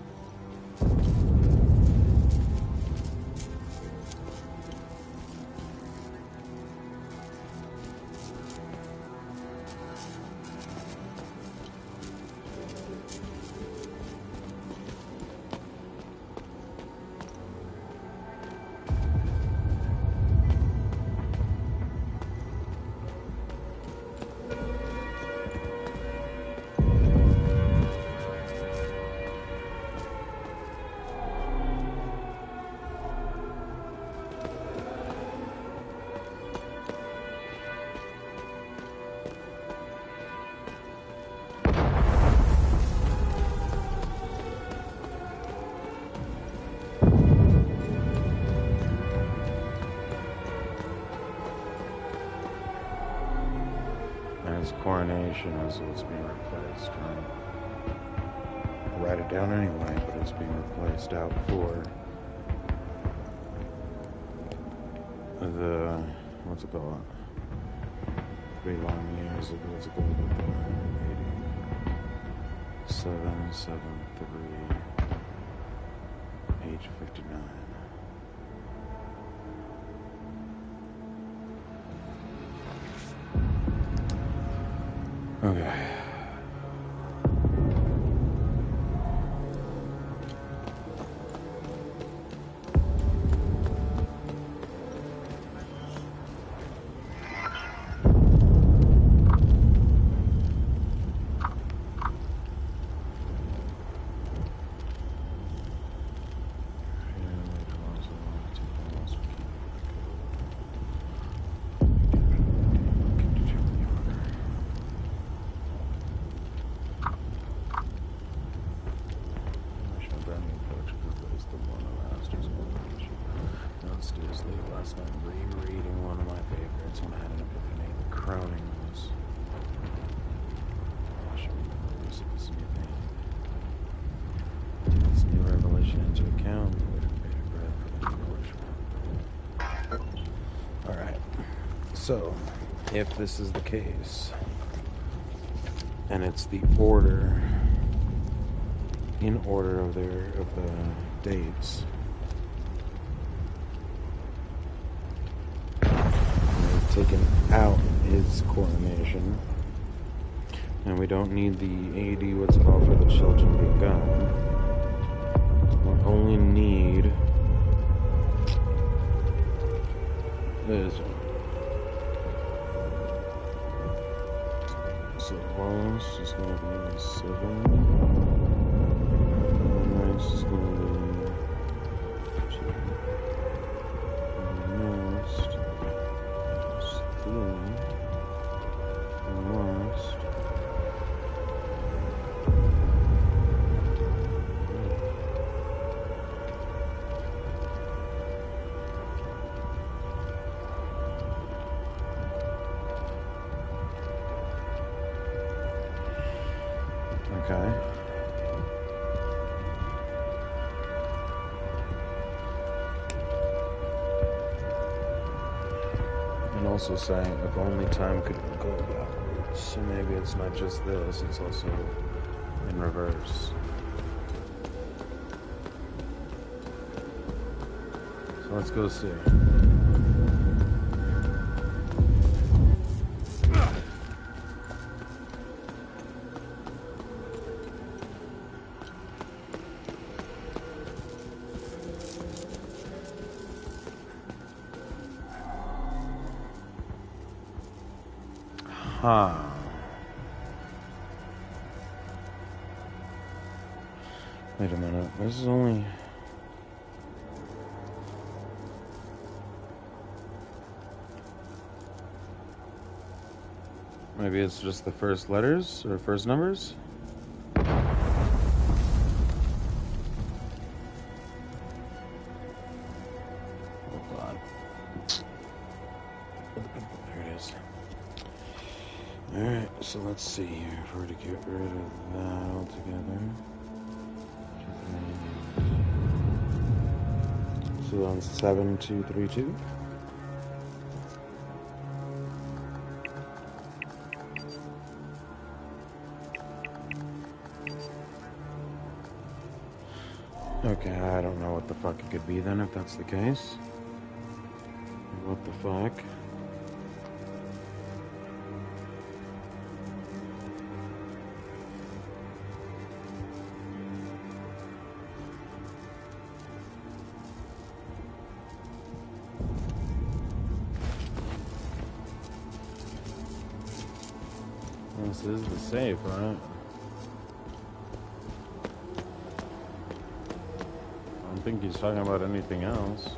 Coronation is what's being replaced, right? I'll write it down anyway, but it's being replaced out for the, what's it called? 3 long years ago, what's it called? 773, age 59. Okay. Last night, rereading one of my favorites when I had an epiphany. The Crowning was. I should release this new thing. Take this new revelation into account. Alright. So, if this is the case, and it's the order, in order of the dates. Taken out his coronation, and we don't need the 80 what's it all for the children begun. We only need this one. So loss is going to be 7. Nice is going to be 2. Next. Lost. Okay. And also saying if only time could go backwards. So maybe it's not just this, it's also in reverse. So let's go see. Huh. Wait a minute, this is only... Maybe it's just the first letters or first numbers? Hold on. There it is. Alright, so let's see here. If we're to get rid of that altogether. So on 7232. Okay, I don't know what the fuck it could be then if that's the case. What the fuck? This is the safe, right? I don't think he's talking about anything else.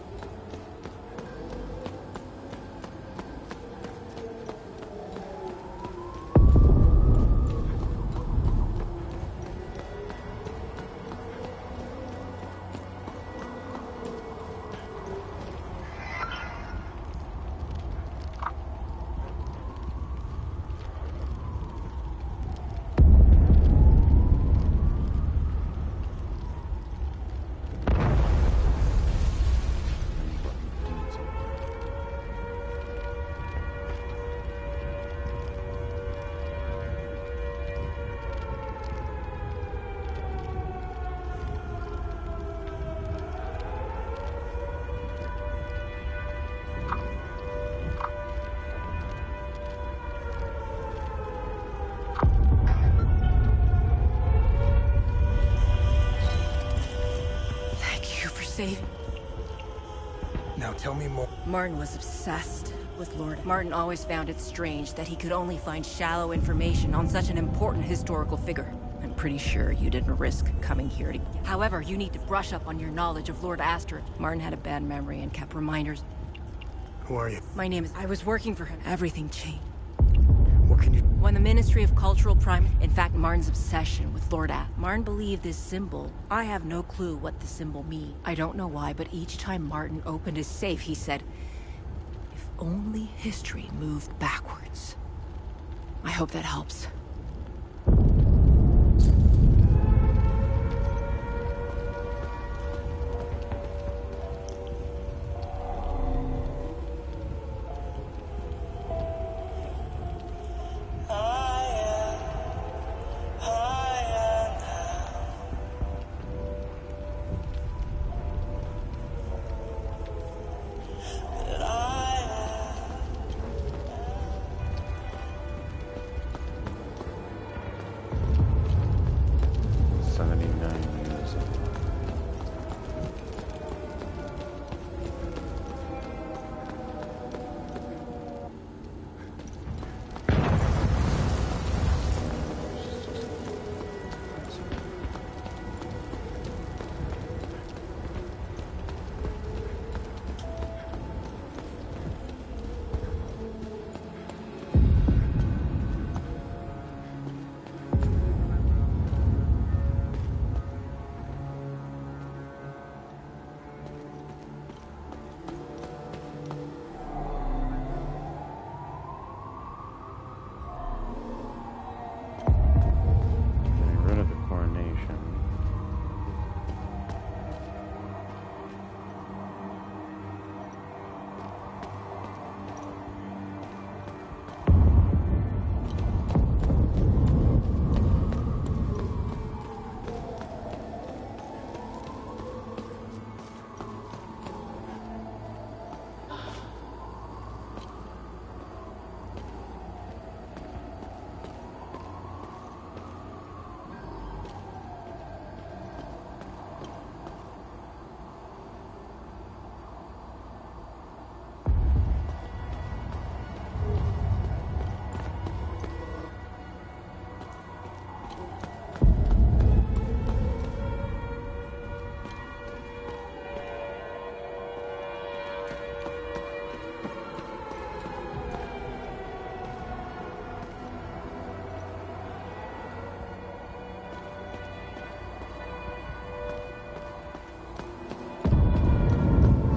Saving. Now tell me more. Martin was obsessed with Lord. Martin always found it strange that he could only find shallow information on such an important historical figure. I'm pretty sure you didn't risk coming here to... However, you need to brush up on your knowledge of Lord Astor. Martin had a bad memory and kept reminders. Who are you? My name is... I was working for him. Everything changed. What can you... When the Ministry of Cultural in fact, Martin's obsession with Lord Astor. Martin believed this symbol. I have no clue what the symbol means. I don't know why, but each time Martin opened his safe, he said, if only history moved backwards. I hope that helps.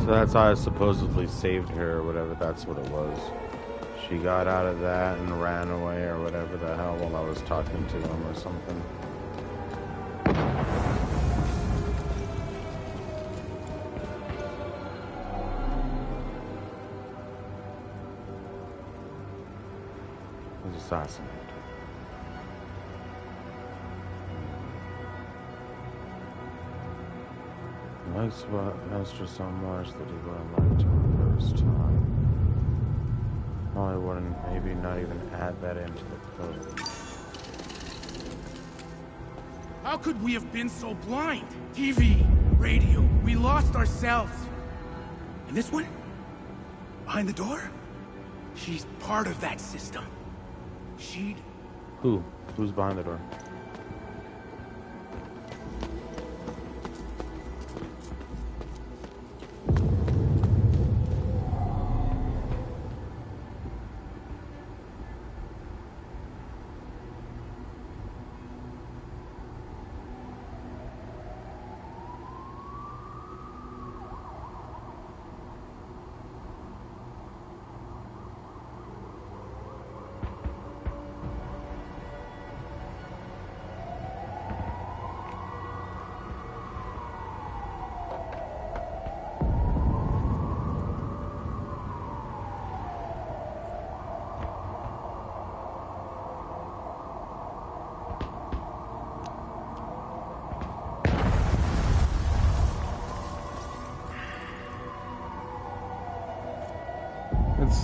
So that's how I supposedly saved her, or whatever. That's what it was. She got out of that and ran away, or whatever the hell, while I was talking to him or something. Was assassinated. Likes what Esther so much that he wouldn't like to the first time. Well, I wouldn't maybe not even add that into the code. How could we have been so blind? TV, radio, we lost ourselves. And this one? Behind the door? She's part of that system. She'd... Who? Who's behind the door?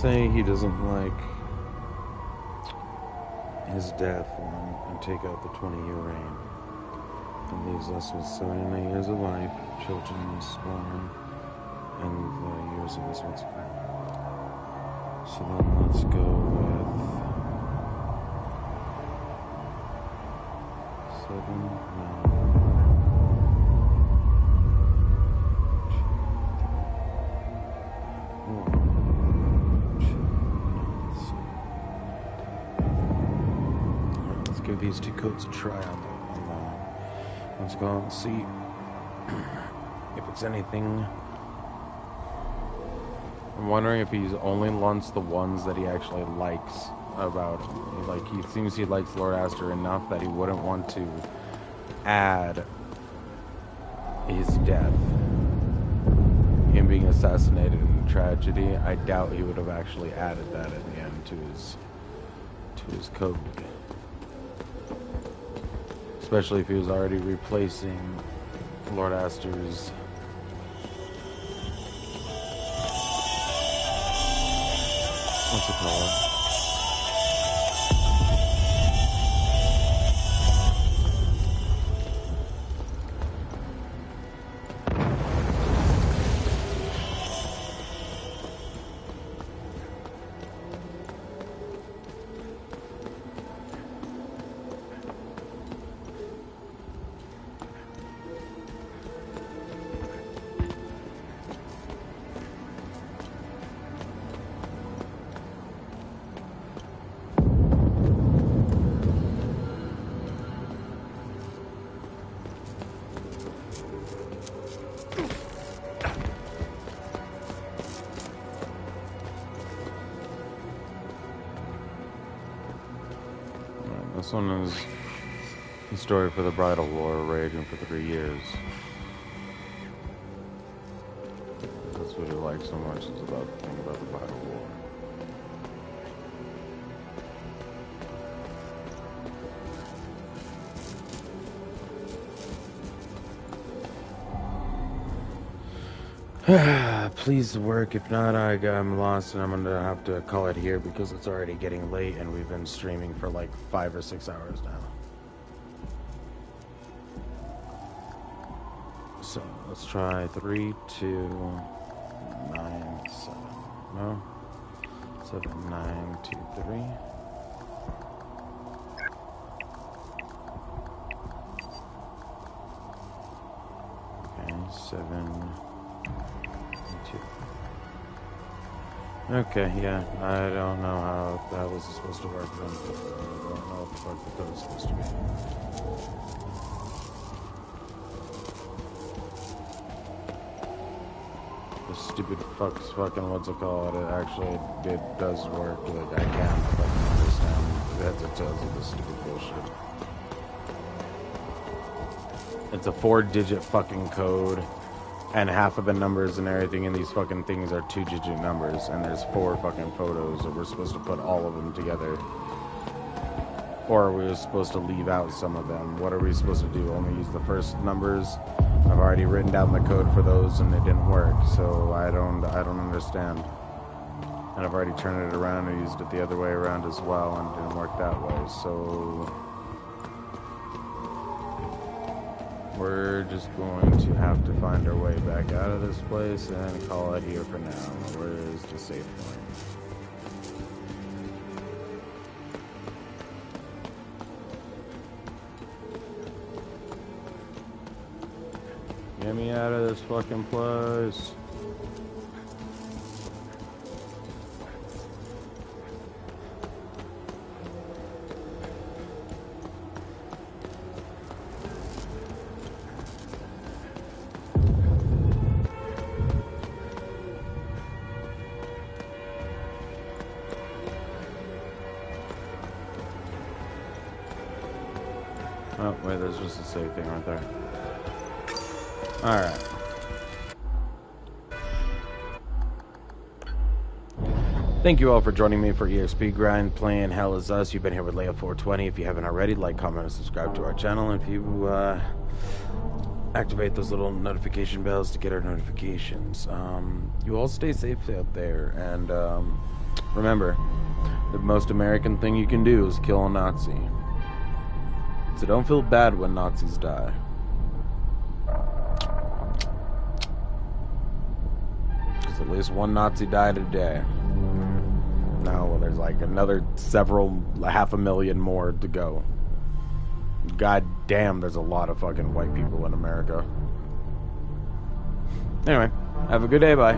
Say he doesn't like his death and take out the 20-year reign. It leaves us with 79 years of life, children spawn, and the years of his what's called. So then let's go with 7, 9. Give these two codes a try on the let's go and see if it's anything. I'm wondering if he's only wants the ones that he actually likes about. Like, he seems he likes Lord Astor enough that he wouldn't want to add his death, him being assassinated in a tragedy. I doubt he would have actually added that at the end to his code. Especially if he was already replacing Lord Astor's what's it called? This one is the story for the bridal war raging for 3 years. That's what he likes so much, is about the thing about the bridal war. Please work. If not, I'm lost and I'm gonna have to call it here because it's already getting late and we've been streaming for like 5 or 6 hours now. So let's try 3, 2, 9, 7. No, 7, 9, 2, 3. Okay, 7. Okay, yeah, I don't know how that was supposed to work. I don't know what the fuck the code is supposed to be. stupid fucking what's it called? It actually does work. Like, I can't fucking understand the heads or tails of this stupid bullshit. It's a 4-digit fucking code, and half of the numbers and everything in these fucking things are 2-digit numbers, and there's 4 fucking photos that we're supposed to put all of them together. Or are we supposed to leave out some of them? What are we supposed to do? Only use the first numbers? I've already written down the code for those and it didn't work, so I don't understand. And I've already turned it around and used it the other way around as well, and it didn't work that way, so we're just going to have to find our way back out of this place and call it here for now. Where is the safe point? Get me out of this fucking place. Oh, wait, there's just a safe thing right there. Alright. Thank you all for joining me for EXP Grind, playing Hell Is Us. You've been here with Leia 420. If you haven't already, like, comment, and subscribe to our channel. And if you activate those little notification bells to get our notifications. You all stay safe out there. And remember, the most American thing you can do is kill a Nazi. So don't feel bad when Nazis die. Because at least one Nazi died a day. Now, well, there's like another several, 500,000 more to go. God damn, there's a lot of fucking white people in America. Anyway, have a good day, bye.